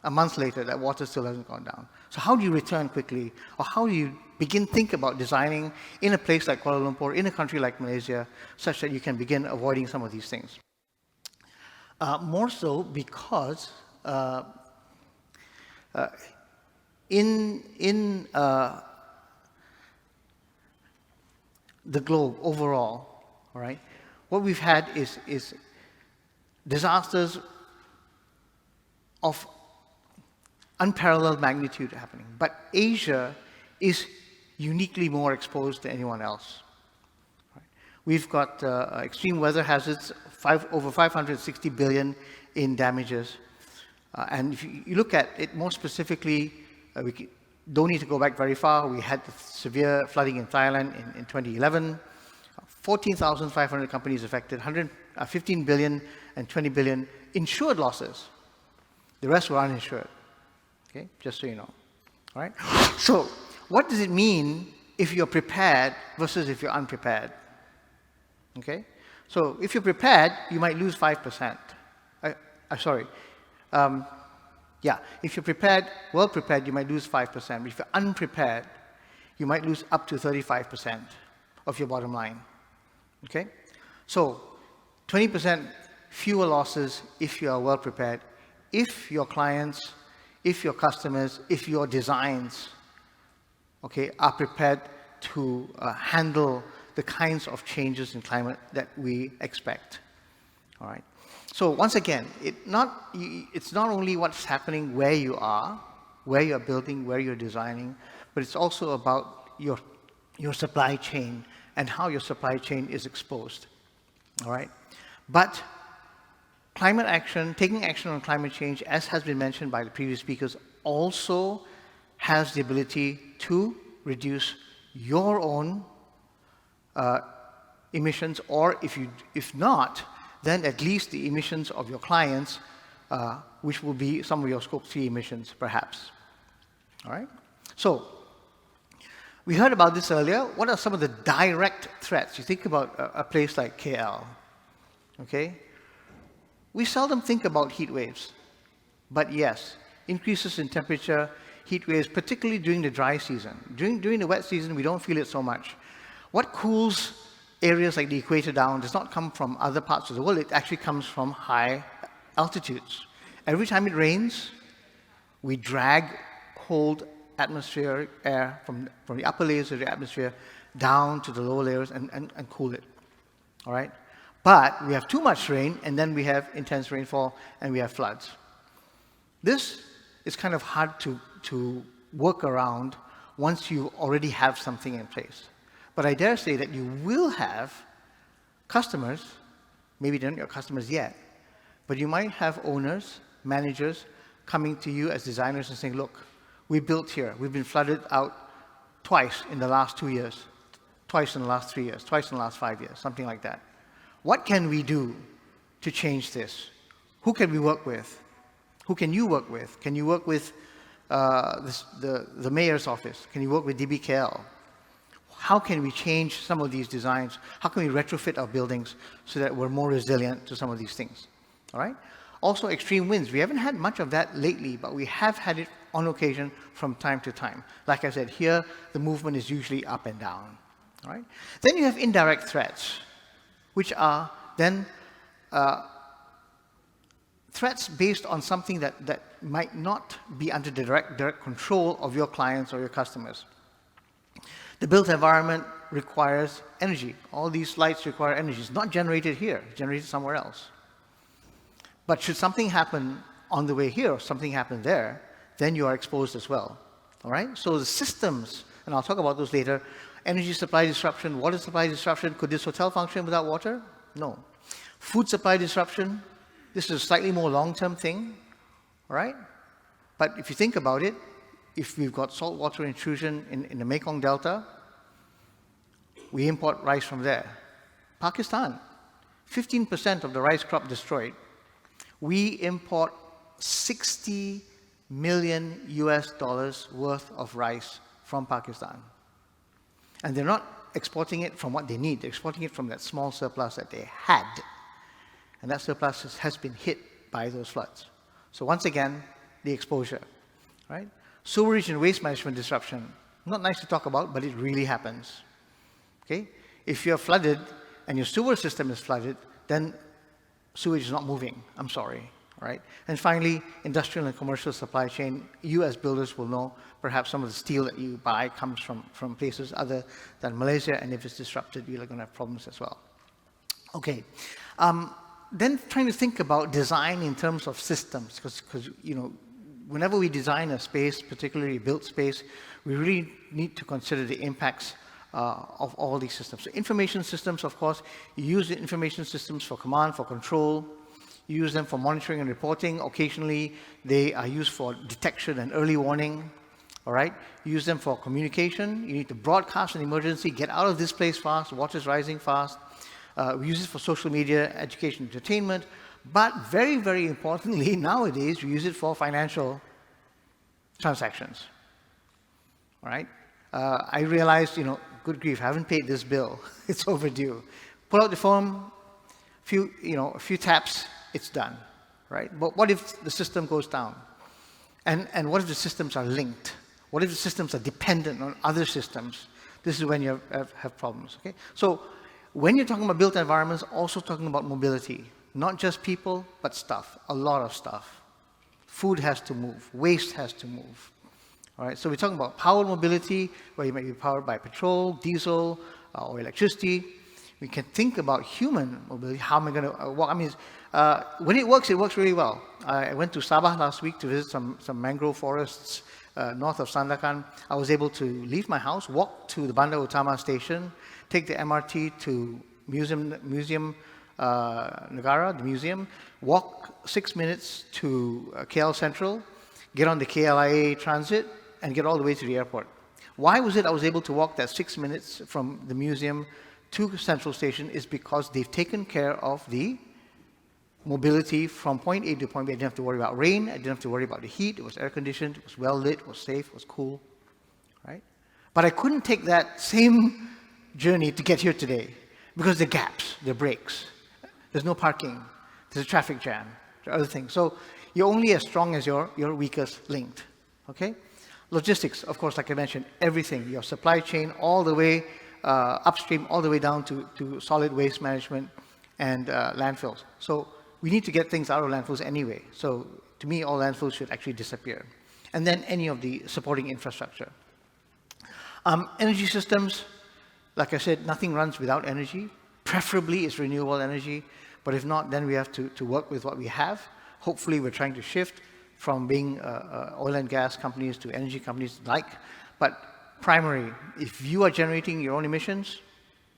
a month later, that water still hasn't gone down. So how do you return quickly? Or how do you begin think about designing in a place like Kuala Lumpur, in a country like Malaysia, such that you can begin avoiding some of these things? More so because in the globe overall, all right, what we've had is disasters of unparalleled magnitude happening. But Asia is uniquely more exposed than anyone else. Right? We've got extreme weather hazards, over 560 billion in damages. And if you look at it more specifically, we don't need to go back very far. We had the severe flooding in Thailand in 2011. 14,500 companies affected, 15 billion and 20 billion insured losses. The rest were uninsured. Okay, just so you know. All right. So, what does it mean if you're prepared versus if you're unprepared? Okay. So, if you're prepared, you might lose 5%. Sorry. Yeah, if you're prepared, well prepared, you might lose 5%. But if you're unprepared, you might lose up to 35% of your bottom line. Okay? So, 20% fewer losses if you are well prepared. If your clients, if your customers, if your designs, okay, are prepared to handle the kinds of changes in climate that we expect. All right. So once again, it's not only what's happening where you are, where you're building, where you're designing, but it's also about your supply chain and how your supply chain is exposed. All right. But climate action, taking action on climate change, as has been mentioned by the previous speakers, also has the ability to reduce your own emissions, or if not, then at least the emissions of your clients, which will be some of your Scope 3 emissions, perhaps. All right? So, we heard about this earlier. What are some of the direct threats? You think about a place like KL, okay? We seldom think about heat waves, but yes, increases in temperature, heat waves, particularly during the dry season. During the wet season, we don't feel it so much. What cools areas like the equator down does not come from other parts of the world. It actually comes from high altitudes. Every time it rains, we drag cold atmospheric air from the upper layers of the atmosphere down to the lower layers and cool it. All right? But we have too much rain, and then we have intense rainfall, and we have floods. This is kind of hard to work around once you already have something in place. But I dare say that you will have customers, maybe they're not your customers yet, but you might have owners, managers, coming to you as designers and saying, look, we built here, we've been flooded out twice in the last 2 years, twice in the last 3 years, twice in the last 5 years, something like that. What can we do to change this? Who can we work with? Who can you work with? Can you work with the mayor's office? Can you work with DBKL? How can we change some of these designs? How can we retrofit our buildings so that we're more resilient to some of these things? All right? Also, extreme winds. We haven't had much of that lately, but we have had it on occasion from time to time. Like I said, here, the movement is usually up and down. All right? Then you have indirect threats, which are then threats based on something that might not be under the direct control of your clients or your customers. The built environment requires energy. All these lights require energy. It's not generated here, it's generated somewhere else. But should something happen on the way here or something happen there, then you are exposed as well. All right? So the systems, and I'll talk about those later, energy supply disruption, water supply disruption. Could this hotel function without water? No. Food supply disruption, this is a slightly more long-term thing. All right? But if you think about it, if we've got saltwater intrusion in the Mekong Delta, we import rice from there. Pakistan, 15% of the rice crop destroyed. We import $60 million worth of rice from Pakistan. And they're not exporting it from what they need. They're exporting it from that small surplus that they had. And that surplus has been hit by those floods. So once again, the exposure, right? Sewerage and waste management disruption. Not nice to talk about, but it really happens, okay? If you're flooded and your sewer system is flooded, then sewage is not moving, I'm sorry, right? And finally, industrial and commercial supply chain. You as builders will know perhaps some of the steel that you buy comes from places other than Malaysia, and if it's disrupted, you're going to have problems as well. Okay, then trying to think about design in terms of systems, because you know, whenever we design a space, particularly a built space, we really need to consider the impacts of all these systems. So information systems, of course, you use the information systems for command, for control. You use them for monitoring and reporting. Occasionally, they are used for detection and early warning. All right? You use them for communication. You need to broadcast an emergency, get out of this place fast, water's rising fast. We use it for social media, education, entertainment. But very, very importantly, nowadays, we use it for financial transactions. All right? I realized, you know, good grief, I haven't paid this bill. It's overdue. Pull out the phone, a few taps, it's done, right? But what if the system goes down? And what if the systems are linked? What if the systems are dependent on other systems? This is when you have problems, okay? So when you're talking about built environments, also talking about mobility, not just people, but stuff, a lot of stuff. Food has to move, waste has to move. All right, so we're talking about power mobility, where you might be powered by petrol, diesel, or electricity. We can think about human mobility. How am I going to walk? I mean, when it works really well. I went to Sabah last week to visit some mangrove forests north of Sandakan. I was able to leave my house, walk to the Bandar Utama station, take the MRT to Museum Negara, the museum, walk 6 minutes to KL Central, get on the KLIA transit, and get all the way to the airport. Why was it I was able to walk that 6 minutes from the museum to Central Station? Is because they've taken care of the mobility from point A to point B. I didn't have to worry about rain. I didn't have to worry about the heat. It was air conditioned. It was well lit. It was safe. It was cool, right? But I couldn't take that same journey to get here today because the gaps, the breaks. There's no parking. There's a traffic jam. There are other things. So you're only as strong as your weakest linked, okay? Logistics, of course, like I mentioned, everything, your supply chain all the way upstream, all the way down to solid waste management and landfills. So we need to get things out of landfills anyway. So to me, all landfills should actually disappear. And then any of the supporting infrastructure. Energy systems, like I said, nothing runs without energy. Preferably it's renewable energy, but if not, then we have to work with what we have. Hopefully we're trying to shift from being oil and gas companies to energy companies like. But primary, if you are generating your own emissions,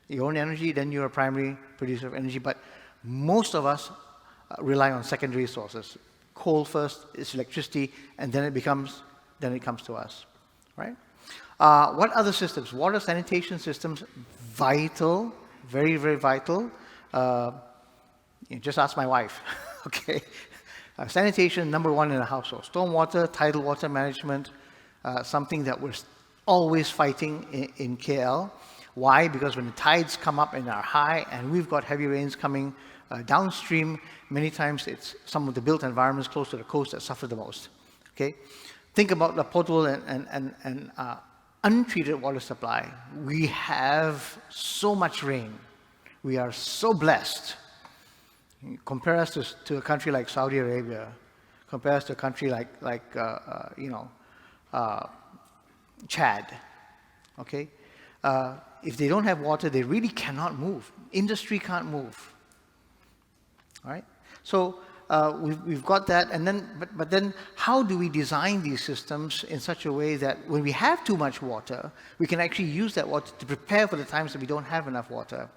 your own energy, then you're a primary producer of energy. But most of us rely on secondary sources. Coal first, it's electricity, and then it comes to us, right? What other systems? Water sanitation systems, vital, very, very vital. Just ask my wife, okay? Sanitation, number one in a household. Stormwater, tidal water management, something that we're always fighting in KL. Why? Because when the tides come up and are high and we've got heavy rains coming downstream, many times it's some of the built environments close to the coast that suffer the most, okay? Think about the potable and untreated water supply. We have so much rain. We are so blessed. Compare us to a country like Saudi Arabia. Compare us to a country like Chad. Okay, if they don't have water, they really cannot move. Industry can't move. All right. So we've got that, and then but then how do we design these systems in such a way that when we have too much water, we can actually use that water to prepare for the times that we don't have enough water?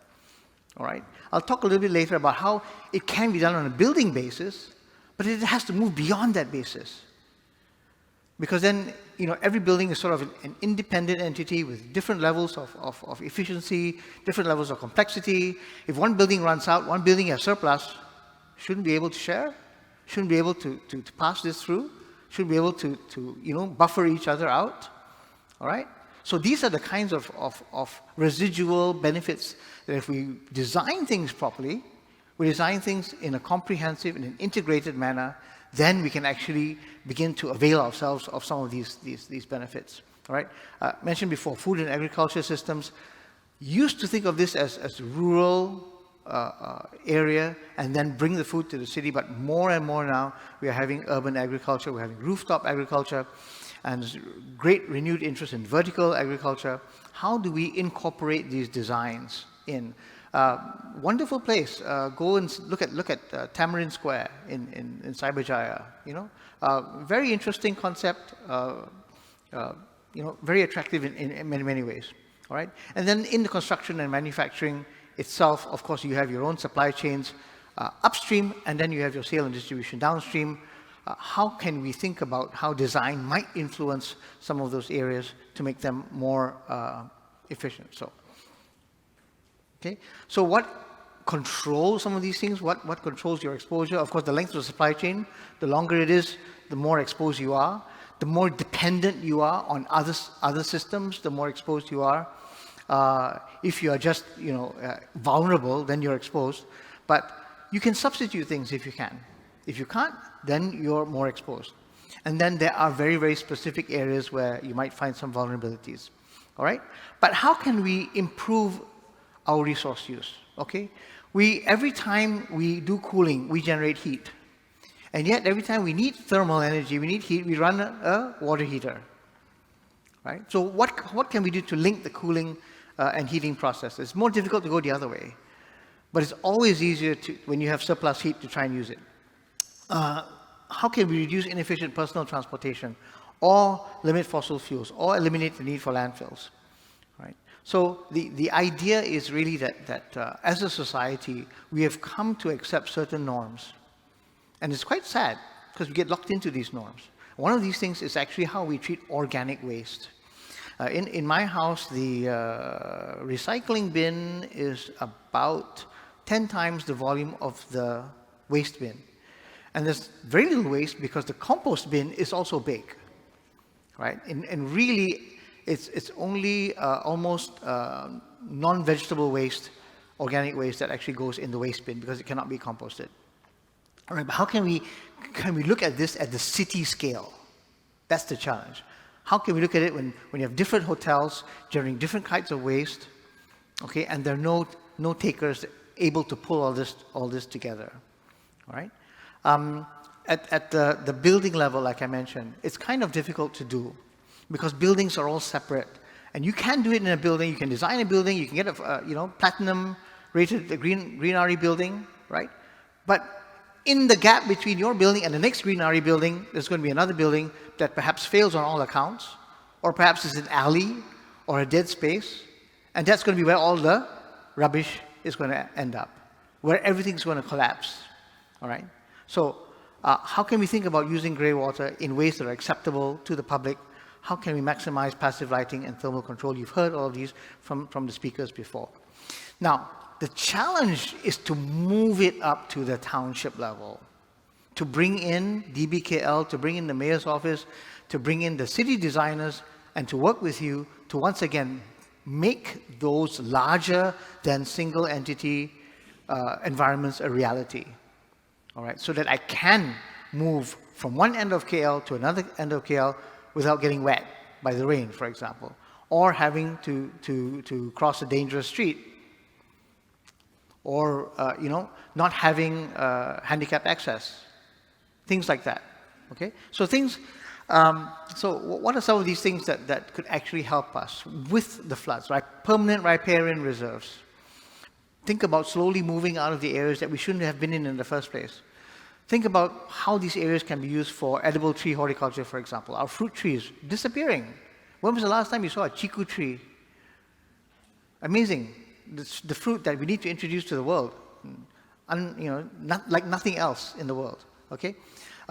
All right. I'll talk a little bit later about how it can be done on a building basis, but it has to move beyond that basis. Because then, every building is sort of an independent entity with different levels of efficiency, different levels of complexity. If one building runs out, one building has surplus, shouldn't be able to share, shouldn't be able to pass this through, shouldn't be able to buffer each other out. All right? So these are the kinds of residual benefits that if we design things properly, we design things in a comprehensive and an integrated manner, then we can actually begin to avail ourselves of some of these benefits. All right? Mentioned before, food and agriculture systems. Used to think of this as rural area and then bring the food to the city, but more and more now we are having urban agriculture, we're having rooftop agriculture, and there's great renewed interest in vertical agriculture. How do we incorporate these designs in? Wonderful place. Go and look at Tamarind Square in Cyberjaya. Very interesting concept. Very attractive in many ways. All right. And then in the construction and manufacturing itself, of course, you have your own supply chains upstream, and then you have your sale and distribution downstream. How can we think about how design might influence some of those areas to make them more efficient? So what controls some of these things? What controls your exposure? Of course, the length of the supply chain. The longer it is, the more exposed you are. The more dependent you are on other systems, the more exposed you are. If you are just vulnerable, then you're exposed. But you can substitute things if you can. If you can't, then you're more exposed. And then there are very, very specific areas where you might find some vulnerabilities. All right? But how can we improve our resource use? Okay? Every time we do cooling, we generate heat. And yet, every time we need thermal energy, we need heat, we run a water heater. Right? So what can we do to link the cooling and heating process? It's more difficult to go the other way. But it's always easier when you have surplus heat to try and use it. How can we reduce inefficient personal transportation, or limit fossil fuels, or eliminate the need for landfills? Right? So the idea is really that as a society, we have come to accept certain norms. And it's quite sad, because we get locked into these norms. One of these things is actually how we treat organic waste. In my house, the recycling bin is about 10 times the volume of the waste bin. And there's very little waste because the compost bin is also big, right? And really, it's only almost non-vegetable waste, organic waste, that actually goes in the waste bin because it cannot be composted. All right, but how can we look at this at the city scale? That's the challenge. How can we look at it when you have different hotels generating different kinds of waste, okay, and there are no takers able to pull all this together, all right? At the building level, like I mentioned, it's kind of difficult to do because buildings are all separate, and you can do it in a building. You can design a building. You can get a platinum rated green RE building, right? But in the gap between your building and the next green RE building, there's going to be another building that perhaps fails on all accounts, or perhaps it's an alley or a dead space, and that's going to be where all the rubbish is going to end up, where everything's going to collapse, all right? So how can we think about using grey water in ways that are acceptable to the public? How can we maximize passive lighting and thermal control? You've heard all of these from the speakers before. Now, the challenge is to move it up to the township level, to bring in DBKL, to bring in the mayor's office, to bring in the city designers, and to work with you to once again make those larger than single entity environments a reality. All right, so that I can move from one end of KL to another end of KL without getting wet by the rain, for example, or having to cross a dangerous street, or not having handicapped access, things like that. Okay, so so what are some of these things that could actually help us with the floods? Right, permanent riparian reserves. Think about slowly moving out of the areas that we shouldn't have been in the first place. Think about how these areas can be used for edible tree horticulture, for example. Our fruit trees disappearing. When was the last time you saw a chiku tree? Amazing. The fruit that we need to introduce to the world, not like nothing else in the world. Okay,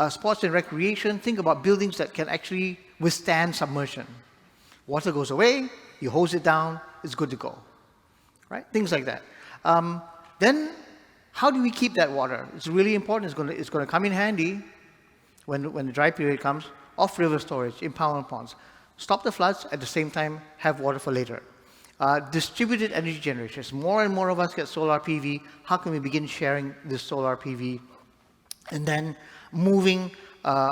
sports and recreation. Think about buildings that can actually withstand submersion. Water goes away, you hose it down, it's good to go. Right, things like that. Then, how do we keep that water? It's really important. It's going to come in handy when the dry period comes. Off-river storage, impoundment ponds. Stop the floods, at the same time, have water for later. Distributed energy generation. As more and more of us get solar PV, how can we begin sharing this solar PV? And then moving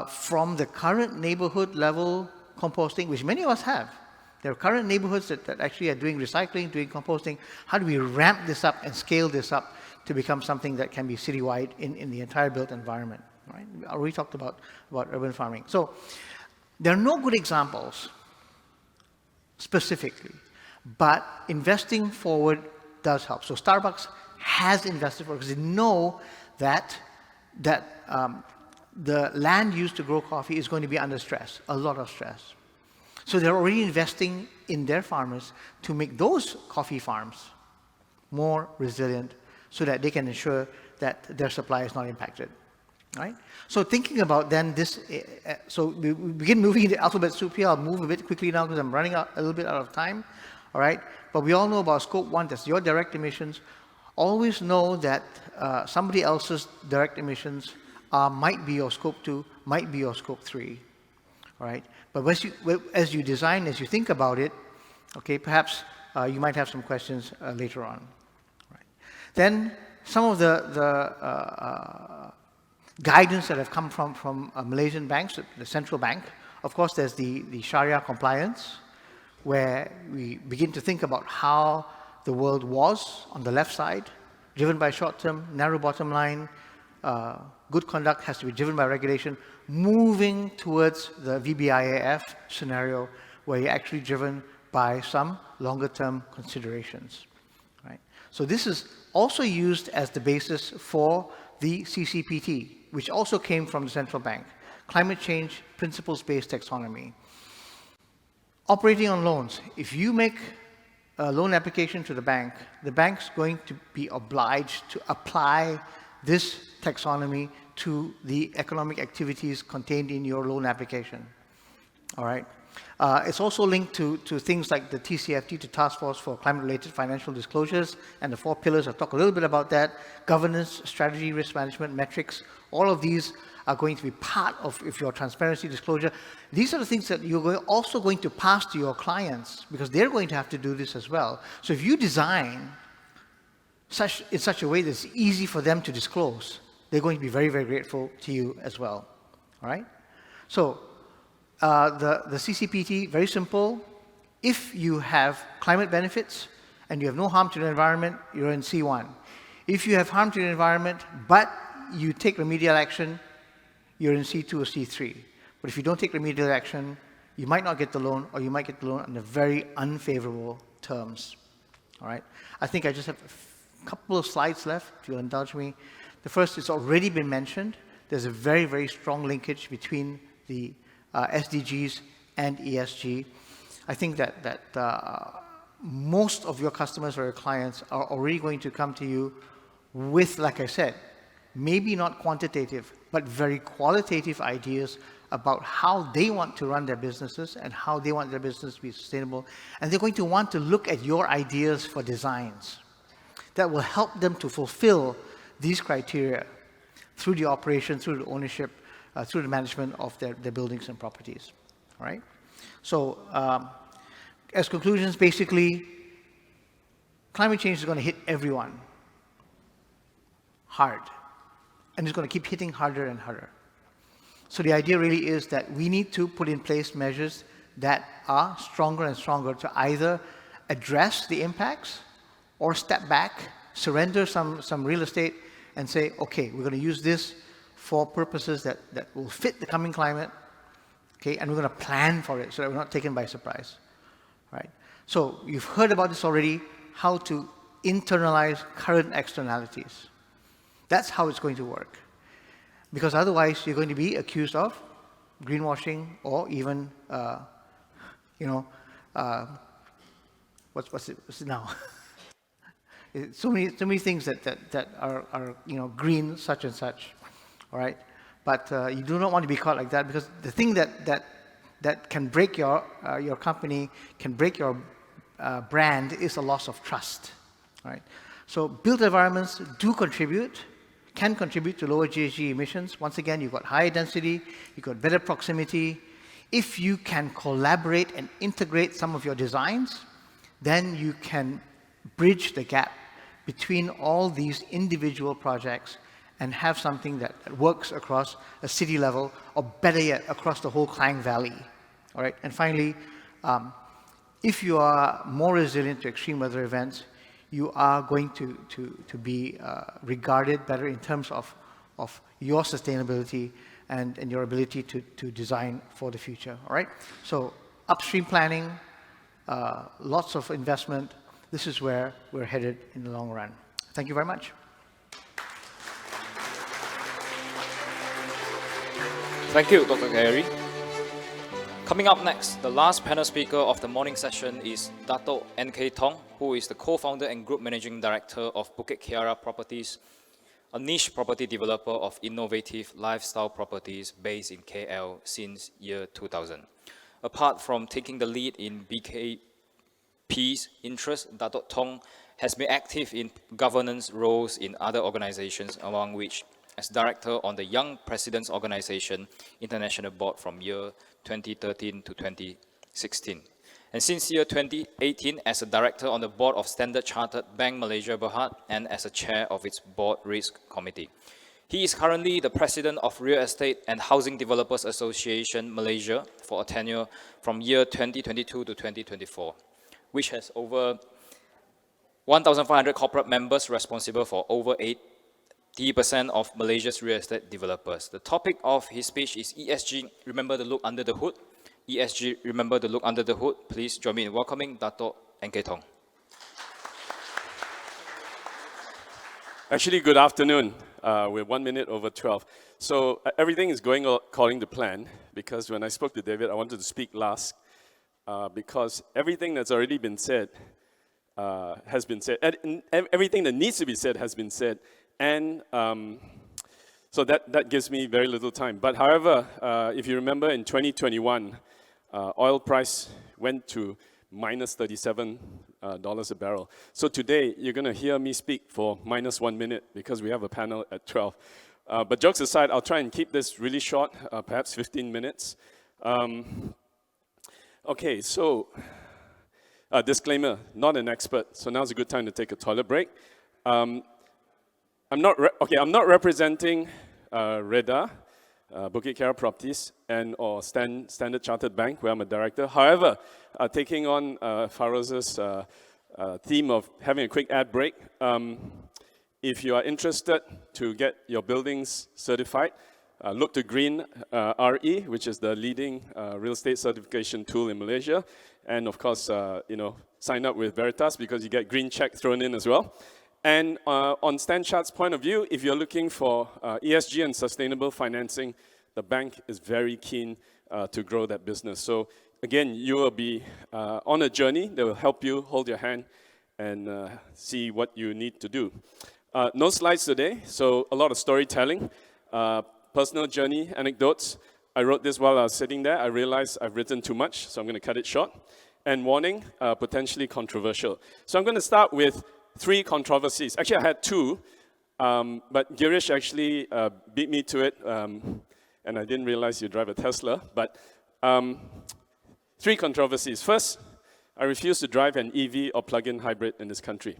from the current neighborhood level composting, which many of us have. There are current neighborhoods that actually are doing recycling, doing composting. How do we ramp this up and scale this up to become something that can be citywide in the entire built environment? Right? I already talked about urban farming. So there are no good examples specifically, but investing forward does help. So Starbucks has invested forward because they know that the land used to grow coffee is going to be under stress, a lot of stress. So they're already investing in their farmers to make those coffee farms more resilient so that they can ensure that their supply is not impacted, right? So thinking about then this, so we begin moving into alphabet soup here. I'll move a bit quickly now because I'm running out a little bit out of time, all right? But we all know about scope 1, that's your direct emissions. Always know that somebody else's direct emissions might be your scope 2, might be your scope 3, all right? But as you design, as you think about it, okay, perhaps you might have some questions later on. Right. Then some of the guidance that have come from Malaysian banks, the central bank. Of course, there's the Sharia compliance, where we begin to think about how the world was on the left side, driven by short-term, narrow bottom line. Good conduct has to be driven by regulation, moving towards the VBIAF scenario, where you're actually driven by some longer-term considerations. Right? So this is also used as the basis for the CCPT, which also came from the central bank, Climate Change Principles-Based Taxonomy. Operating on loans. If you make a loan application to the bank's going to be obliged to apply this taxonomy to the economic activities contained in your loan application. All right. It's also linked to things like the TCFD, the Task Force for Climate-Related Financial Disclosures, and the 4 pillars. I'll talk a little bit about that. Governance, strategy, risk management, metrics. All of these are going to be part of your transparency disclosure. These are the things that you're also going to pass to your clients because they're going to have to do this as well. So if you design in such a way that it's easy for them to disclose, they're going to be very, very grateful to you as well. All right? So the CCPT, very simple. If you have climate benefits and you have no harm to the environment, you're in C1. If you have harm to the environment, but you take remedial action, you're in C2 or C3. But if you don't take remedial action, you might not get the loan, or you might get the loan under very unfavorable terms. All right? I think I just have a couple of slides left, if you'll indulge me. The first has already been mentioned. There's a very, very strong linkage between the SDGs and ESG. I think that most of your customers or your clients are already going to come to you with, like I said, maybe not quantitative, but very qualitative ideas about how they want to run their businesses and how they want their business to be sustainable. And they're going to want to look at your ideas for designs that will help them to fulfill these criteria through the operation, through the ownership, through the management of their buildings and properties. All right? So as conclusions, basically, climate change is going to hit everyone hard. And it's going to keep hitting harder and harder. So the idea really is that we need to put in place measures that are stronger and stronger to either address the impacts or step back, surrender some real estate, and say, okay, we're going to use this for purposes that will fit the coming climate, okay, and we're going to plan for it so that we're not taken by surprise, right? So you've heard about this already, how to internalize current externalities. That's how it's going to work. Because otherwise, you're going to be accused of greenwashing or even, what's it now? so many things that are green, such and such, all right? But you do not want to be caught like that, because the thing that can break your company, can break your brand, is a loss of trust, all right? So built environments can contribute to lower GHG emissions. Once again, you've got higher density, you've got better proximity. If you can collaborate and integrate some of your designs, then you can bridge the gap between all these individual projects and have something that works across a city level, or better yet, across the whole Klang Valley. All right. And finally, if you are more resilient to extreme weather events, you are going to be regarded better in terms of your sustainability and your ability to design for the future. All right. So upstream planning, lots of investment. This is where we're headed in the long run. Thank you very much. Thank you, Dr. Gary. Coming up next, the last panel speaker of the morning session is Dato' N.K. Tong, who is the co-founder and group managing director of Bukit Kiara Properties, a niche property developer of innovative lifestyle properties based in KL since year 2000. Apart from taking the lead in BKP's interest, Dato' Tong has been active in governance roles in other organizations, among which as director on the Young Presidents Organization International Board from year 2013 to 2016. And since year 2018 as a director on the board of Standard Chartered Bank Malaysia Berhad and as a chair of its board risk committee. He is currently the president of Real Estate and Housing Developers Association Malaysia for a tenure from year 2022 to 2024, which has over 1,500 corporate members responsible for over 80% of Malaysia's real estate developers. The topic of his speech is ESG, remember the look under the hood. ESG, remember the look under the hood. Please join me in welcoming Dato' N.K. Tong. Actually, good afternoon. We're 1 minute over 12. So everything is going according to plan, because when I spoke to David, I wanted to speak last, because everything that's already been said has been said. Everything that needs to be said has been said. And so that gives me very little time. But however, if you remember in 2021, oil price went to minus $37 a barrel. So today, you're going to hear me speak for minus 1 minute because we have a panel at 12. But jokes aside, I'll try and keep this really short, perhaps 15 minutes. Okay, so disclaimer, not an expert. So now's a good time to take a toilet break. I'm not representing REDA, Bukit Kiara Properties, or Standard Chartered Bank, where I'm a director. However, taking on Faraz's theme of having a quick ad break, if you are interested to get your buildings certified, look to Green RE, which is the leading real estate certification tool in Malaysia, and of course, sign up with VERITAS because you get green check thrown in as well. And on Stan Chart's point of view, if you're looking for ESG and sustainable financing, the bank is very keen to grow that business. So again, you will be on a journey that will help you hold your hand and see what you need to do. No slides today, so a lot of storytelling, personal journey, anecdotes. I wrote this while I was sitting there. I realized I've written too much, so I'm going to cut it short. And warning, potentially controversial. So I'm going to start with 3 controversies. Actually, I had 2, but Girish actually beat me to it, and I didn't realize you drive a Tesla. But 3 controversies. First, I refuse to drive an EV or plug-in hybrid in this country.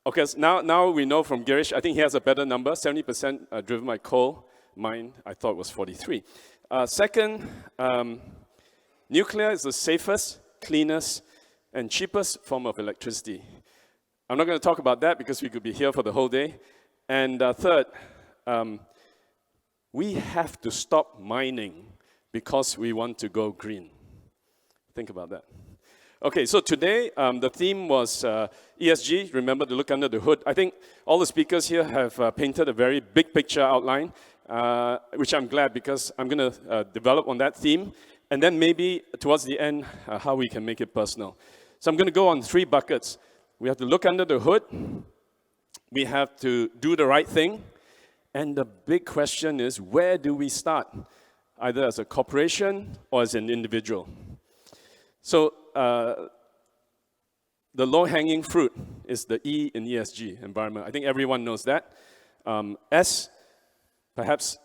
Okay, so now we know from Girish, I think he has a better number, 70% driven by coal. Mine, I thought was 43. Second, nuclear is the safest, cleanest, and cheapest form of electricity. I'm not going to talk about that because we could be here for the whole day. And third, we have to stop mining because we want to go green. Think about that. Okay, so today the theme was ESG, remember to look under the hood. I think all the speakers here have painted a very big picture outline, which I'm glad because I'm going to develop on that theme. And then maybe towards the end, how we can make it personal. So I'm going to go on 3 buckets. We have to look under the hood. We have to do the right thing. And the big question is, where do we start? Either as a corporation or as an individual. So the low-hanging fruit is the E in ESG, environment. I think everyone knows that. S, perhaps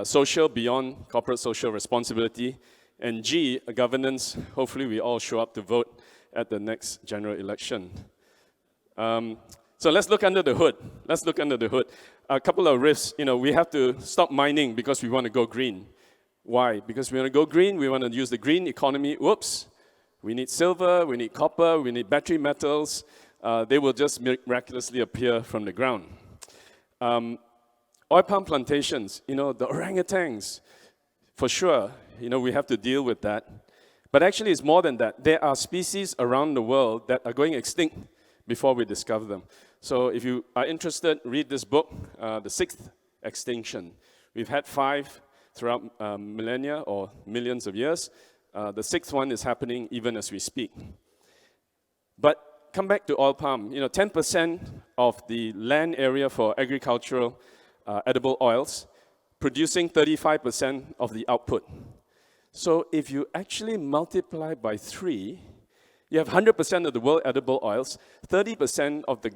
social, beyond corporate social responsibility. And G, governance. Hopefully we all show up to vote at the next general election. So let's look under the hood. Let's look under the hood. A couple of risks. We have to stop mining because we want to go green. Why? Because we want to go green, we want to use the green economy. Whoops. We need silver, we need copper, we need battery metals. They will just miraculously appear from the ground. Oil palm plantations, the orangutans, for sure, we have to deal with that. But actually, it's more than that. There are species around the world that are going extinct before we discover them. So if you are interested, read this book, The Sixth Extinction. We've had 5 throughout millennia or millions of years. The 6th one is happening even as we speak. But come back to oil palm. 10% of the land area for agricultural edible oils, producing 35% of the output. So if you actually multiply by 3, you have 100% of the world edible oils, 30% of the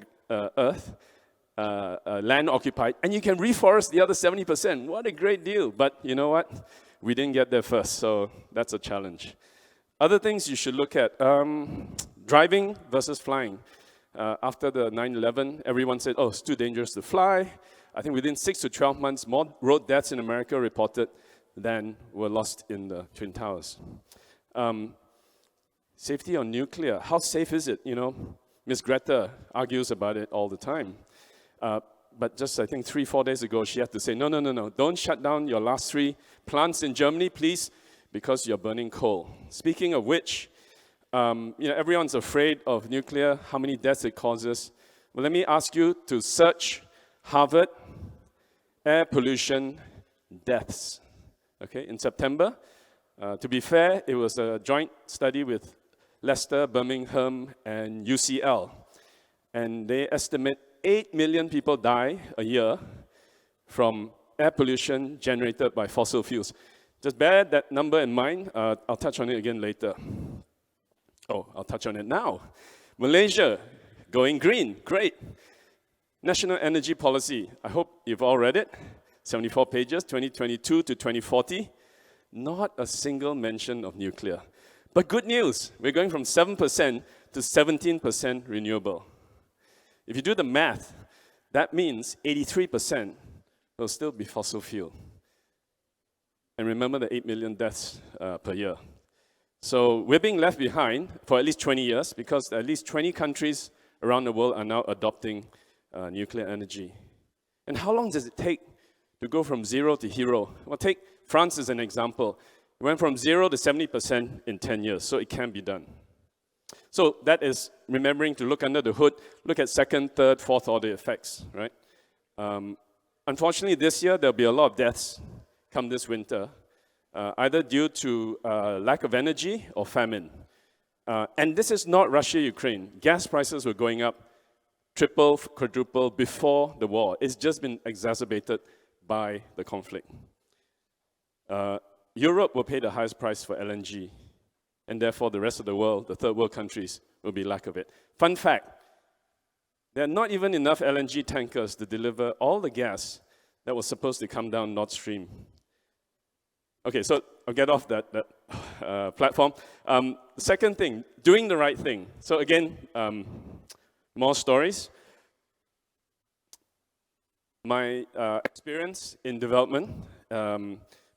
earth, land occupied, and you can reforest the other 70%. What a great deal. But you know what? We didn't get there first, so that's a challenge. Other things you should look at, driving versus flying. After the 9/11, everyone said, oh, it's too dangerous to fly. I think within 6 to 12 months, more road deaths in America reported than were lost in the Twin Towers. Safety on nuclear, how safe is it? Ms. Greta argues about it all the time. But just, I think, 3-4 days ago, she had to say, no, don't shut down your last 3 plants in Germany, please, because you're burning coal. Speaking of which, everyone's afraid of nuclear, how many deaths it causes. Well, let me ask you to search Harvard air pollution deaths. Okay, in September. To be fair, it was a joint study with Leicester, Birmingham, and UCL. And they estimate 8 million people die a year from air pollution generated by fossil fuels. Just bear that number in mind. I'll touch on it again later. Oh, I'll touch on it now. Malaysia, going green, great. National Energy Policy, I hope you've all read it. 74 pages, 2022 to 2040. Not a single mention of nuclear. But good news, we're going from 7% to 17% renewable. If you do the math, that means 83% will still be fossil fuel. And remember the 8 million deaths per year. So we're being left behind for at least 20 years because at least 20 countries around the world are now adopting nuclear energy. And how long does it take to go from 0 to hero? Well, take France as an example. It went from 0 to 70% in 10 years, so it can be done. So that is remembering to look under the hood, look at 2nd, 3rd, 4th order effects, right? Unfortunately, this year, there'll be a lot of deaths come this winter, either due to lack of energy or famine. And this is not Russia-Ukraine. Gas prices were going up triple, quadruple before the war. It's just been exacerbated by the conflict. Europe will pay the highest price for LNG, and therefore the rest of the world, the third world countries, will be lack of it. Fun fact, there are not even enough LNG tankers to deliver all the gas that was supposed to come down Nord Stream. Okay, so I'll get off that platform. The second thing, doing the right thing. So again, more stories. My experience in development,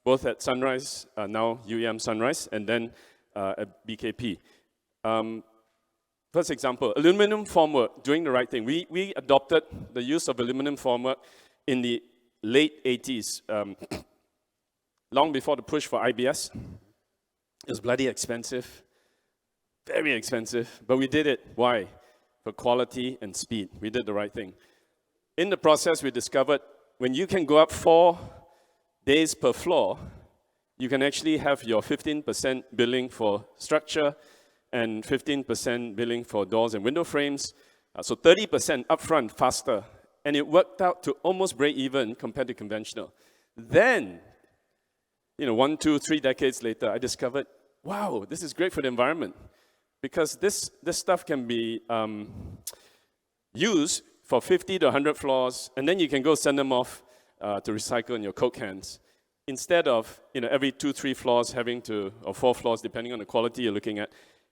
both at Sunrise, now UEM Sunrise, and then at BKP. First example, aluminum formwork, doing the right thing. We adopted the use of aluminum formwork in the late 80s, long before the push for IBS. It was bloody expensive, very expensive, but we did it. Why? For quality and speed. We did the right thing. In the process, we discovered when you can go up 4 days per floor, you can actually have your 15% billing for structure and 15% billing for doors and window frames. So 30% upfront faster. And it worked out to almost break even compared to conventional. Then, 1, 2, 3 decades later, I discovered, wow, this is great for the environment. Because this stuff can be used for 50 to 100 floors, and then you can go send them off to recycle in your Coke cans. Instead of, every 2, 3 floors having to, or 4 floors, depending on the quality you're looking at,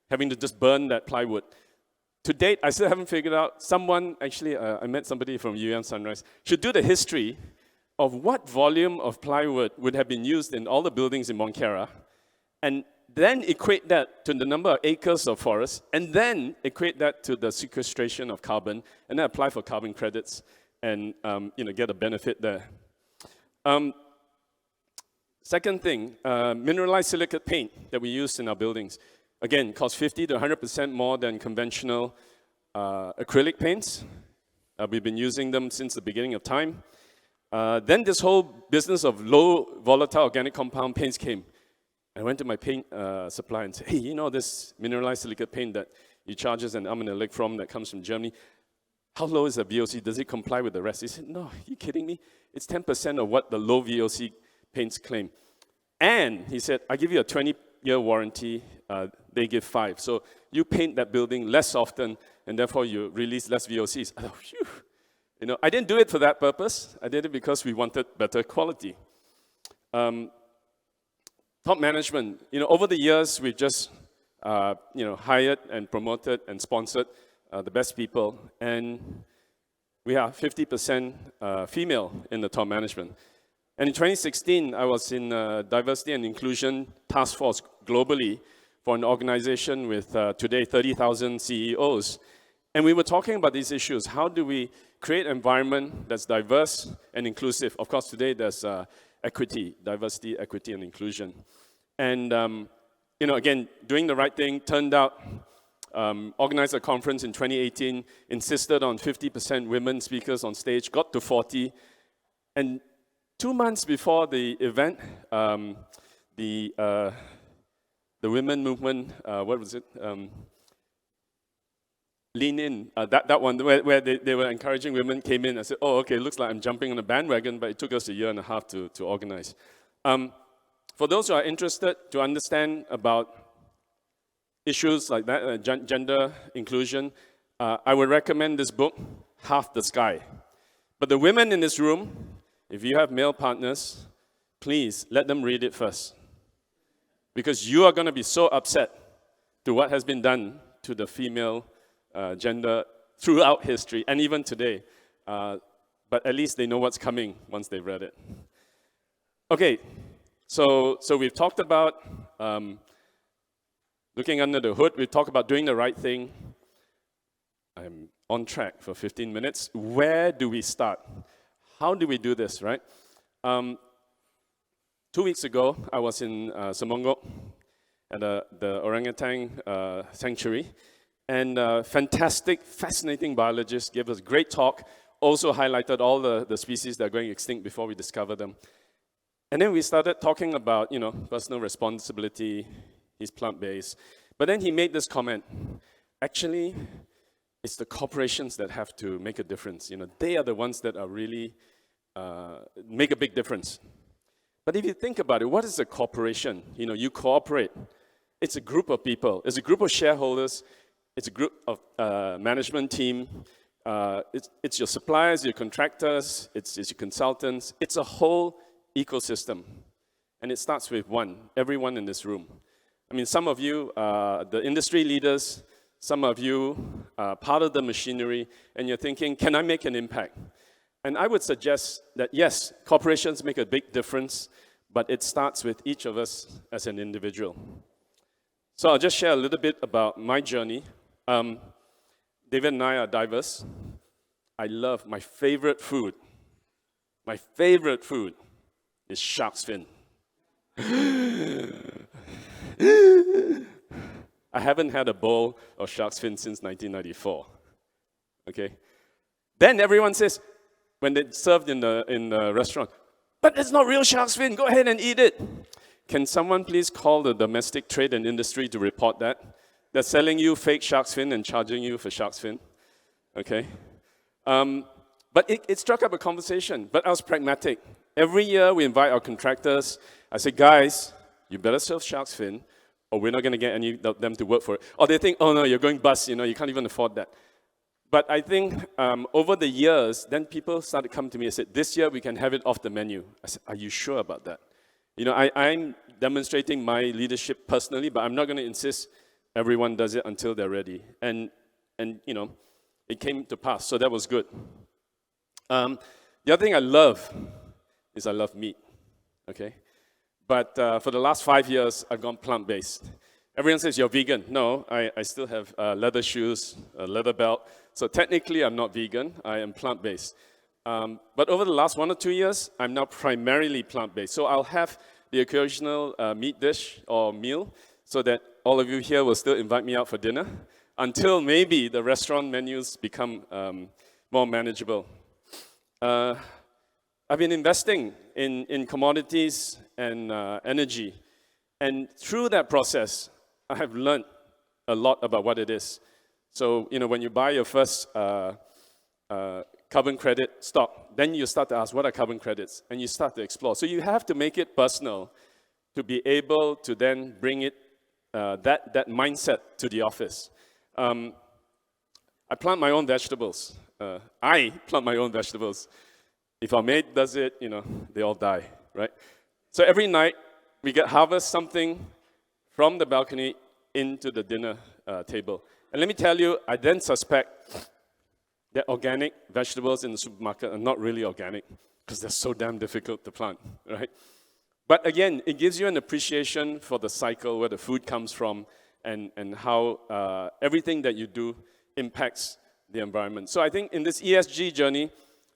having to just burn that plywood. to date, I still haven't figured out. Someone, actually, I met somebody from UM Sunrise, should do the history of what volume of plywood would have been used in all the buildings in Monkera, and then equate that to the number of acres of forest, and then equate that to the sequestration of carbon, and then apply for carbon credits and get a benefit there. Second thing, mineralized silicate paint that we use in our buildings. Again, costs 50 to 100% more than conventional acrylic paints. We've been using them since the beginning of time. Then this whole business of low volatile organic compound paints came. I went to my paint supplier and said, hey, you know this mineralized silicate paint that you charge us an arm and a leg from that comes from Germany? How low is the VOC? Does it comply with the rest? He said, no, are you kidding me? It's 10% of what the low VOC paints claim. And he said, I give you a 20-year warranty. They give 5. So you paint that building less often, and therefore you release less VOCs. I thought, phew. I didn't do it for that purpose. I did it because we wanted better quality. Top management. Over the years, we've just hired and promoted and sponsored the best people, and we are 50% female in the top management. And in 2016, I was in Diversity and Inclusion Task Force globally for an organization with today 30,000 CEOs. And we were talking about these issues. How do we create an environment that's diverse and inclusive? Of course, today there's equity, diversity, equity, and inclusion. And, again, doing the right thing turned out, organized a conference in 2018, insisted on 50% women speakers on stage, got to 40. And 2 months before the event, the women movement, what was it? Lean In, that one, where they were encouraging women, came in and said, oh, okay, looks like I'm jumping on a bandwagon, but it took us a year and a half to organize. For those who are interested to understand about issues like that, gender inclusion, I would recommend this book, Half the Sky. But the women in this room, if you have male partners, please let them read it first. Because you are going to be so upset to what has been done to the female gender throughout history, and even today. But at least they know what's coming once they've read it. Okay, so we've talked about looking under the hood. We've talked about doing the right thing. I'm on track for 15 minutes. Where do we start? How do we do this, right? 2 weeks ago, I was in Semonggok at the orangutan sanctuary, and a fantastic, fascinating biologist gave us a great talk, also highlighted all the species that are going extinct before we discover them. And then we started talking about, personal responsibility. He's plant-based. But then he made this comment, actually, it's the corporations that have to make a difference. They are the ones that are really make a big difference. But if you think about it, what is a corporation? You cooperate. It's a group of people. It's a group of shareholders. It's a group of management team. It's your suppliers, your contractors. It's your consultants. It's a whole ecosystem. And it starts with everyone in this room. I mean, some of you are the industry leaders. Some of you are part of the machinery. And you're thinking, can I make an impact? And I would suggest that, yes, corporations make a big difference, but it starts with each of us as an individual. So I'll just share a little bit about my journey. David and I are diverse. I love my favorite food. My favorite food is shark's fin. I haven't had a bowl of shark's fin since 1994. Okay? Then everyone says, when they served in the restaurant, but it's not real shark's fin, go ahead and eat it. Can someone please call the domestic trade and industry to report that? They're selling you fake shark's fin and charging you for shark's fin. Okay? But it struck up a conversation, but I was pragmatic. Every year we invite our contractors. I say, guys, you better serve shark's fin, or we're not going to get any of them to work for it. Or they think, oh no, you're going bust, you can't even afford that. But I think over the years, then people started to come to me and said, this year we can have it off the menu. I said, are you sure about that? I'm demonstrating my leadership personally, but I'm not going to insist everyone does it until they're ready. And and it came to pass. So that was good. The other thing I love is I love meat. Okay, but for the last 5 years, I've gone plant-based. Everyone says you're vegan. No, I still have leather shoes, a leather belt. So technically, I'm not vegan. I am plant-based. But over the last 1 or 2 years, I'm now primarily plant-based. So I'll have the occasional meat dish or meal so that all of you here will still invite me out for dinner until maybe the restaurant menus become more manageable. I've been investing in commodities and energy. And through that process, I have learned a lot about what it is. So, when you buy your first carbon credit stock, then you start to ask, what are carbon credits? And you start to explore. So you have to make it personal to be able to then bring it, that mindset to the office. I plant my own vegetables. I plant my own vegetables. If our mate does it, they all die, right? So every night, we harvest something from the balcony into the dinner table. And let me tell you, I then suspect that organic vegetables in the supermarket are not really organic because they're so damn difficult to plant, right? But again, it gives you an appreciation for the cycle, where the food comes from, and how everything that you do impacts the environment. So I think in this ESG journey,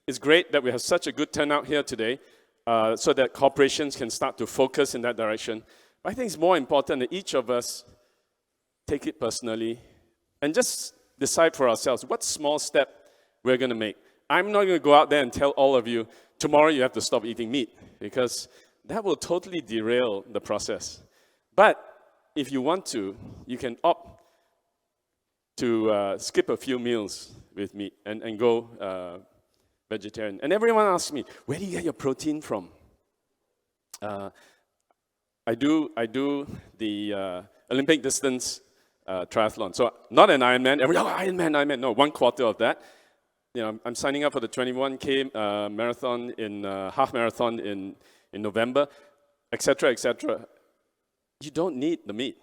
it's great that we have such a good turnout here today so that corporations can start to focus in that direction. But I think it's more important that each of us take it personally and just decide for ourselves what small step we're going to make. I'm not going to go out there and tell all of you, tomorrow you have to stop eating meat, because that will totally derail the process. But if you want to, you can opt to skip a few meals with meat and go vegetarian. And everyone asks me, where do you get your protein from? I do the Olympic distance triathlon. So not an Ironman. Ironman. No, 1/4 of that. I'm signing up for the 21K marathon half marathon in November, etc., etc. You don't need the meat.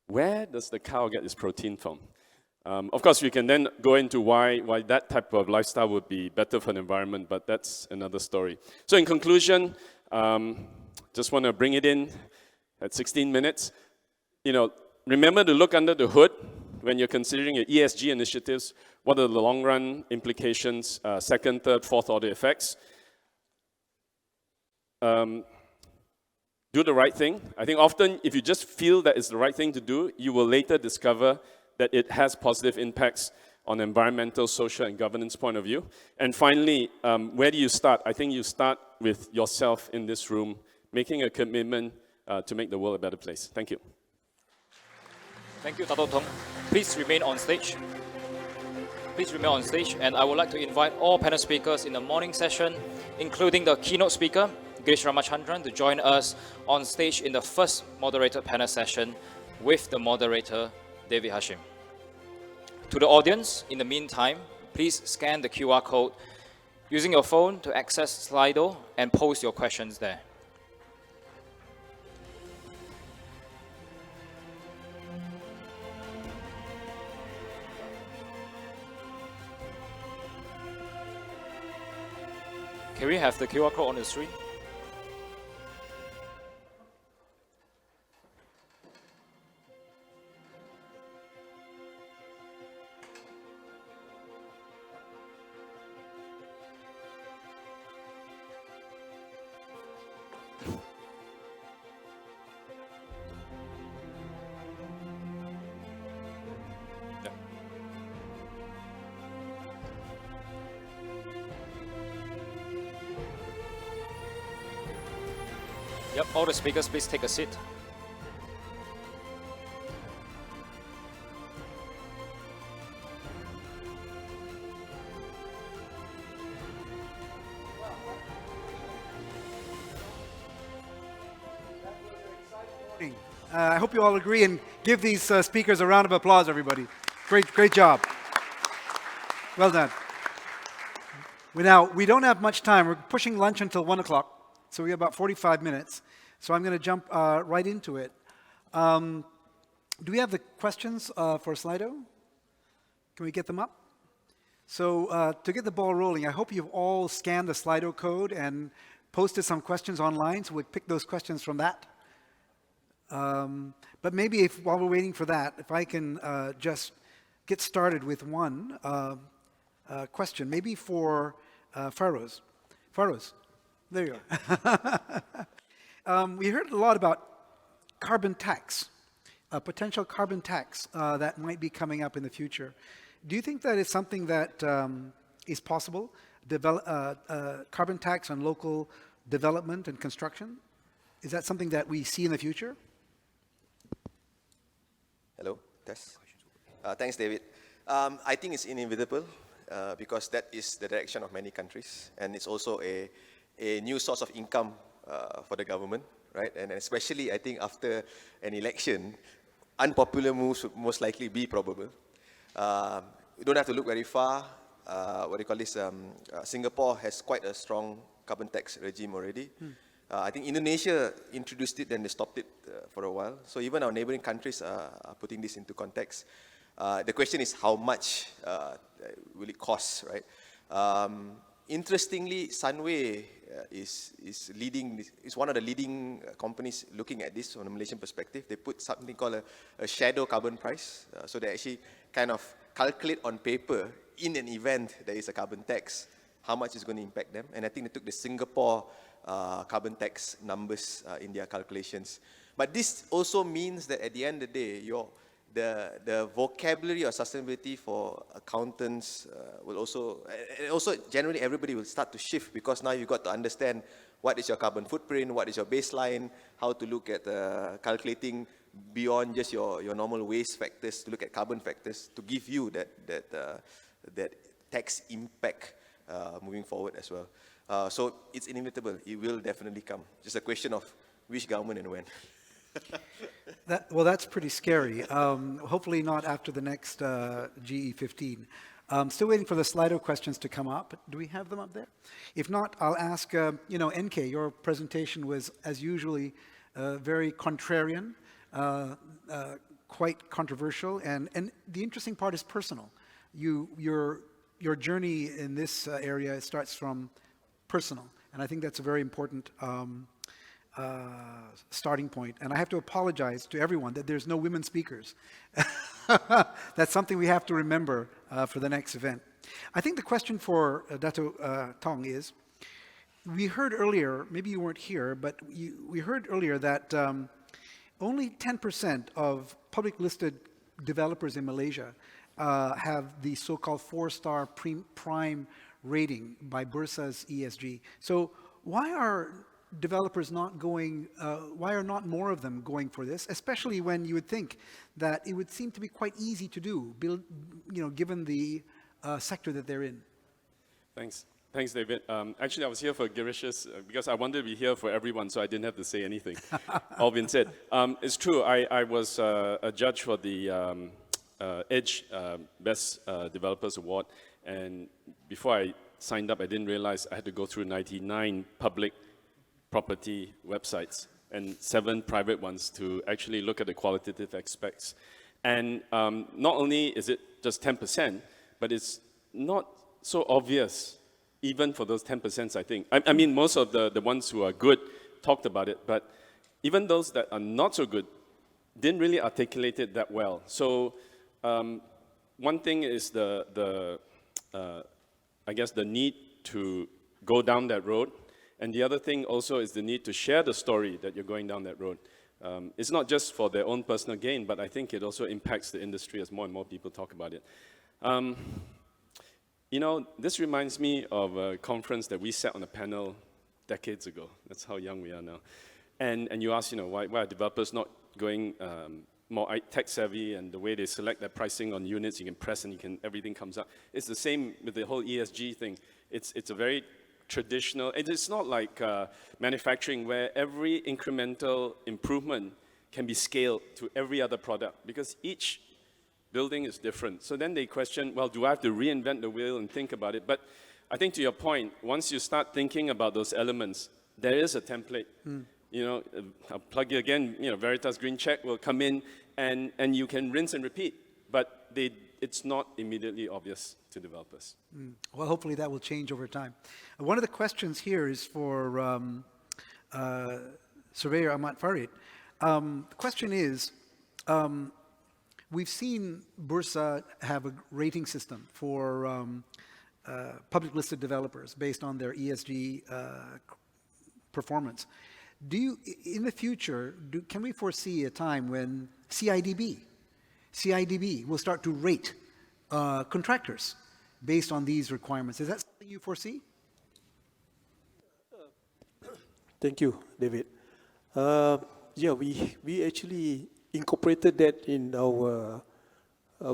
Where does the cow get its protein from? Of course, we can then go into why that type of lifestyle would be better for the environment, but that's another story. So in conclusion, just want to bring it in at 16 minutes. Remember to look under the hood when you're considering your ESG initiatives. What are the long-run implications, second, third, fourth order effects? Do the right thing. I think often if you just feel that it's the right thing to do, you will later discover that it has positive impacts on environmental, social, and governance point of view. And finally, where do you start? I think you start with yourself in this room, making a commitment to make the world a better place. Thank you. Thank you, Tato Tong. Please remain on stage. Please remain on stage, and I would like to invite all panel speakers in the morning session, including the keynote speaker, Girish Ramachandran, to join us on stage in the first moderated panel session with the moderator, David Hashim. To the audience, in the meantime, please scan the QR code using your phone to access Slido and post your questions there. Can we have the QR code on the screen? Yep, all the speakers, please take a seat. I hope you all agree and give these speakers a round of applause, everybody. Great job. Well done. We don't have much time. We're pushing lunch until 1 o'clock. So we have about 45 minutes. So I'm going to jump right into it. Do we have the questions for Slido? Can we get them up? So to get the ball rolling, I hope you've all scanned the Slido code and posted some questions online, so we'll pick those questions from that. But maybe while we're waiting for that, if I can just get started with one question, maybe for Farouz. Farouz, there you are. We heard a lot about carbon tax, a potential carbon tax that might be coming up in the future. Do you think that is something that is possible? Carbon tax on local development and construction? Is that something that we see in the future? Hello, Tess. Thanks, David. I think it's inevitable because that is the direction of many countries, and it's also a new source of income for the government, right? And especially, I think, after an election, unpopular moves would most likely be probable. You don't have to look very far. What do you call this? Singapore has quite a strong carbon tax regime already. I think Indonesia introduced it, then they stopped it for a while. So even our neighboring countries are putting this into context. The question is how much will it cost, right? Interestingly, Sunway is one of the leading companies looking at this from a Malaysian perspective. They put something called a shadow carbon price. So they actually kind of calculate on paper, in an event there is a carbon tax, how much is going to impact them. And I think they took the Singapore carbon tax numbers in their calculations. But this also means that at the end of the day, the vocabulary of sustainability for accountants will also generally everybody will start to shift, because now you've got to understand what is your carbon footprint, what is your baseline, how to look at calculating beyond just your normal waste factors, to look at carbon factors, to give you that tax impact moving forward as well. So it's inevitable. It will definitely come. Just a question of which government and when. Well, that's pretty scary. Hopefully not after the next GE15. Still waiting for the Slido questions to come up. Do we have them up there? If not, I'll ask, NK, your presentation was, as usually, very contrarian, quite controversial, and the interesting part is personal. Your journey in this area starts from personal, and I think that's a very important starting point. And I have to apologize to everyone that there's no women speakers. That's something we have to remember for the next event. I think the question for Dato Tong is, we heard earlier, maybe you weren't here, but we heard earlier that only 10% of public listed developers in Malaysia have the so-called 4-star prime rating by Bursa's ESG. So why are developers not going, why are not more of them going for this, especially when you would think that it would seem to be quite easy to do, given the sector that they're in? Thanks, David. Actually, I was here for Girish's because I wanted to be here for everyone, so I didn't have to say anything. All been said. It's true, I was a judge for the EDGE Best Developers Award, and before I signed up, I didn't realize I had to go through 99 public property websites and 7 private ones to actually look at the qualitative aspects. And not only is it just 10%, but it's not so obvious, even for those 10%, I think. I mean, most of the ones who are good talked about it, but even those that are not so good didn't really articulate it that well. So one thing is I guess the need to go down that road. And the other thing also is the need to share the story that you're going down that road. It's not just for their own personal gain, but I think it also impacts the industry as more and more people talk about it. This reminds me of a conference that we sat on a panel decades ago. That's how young we are now. And you ask, why are developers not going more tech savvy, and the way they select their pricing on units, you can press and everything comes up. It's the same with the whole ESG thing. It's a very traditional, it's not like manufacturing where every incremental improvement can be scaled to every other product, because each building is different. So then they question, well, do I have to reinvent the wheel and think about it? But I think to your point, once you start thinking about those elements, there is a template. I'll plug you again, Veritas Green Check will come in and you can rinse and repeat. But they it's not immediately obvious to developers. Well, hopefully that will change over time. One of the questions here is for Surveyor Ahmad Farid. The question is, we've seen Bursa have a rating system for public listed developers based on their ESG performance. In the future, can we foresee a time when CIDB will start to rate contractors based on these requirements? Is that something you foresee? Thank you, David. Yeah, we actually incorporated that in our,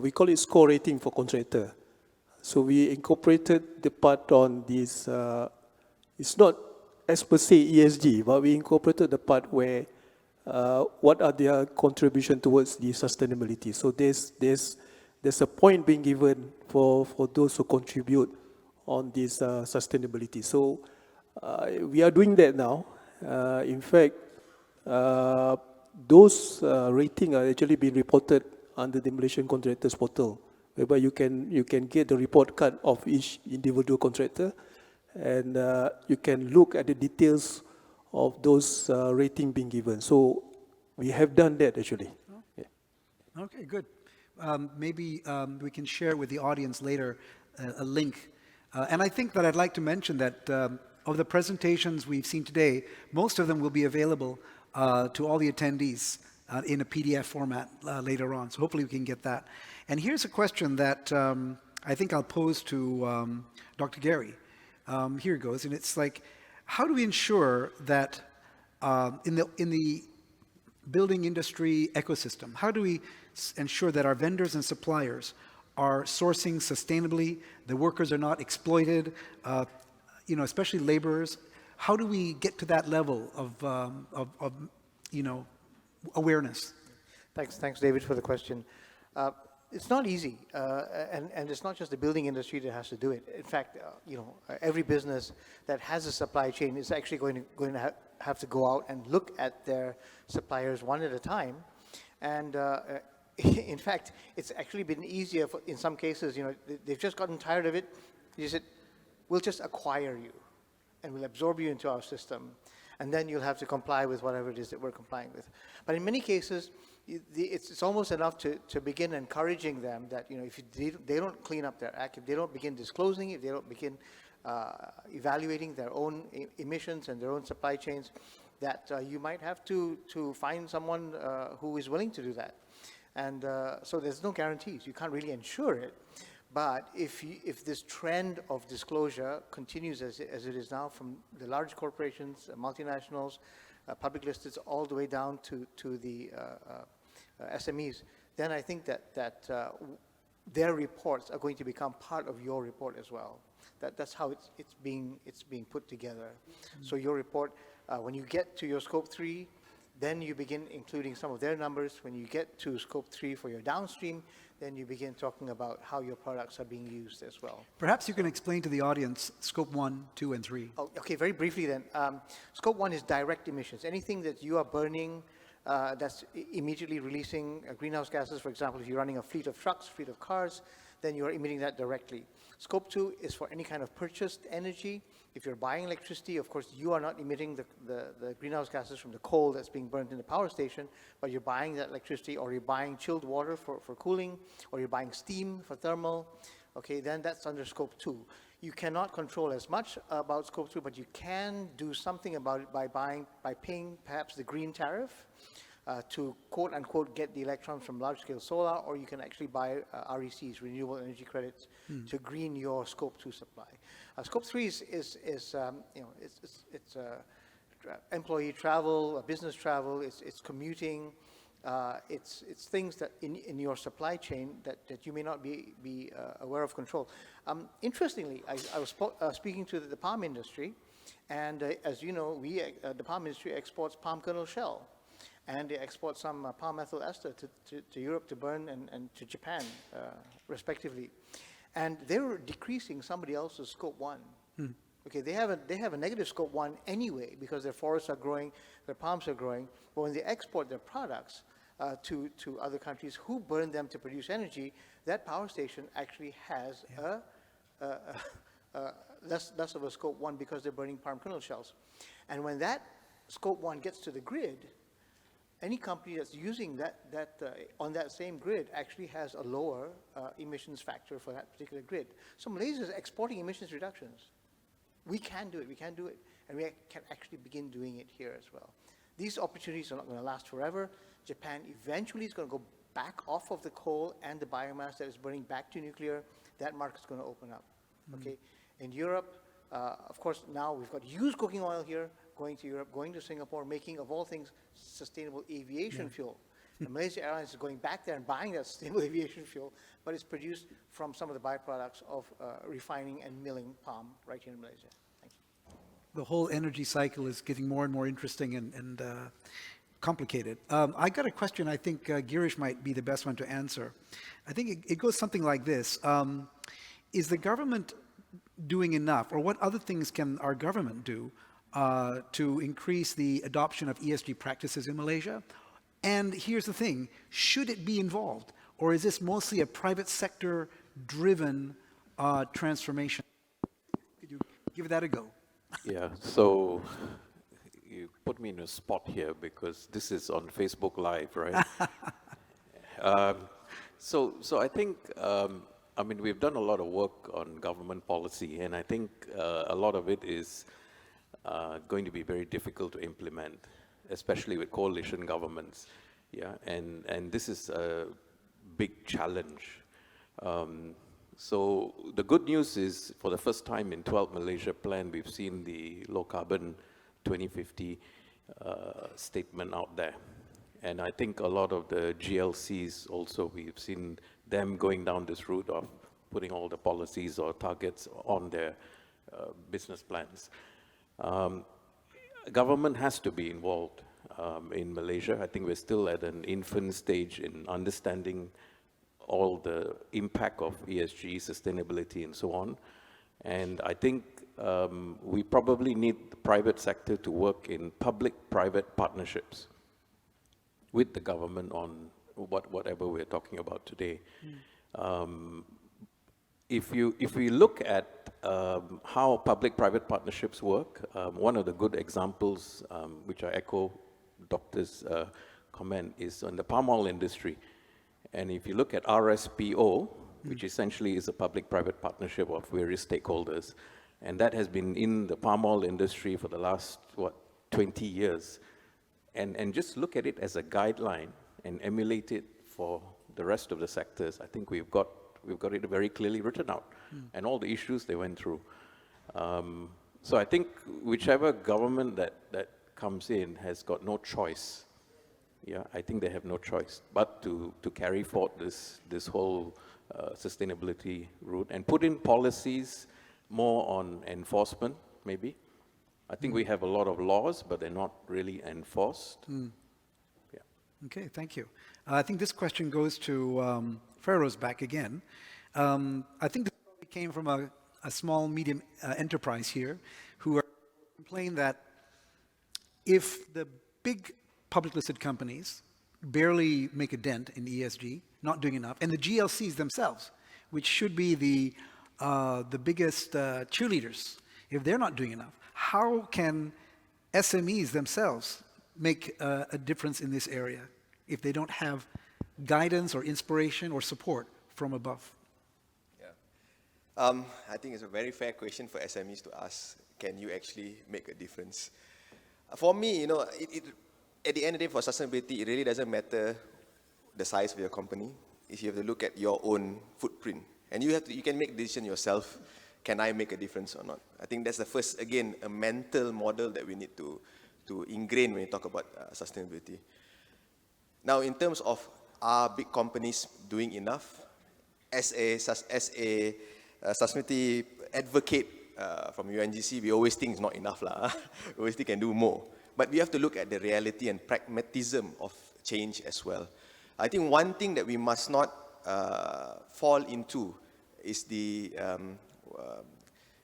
we call it score rating for contractor. So we incorporated the part on this, it's not as per se ESG, but we incorporated the part where what are their contribution towards the sustainability. So there's a point being given for those who contribute on this sustainability. So we are doing that now. In fact, those ratings are actually being reported under the Malaysian Contractors Portal, whereby you can get the report card of each individual contractor, and you can look at the details of those rating being given. So we have done that actually. Oh. Yeah. Okay, good. Maybe we can share with the audience later a link. And I think that I'd like to mention that of the presentations we've seen today, most of them will be available to all the attendees in a PDF format later on. So hopefully we can get that. And here's a question that I think I'll pose to Dr. Gary. Here it goes, and it's like, how do we ensure that in the building industry ecosystem, how do we ensure that our vendors and suppliers are sourcing sustainably, the workers are not exploited, especially laborers? How do we get to that level of awareness? Thanks, David, for the question. It's not easy, and it's not just the building industry that has to do it. In fact, every business that has a supply chain is actually going to have to go out and look at their suppliers one at a time. And in fact, it's actually been easier in some cases. They've just gotten tired of it. They said, "We'll just acquire you, and we'll absorb you into our system, and then you'll have to comply with whatever it is that we're complying with." But in many cases, it's almost enough to begin encouraging them that if they don't clean up their act, if they don't begin disclosing, if they don't begin evaluating their own emissions and their own supply chains, that you might have to find someone who is willing to do that. And so there's no guarantees. You can't really ensure it. But if this trend of disclosure continues as it is now, from the large corporations, multinationals, public listeds, all the way down to the SMEs, then I think that their reports are going to become part of your report as well. That's how it's being put together. Mm-hmm. So your report, when you get to your scope 3, then you begin including some of their numbers. When you get to scope 3 for your downstream, then you begin talking about how your products are being used as well. Perhaps you can explain to the audience scope 1, 2, and 3. Oh, okay, very briefly then. Scope 1 is direct emissions. Anything that you are burning that's immediately releasing greenhouse gases. For example, if you're running a fleet of trucks, fleet of cars, then you're emitting that directly. Scope 2 is for any kind of purchased energy. If you're buying electricity, of course, you are not emitting the greenhouse gases from the coal that's being burnt in the power station, but you're buying that electricity, or you're buying chilled water for cooling, or you're buying steam for thermal. Okay, then that's under scope 2. You cannot control as much about scope 2, but you can do something about it by paying perhaps the green tariff to quote unquote get the electrons from large scale solar, or you can actually buy RECs, renewable energy credits, to green your scope 2 supply. Scope 3 is employee travel, business travel, it's commuting, it's things that in your supply chain that you may not be aware of control. Interestingly, I was speaking to the palm industry, and as you know, the palm industry exports palm kernel shell, and they export some palm methyl ester to Europe to burn, and to Japan, respectively. And they were decreasing somebody else's scope 1. Okay, they have a negative scope 1 anyway, because their forests are growing, their palms are growing. But when they export their products to other countries who burn them to produce energy, that power station actually has less of a scope 1 because they're burning palm kernel shells. And when that scope 1 gets to the grid, any company that's using on that same grid actually has a lower emissions factor for that particular grid. So Malaysia is exporting emissions reductions. We can do it, and we can actually begin doing it here as well. These opportunities are not going to last forever. Japan eventually is going to go back off of the coal and the biomass that is burning back to nuclear. That market's going to open up, okay? In Europe, of course, now we've got used cooking oil here, going to Europe, going to Singapore, making, of all things, sustainable aviation fuel. And Malaysia Airlines is going back there and buying that sustainable aviation fuel, but it's produced from some of the byproducts of refining and milling palm right here in Malaysia. Thank you. The whole energy cycle is getting more and more interesting and complicated. I got a question I think Girish might be the best one to answer. I think it goes something like this. Is the government doing enough, or what other things can our government do to increase the adoption of ESG practices in Malaysia? And here's the thing, should it be involved? Or is this mostly a private sector driven transformation? Could you give that a go? Yeah, so you put me in a spot here because this is on Facebook Live, right? So I think, I mean, we've done a lot of work on government policy, and I think a lot of it is going to be very difficult to implement, especially with coalition governments. Yeah, and this is a big challenge. So the good news is, for the first time in 12 Malaysia Plan, we've seen the low carbon 2050 statement out there. And I think a lot of the GLCs also, we've seen them going down this route of putting all the policies or targets on their business plans. Government has to be involved in Malaysia. I think we're still at an infant stage in understanding all the impact of ESG, sustainability, and so on. And I think we probably need the private sector to work in public-private partnerships with the government on whatever we're talking about today. If we look at how public-private partnerships work, one of the good examples, which I echo Doctor's comment, is on the palm oil industry. And if you look at RSPO, which essentially is a public-private partnership of various stakeholders, and that has been in the palm oil industry for the last, 20 years. And just look at it as a guideline and emulate it for the rest of the sectors. I think we've got it very clearly written out, and all the issues they went through. So I think whichever government that comes in has got no choice. Yeah, I think they have no choice but to carry forward this whole sustainability route and put in policies more on enforcement, maybe. I think we have a lot of laws, but they're not really enforced. Yeah. Okay, thank you. I think this question goes to Feroz back again. I think this probably came from a small, medium enterprise here who are complaining that if the big public listed companies barely make a dent in ESG, not doing enough, and the GLCs themselves, which should be the biggest cheerleaders, if they're not doing enough, how can SMEs themselves make a difference in this area if they don't have guidance or inspiration or support from above? Yeah. I think it's a very fair question for SMEs to ask, can you actually make a difference? For me, at the end of the day, for sustainability, it really doesn't matter the size of your company. If you have to look at your own footprint, and you can make the decision yourself, can I make a difference or not? I think that's the first, again, a mental model that we need to ingrain when we talk about sustainability. Now, in terms of are big companies doing enough? As a sustainability advocate from UNGC, we always think it's not enough. We always think can do more. But we have to look at the reality and pragmatism of change as well. I think one thing that we must not fall into is the,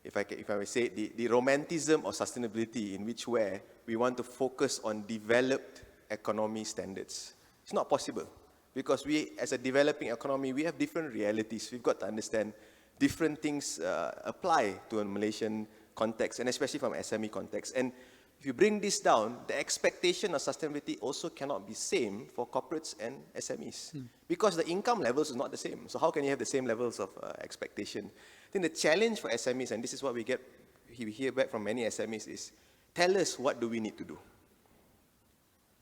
if I may say, the romanticism of sustainability, in which where we want to focus on developed economy standards. It's not possible. Because we, as a developing economy, we have different realities. We've got to understand different things apply to a Malaysian context, and especially from SME context. And if you bring this down, the expectation of sustainability also cannot be same for corporates and SMEs, because the income levels is not the same. So how can you have the same levels of expectation? I think the challenge for SMEs, and this is what we hear back from many SMEs, is tell us, what do we need to do?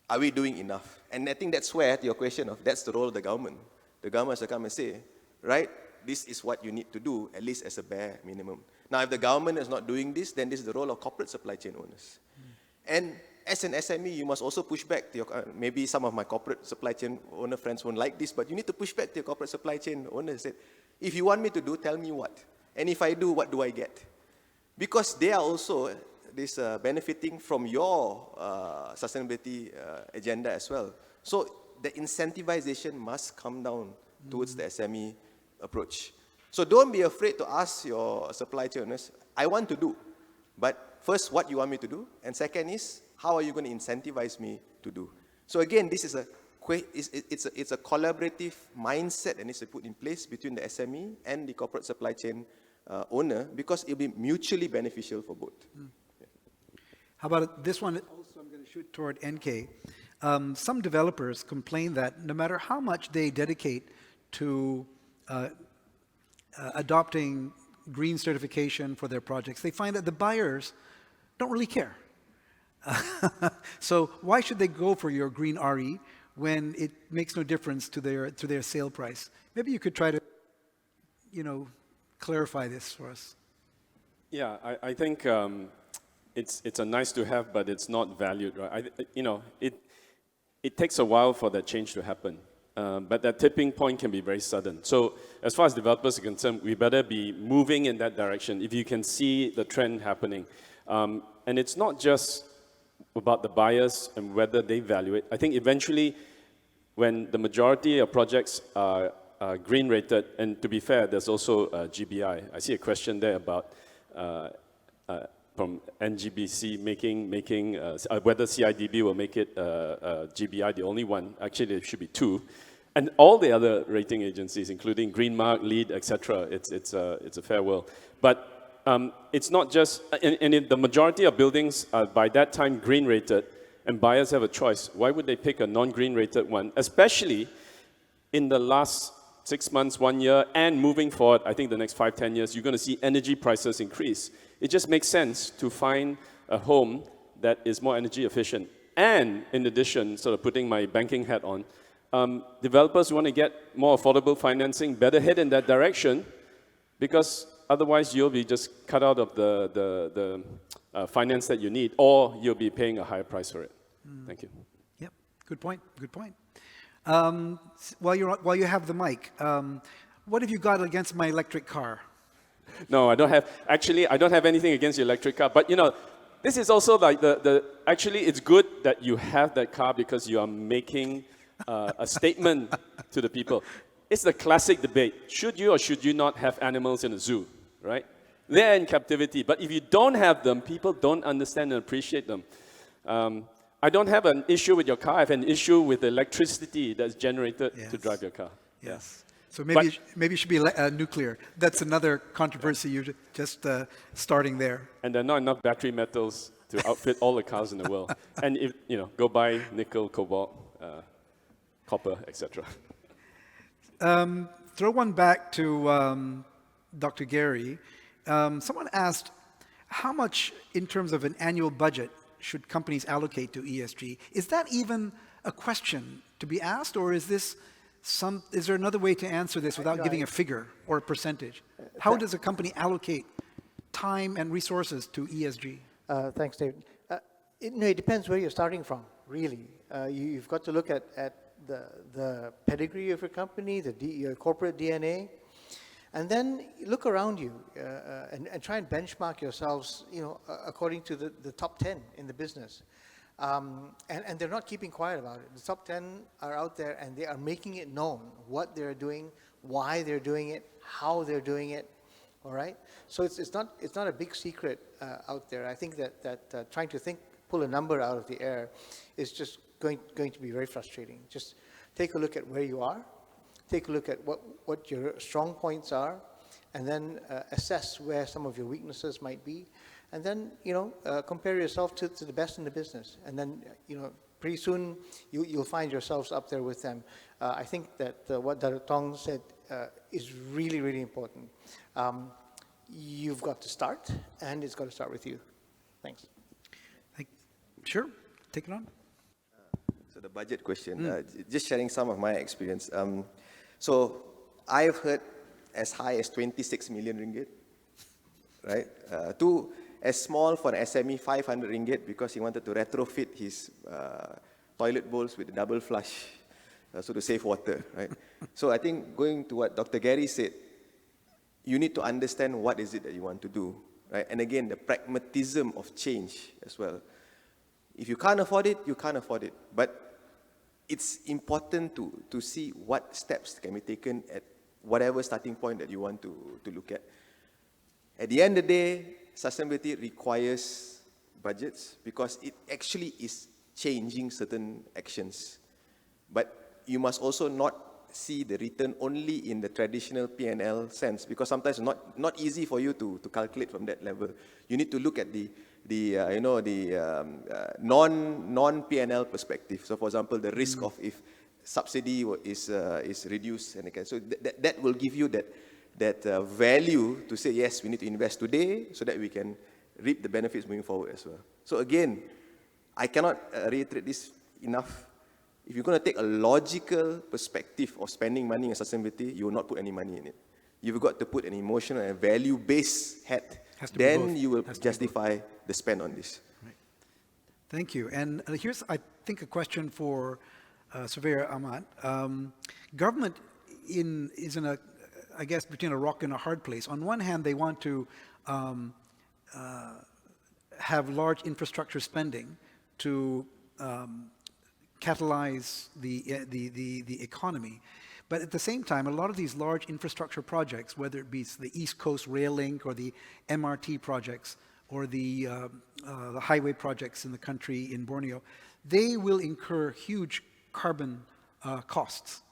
Are we doing enough? And I think that's where, to your question of, that's the role of the government. The government has to come and say, right, this is what you need to do, at least as a bare minimum. Now, if the government is not doing this, then this is the role of corporate supply chain owners. And as an SME, you must also push back to your, maybe some of my corporate supply chain owner friends won't like this, but you need to push back to your corporate supply chain owners and say, if you want me to do, tell me what. And if I do, what do I get? Because they are also benefiting from your sustainability agenda as well. So the incentivization must come down towards the SME approach. So don't be afraid to ask your supply chain owners, I want to do, but first, what you want me to do? And second is, how are you going to incentivize me to do? So again, this is it's a collaborative mindset that needs to be put in place between the SME and the corporate supply chain owner, because it will be mutually beneficial for both. Yeah. How about this one? Also, I'm going to shoot toward NK. Some developers complain that no matter how much they dedicate to adopting green certification for their projects, they find that the buyers don't really care. So why should they go for your green RE when it makes no difference to their sale price? Maybe you could try to, clarify this for us. Yeah, I think it's a nice to have, but it's not valued, right? It takes a while for that change to happen. But that tipping point can be very sudden. So as far as developers are concerned, we better be moving in that direction if you can see the trend happening. And it's not just about the buyers and whether they value it. I think eventually, when the majority of projects are green rated, and to be fair, there's also GBI. I see a question there about from NGBC making whether CIDB will make it GBI the only one. Actually, there should be two. And all the other rating agencies, including Greenmark, LEED, etc., it's a fair world. But it's not just, and in the majority of buildings are by that time green rated, and buyers have a choice. Why would they pick a non-green rated one? Especially in the last 6 months, 1 year, and moving forward, I think the next 5, 10 years, you're going to see energy prices increase. It just makes sense to find a home that is more energy efficient. And in addition, sort of putting my banking hat on, developers who want to get more affordable financing better head in that direction, because otherwise you'll be just cut out of the finance that you need, or you'll be paying a higher price for it. Thank you. Yep, good point, good point. While you have the mic, what have you got against my electric car? No, I don't have anything against the electric car, but this is also like actually it's good that you have that car because you are making a statement to the people. It's the classic debate. Should you or should you not have animals in a zoo, right? They're in captivity, but if you don't have them, people don't understand and appreciate them. I don't have an issue with your car. I have an issue with the electricity that's generated to drive your car. Yes. So maybe it should be nuclear. That's another controversy. You're just starting there. And there are not enough battery metals to outfit all the cars in the world. And if go buy nickel, cobalt, copper, etc. Throw one back to Dr. Gary. Someone asked, how much in terms of an annual budget should companies allocate to ESG? Is that even a question to be asked, or is there another way to answer this without giving a figure or a percentage? How does a company allocate time and resources to ESG? Thanks, David. It depends where you're starting from, really. You've got to look at the pedigree of your company, your corporate DNA, and then look around you and try and benchmark yourselves, according to the top 10 in the business. And they're not keeping quiet about it. The top 10 are out there and they are making it known what they're doing, why they're doing it, how they're doing it. All right. So it's not a big secret out there. I think that trying to pull a number out of the air is just going to be very frustrating. Just take a look at where you are, take a look at what your strong points are, and then assess where some of your weaknesses might be, and then, compare yourself to the best in the business. And then, pretty soon you'll find yourselves up there with them. I think that what Dr. Tong said is really, really important. You've got to start, and it's got to start with you. Thanks. Sure, take it on. So the budget question, just sharing some of my experience. So I've heard as high as 26 million ringgit, right? To as small for an SME, 500 ringgit because he wanted to retrofit his toilet bowls with a double flush, so to save water, right? So I think going to what Dr. Gary said, you need to understand what is it that you want to do, right? And again, the pragmatism of change as well. If you can't afford it, you can't afford it. But it's important to see what steps can be taken at whatever starting point that you want to look at. At the end of the day, sustainability requires budgets because it actually is changing certain actions. But you must also not see the return only in the traditional P&L sense because sometimes it's not easy for you to calculate from that level. You need to look at the non-P&L perspective. So, for example, the risk of if subsidy is reduced, and so that will give you that value to say yes, we need to invest today so that we can reap the benefits moving forward as well. So again, I cannot reiterate this enough. If you're going to take a logical perspective of spending money in sustainability, you will not put any money in it. You've got to put an emotional and value-based hat. Then you will justify the spend on this. Right. Thank you. And here's, I think, a question for Surveyor Ahmad. Government is in a, I guess, between a rock and a hard place. On one hand, they want to have large infrastructure spending to catalyze the economy. But at the same time, a lot of these large infrastructure projects, whether it be the East Coast Rail Link or the MRT projects or the highway projects in the country in Borneo, they will incur huge carbon costs.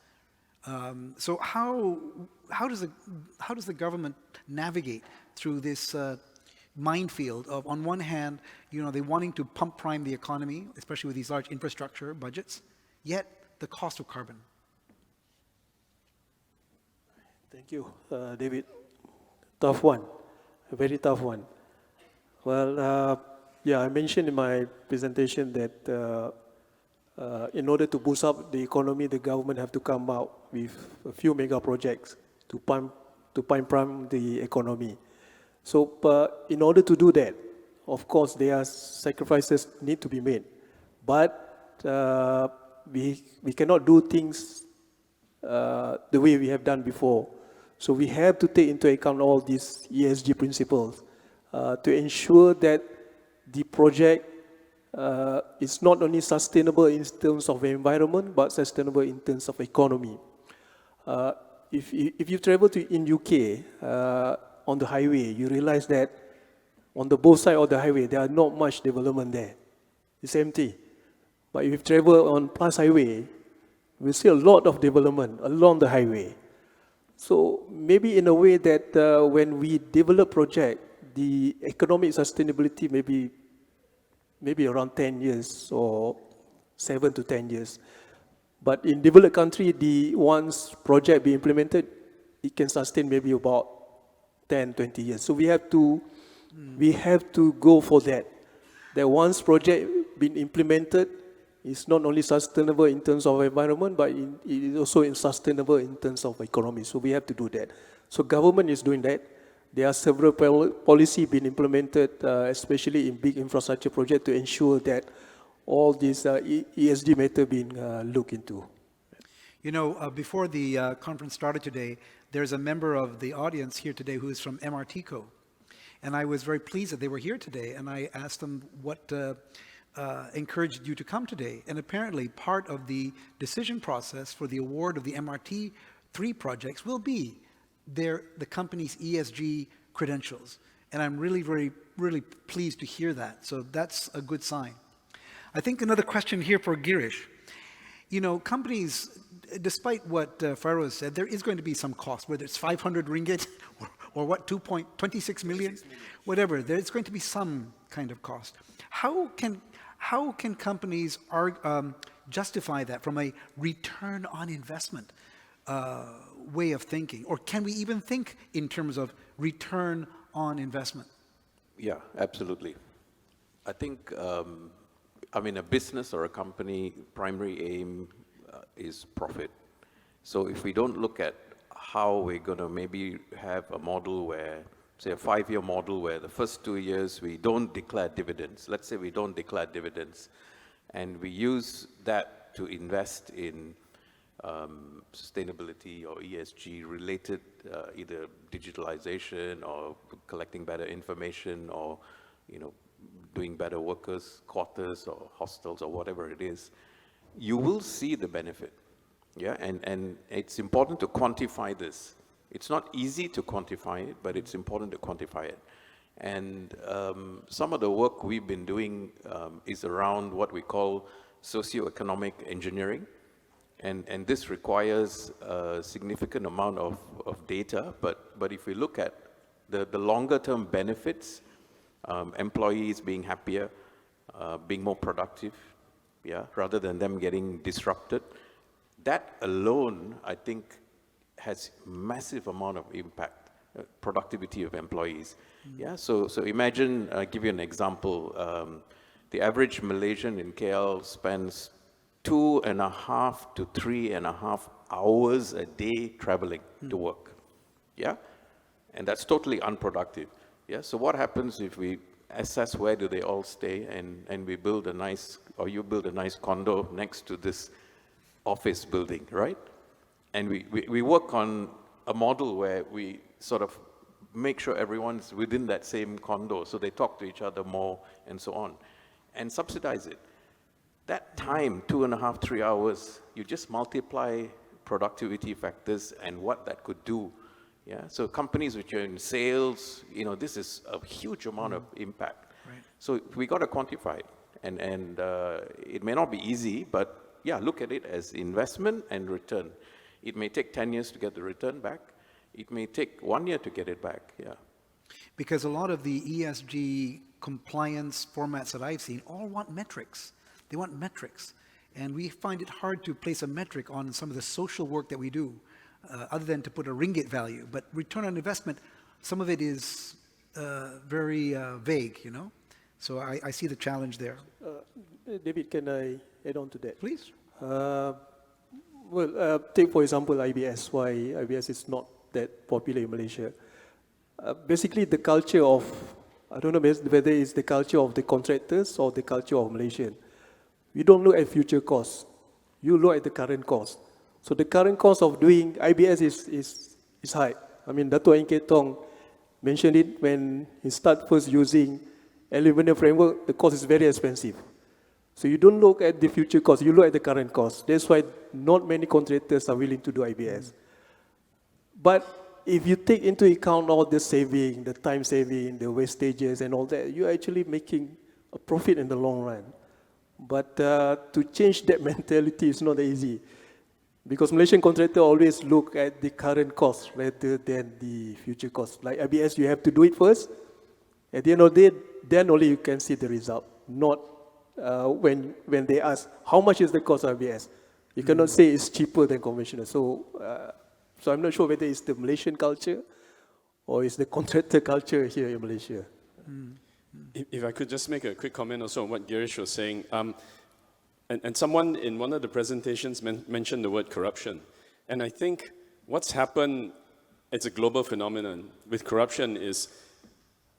So how does the government navigate through this minefield of, on one hand, they wanting to pump prime the economy, especially with these large infrastructure budgets, yet the cost of carbon? Thank you, David. Tough one, a very tough one. Well, yeah, I mentioned in my presentation that in order to boost up the economy, the government have to come out with a few mega projects to pump prime the economy. So in order to do that, of course, there are sacrifices need to be made. But we cannot do things the way we have done before. So we have to take into account all these ESG principles to ensure that the project is not only sustainable in terms of environment, but sustainable in terms of economy. If you travel in UK on the highway, you realize that on the both sides of the highway, there are not much development there. It's empty. But if you travel on Plus Highway, we see a lot of development along the highway. So maybe in a way that when we develop project, the economic sustainability maybe around 10 years or 7 to 10 years. But in developed country, once project be implemented, it can sustain maybe about 10, 20 years. So we have to go for that. That once project been implemented, it's not only sustainable in terms of environment, but it is also sustainable in terms of economy. So we have to do that. So government is doing that. There are several policies being implemented, especially in big infrastructure projects, to ensure that all these ESG matter being looked into. Before the conference started today, there's a member of the audience here today who is from MRTCO. And I was very pleased that they were here today. And I asked them what encouraged you to come today. And apparently part of the decision process for the award of the MRT3 projects will be the company's ESG credentials. And I'm really, very, really pleased to hear that. So that's a good sign. I think another question here for Girish. Companies despite what Pharaoh has said, there is going to be some cost, whether it's 500 ringgit or what, 2.26 million, whatever. There's going to be some kind of cost. How can companies justify that from a return on investment way of thinking? Or can we even think in terms of return on investment? Yeah, absolutely. I think, a business or a company primary aim is profit. So if we don't look at how we're going to maybe have a model where, say a 5-year model where the first 2 years we don't declare dividends. Let's say we don't declare dividends and we use that to invest in sustainability or ESG related either digitalization or collecting better information or doing better workers' quarters or hostels or whatever it is, you will see the benefit. Yeah, and it's important to quantify this. It's not easy to quantify it, but it's important to quantify it. And some of the work we've been doing is around what we call socioeconomic engineering. And this requires a significant amount of data, but if we look at the longer term benefits, employees being happier, being more productive, yeah, rather than them getting disrupted, that alone, I think, has massive amount of impact, productivity of employees. Yeah, so imagine, I'll give you an example. The average Malaysian in KL spends 2.5 to 3.5 hours a day traveling to work. Yeah, and that's totally unproductive. Yeah, so what happens if we assess where do they all stay and we build a nice, or you build a nice condo next to this office building, right? And we work on a model where we sort of make sure everyone's within that same condo so they talk to each other more and so on, and subsidize it. That time, 2.5, 3 hours, you just multiply productivity factors and what that could do. Yeah, so companies which are in sales, this is a huge amount of impact. Right. So we got to quantify it, and it may not be easy, but yeah, look at it as investment and return. It may take 10 years to get the return back. It may take 1 year to get it back, yeah. Because a lot of the ESG compliance formats that I've seen all want metrics. They want metrics. And we find it hard to place a metric on some of the social work that we do, other than to put a ringgit value. But return on investment, some of it is very vague, So I see the challenge there. David, can I add on to that? Please. Take for example IBS, why IBS is not that popular in Malaysia. Basically the culture of, I don't know whether it's the culture of the contractors or the culture of Malaysian. We don't look at future costs. You look at the current cost. So the current cost of doing IBS is high. I mean, Dato' Eng Ketong mentioned it when he started first using aluminum framework, the cost is very expensive. So you don't look at the future cost, you look at the current cost. That's why not many contractors are willing to do IBS. But if you take into account all the saving, the time saving, the wastages and all that, you're actually making a profit in the long run. But to change that mentality is not easy. Because Malaysian contractors always look at the current cost rather than the future cost. Like IBS, you have to do it first. At the end of the day, then only you can see the result. Not when they ask, how much is the cost of IBS? You cannot say it's cheaper than conventional. So I'm not sure whether it's the Malaysian culture or it's the contractor culture here in Malaysia. If I could just make a quick comment also on what Girish was saying. And someone in one of the presentations mentioned the word corruption. And I think what's happened, it's a global phenomenon with corruption is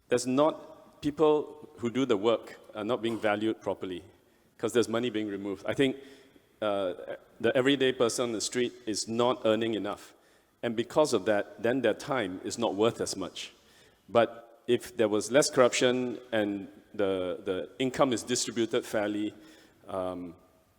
there's not, people who do the work are not being valued properly because there's money being removed. I think the everyday person on the street is not earning enough. And because of that, then their time is not worth as much. But if there was less corruption and the income is distributed fairly,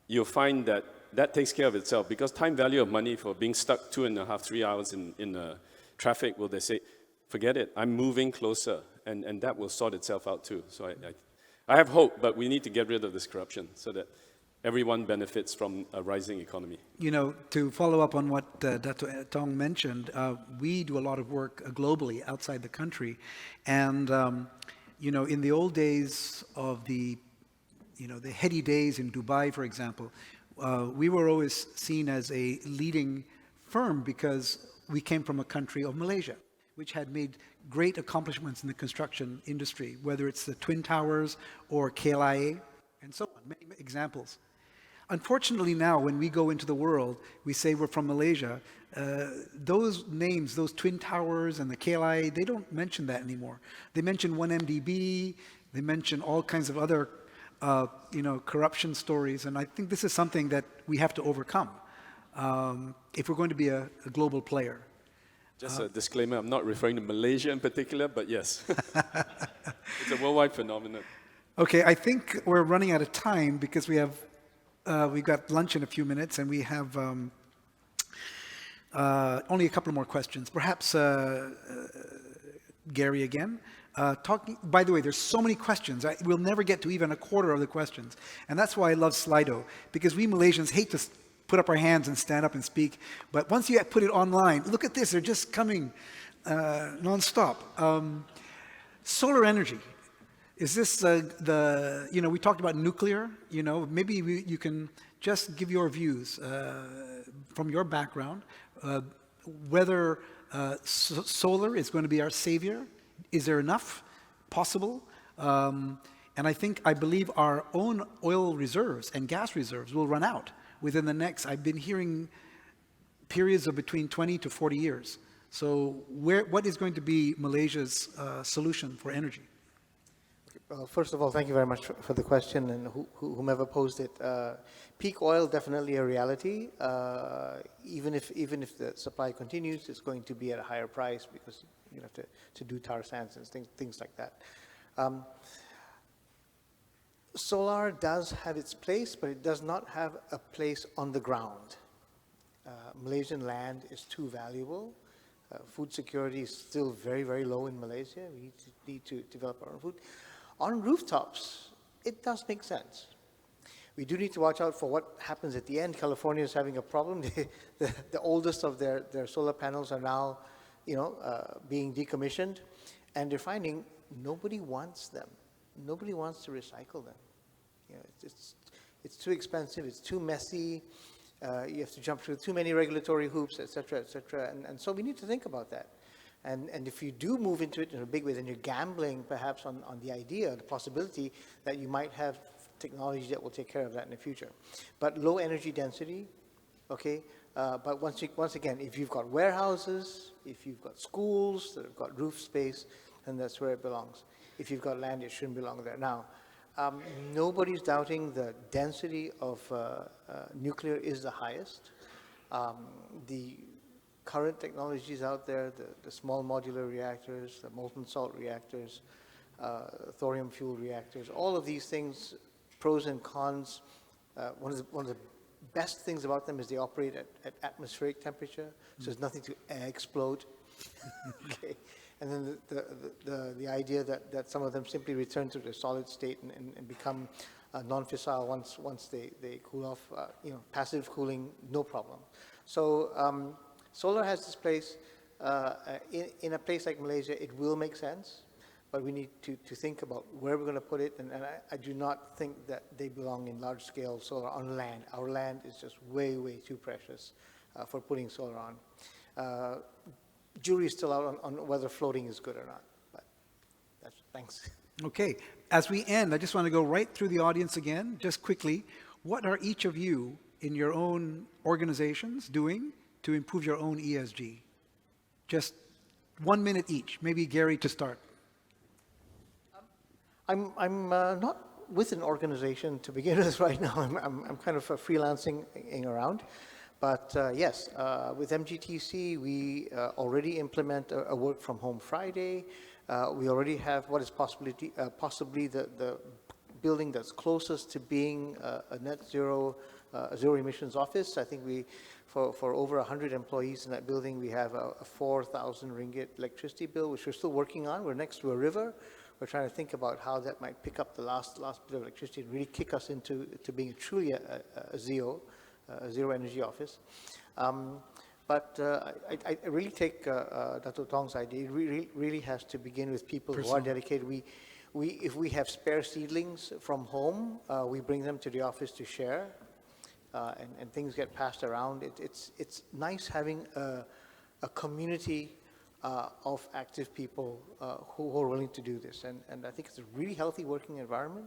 you'll find that that takes care of itself because time value of money for being stuck 2.5, 3 hours in traffic, well, they say, forget it, I'm moving closer, and that will sort itself out too. So I have hope, but we need to get rid of this corruption so that everyone benefits from a rising economy. You know, to follow up on what Dato Tong mentioned, we do a lot of work globally outside the country. And, you know, in the old days of the heady days in Dubai, for example, we were always seen as a leading firm because we came from a country of Malaysia, which had made great accomplishments in the construction industry, whether it's the Twin Towers or KLIA, and so on, many examples. Unfortunately now, when we go into the world, we say we're from Malaysia. Those names, those Twin Towers and the KLIA, they don't mention that anymore. They mention 1MDB, they mention all kinds of other corruption stories, and I think this is something that we have to overcome if we're going to be a global player. Just a disclaimer, I'm not referring to Malaysia in particular, but yes. It's a worldwide phenomenon. Okay, I think we're running out of time because we've got lunch in a few minutes, and we have only a couple more questions. Perhaps Gary again. By the way, there's so many questions. We'll never get to even a quarter of the questions. And that's why I love Slido, because we Malaysians hate to put up our hands and stand up and speak. But once you put it online, look at this, they're just coming nonstop. Solar energy. Is this we talked about nuclear, maybe you can just give your views from your background, whether solar is going to be our savior. Is there enough possible? And I believe our own oil reserves and gas reserves will run out within the next, I've been hearing periods of between 20 to 40 years. So what is going to be Malaysia's solution for energy? Well, first of all, thank you very much for the question, and whomever posed it. Peak oil, definitely a reality. Even if the supply continues, it's going to be at a higher price because you have to do tar sands and things like that. Solar does have its place, but it does not have a place on the ground. Malaysian land is too valuable. Food security is still very, very low in Malaysia. We need to develop our own food. On rooftops, it does make sense. We do need to watch out for what happens at the end. California is having a problem. The oldest of their solar panels are now, being decommissioned, and they're finding nobody wants them. Nobody wants to recycle them. It's too expensive. It's too messy. You have to jump through too many regulatory hoops, et cetera, and so we need to think about that. And if you do move into it in a big way, then you're gambling perhaps on the idea, the possibility that you might have technology that will take care of that in the future. But low energy density, okay, but once again, if you've got warehouses, if you've got schools that have got roof space, then that's where it belongs. If you've got land, it shouldn't belong there. Now, nobody's doubting the density of nuclear is the highest. The current technologies out there, the small modular reactors, the molten salt reactors, thorium fuel reactors, all of these things, pros and cons. One of the best things about them is they operate at atmospheric temperature, so there's nothing to explode. Okay. And then the idea that some of them simply return to their solid state and become non-fissile once they cool off, passive cooling, no problem. So solar has this place. In a place like Malaysia, it will make sense, but we need to think about where we're going to put it, and I do not think that they belong in large-scale solar on land. Our land is just way, way too precious for putting solar on. Jury is still out on whether floating is good or not, but thanks. Okay, as we end, I just want to go right through the audience again, just quickly. What are each of you in your own organizations doing to improve your own ESG? Just 1 minute each. Maybe Gary to start. I'm not with an organization to begin with right now. I'm kind of freelancing around. But yes, with MGTC, we already implement a work from home Friday. We already have what is possibly the building that's closest to being a net zero emissions office. I think for over 100 employees in that building, we have a 4,000 ringgit electricity bill, which we're still working on. We're next to a river. we're trying to think about how that might pick up the last bit of electricity and really kick us into being truly a zero energy office. But I really take Dato Tong's idea. It really has to begin with people who are dedicated. If we have spare seedlings from home, we bring them to the office to share, and things get passed around. It's nice having a community of active people who are willing to do this, and I think it's a really healthy working environment.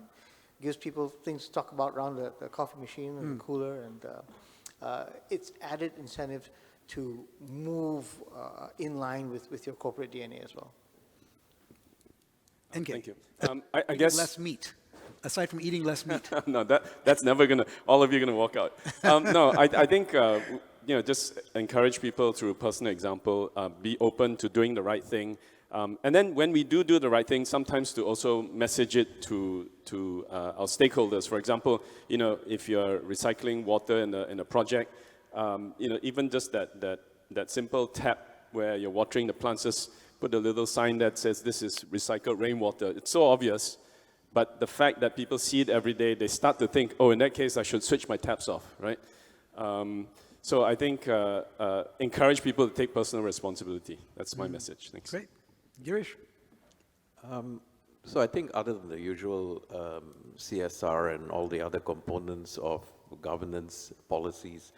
Gives people things to talk about around the coffee machine and the cooler, and it's added incentive to move in line with your corporate DNA as well. And Thank you. I eating guess less meat. Aside from eating less meat. no, that's never gonna. All of you are gonna walk out. No, I think just encourage people through personal example. Be open to doing the right thing, and then when we do the right thing, sometimes to also message it to our stakeholders. For example, if you're recycling water in a project, even just that simple tap where you're watering the plants, just put a little sign that says this is recycled rainwater. It's so obvious. But the fact that people see it every day, they start to think, oh, in that case, I should switch my taps off, right? So I think encourage people to take personal responsibility. That's my message. Thanks. Great. Girish? So I think other than the usual CSR and all the other components of governance policies,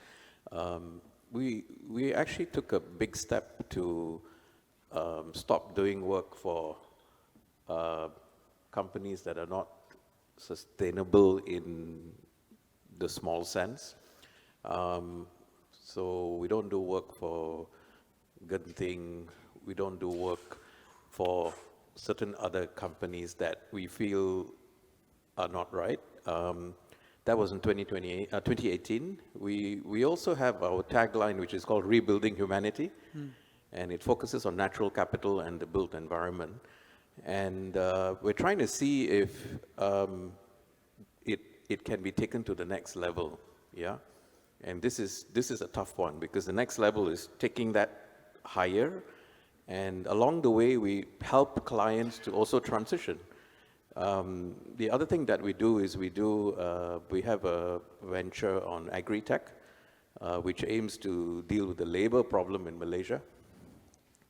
we actually took a big step to stop doing work for companies that are not sustainable in the small sense. So we don't do work for Genting, we don't do work for certain other companies that we feel are not right. That was in 2018. We also have our tagline, which is called Rebuilding Humanity, and it focuses on natural capital and the built environment. And we're trying to see if it can be taken to the next level, yeah? And this is a tough one, because the next level is taking that higher, and along the way, we help clients to also transition. The other thing that we do is we have a venture on agri-tech, which aims to deal with the labor problem in Malaysia,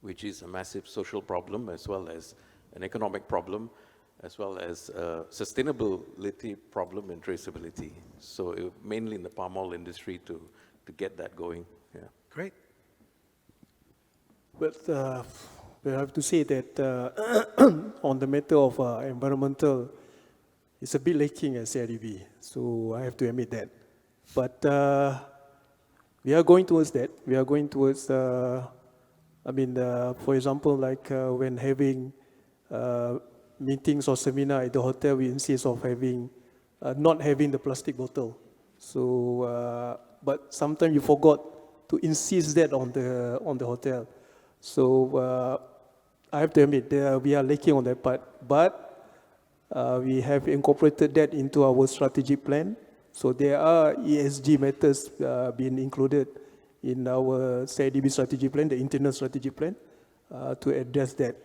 which is a massive social problem as well as an economic problem, as well as a sustainability problem and traceability. So mainly in the palm oil industry to get that going. Yeah. Great. But we have to say that on the matter of environmental, it's a bit lacking at CIDB. So I have to admit that. But we are going towards that. We are going towards, for example, like when having meetings or seminar at the hotel, we insist of having, not having the plastic bottle. So, but sometimes you forgot to insist that on the hotel. So I have to admit we are lacking on that part, but we have incorporated that into our strategic plan. So there are ESG matters being included in our CIDB strategy plan, the internal strategy plan, to address that.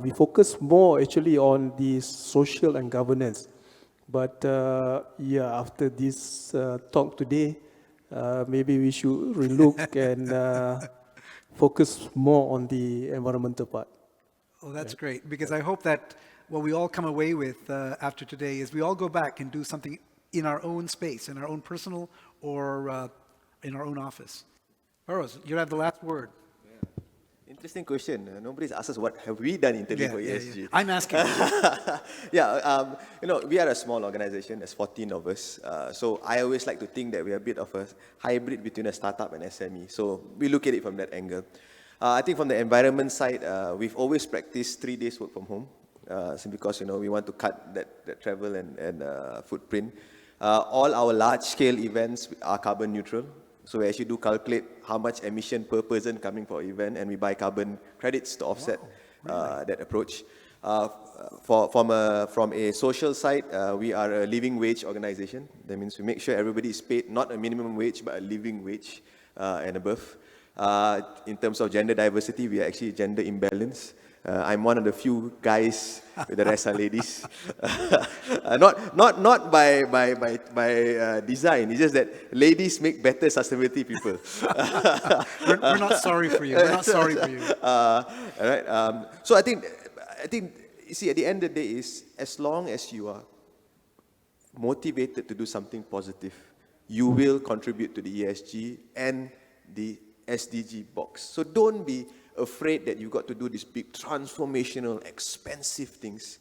We focus more actually on the social and governance. But after this talk today, maybe we should relook and focus more on the environmental part. Oh, that's great, because I hope that what we all come away with after today is we all go back and do something in our own space, in our own personal or in our own office. Burrows, you have the last word. Interesting question. Nobody's asked us what have we done internally for ESG. Yeah. I'm asking. We are a small organization. There's 14 of us. So I always like to think that we are a bit of a hybrid between a startup and SME. So we look at it from that angle. I think from the environment side, we've always practiced 3 days work from home, simply because we want to cut that travel and footprint. All our large-scale events are carbon neutral. So we actually do calculate how much emission per person coming for an event, and we buy carbon credits to offset that approach. From a social side, we are a living wage organization. That means we make sure everybody is paid not a minimum wage, but a living wage and above. In terms of gender diversity, we are actually gender imbalanced. I'm one of the few guys, with the rest are ladies. Not by design. It's just that ladies make better sustainability people. We're not sorry for you. We're not sorry for you. All right. So I think, you see, at the end of the day, is as long as you are motivated to do something positive, you will contribute to the ESG and the SDG box. So don't be afraid that you got to do these big transformational, expensive things.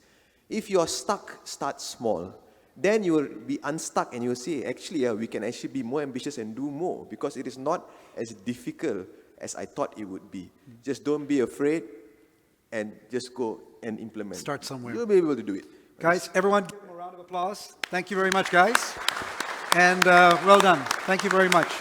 If you're stuck, start small. Then you will be unstuck and you'll say, actually, we can actually be more ambitious and do more, because it is not as difficult as I thought it would be. Just don't be afraid and just go and implement. Start somewhere. You'll be able to do it. Guys, everyone, give them a round of applause. Thank you very much, guys. And well done. Thank you very much.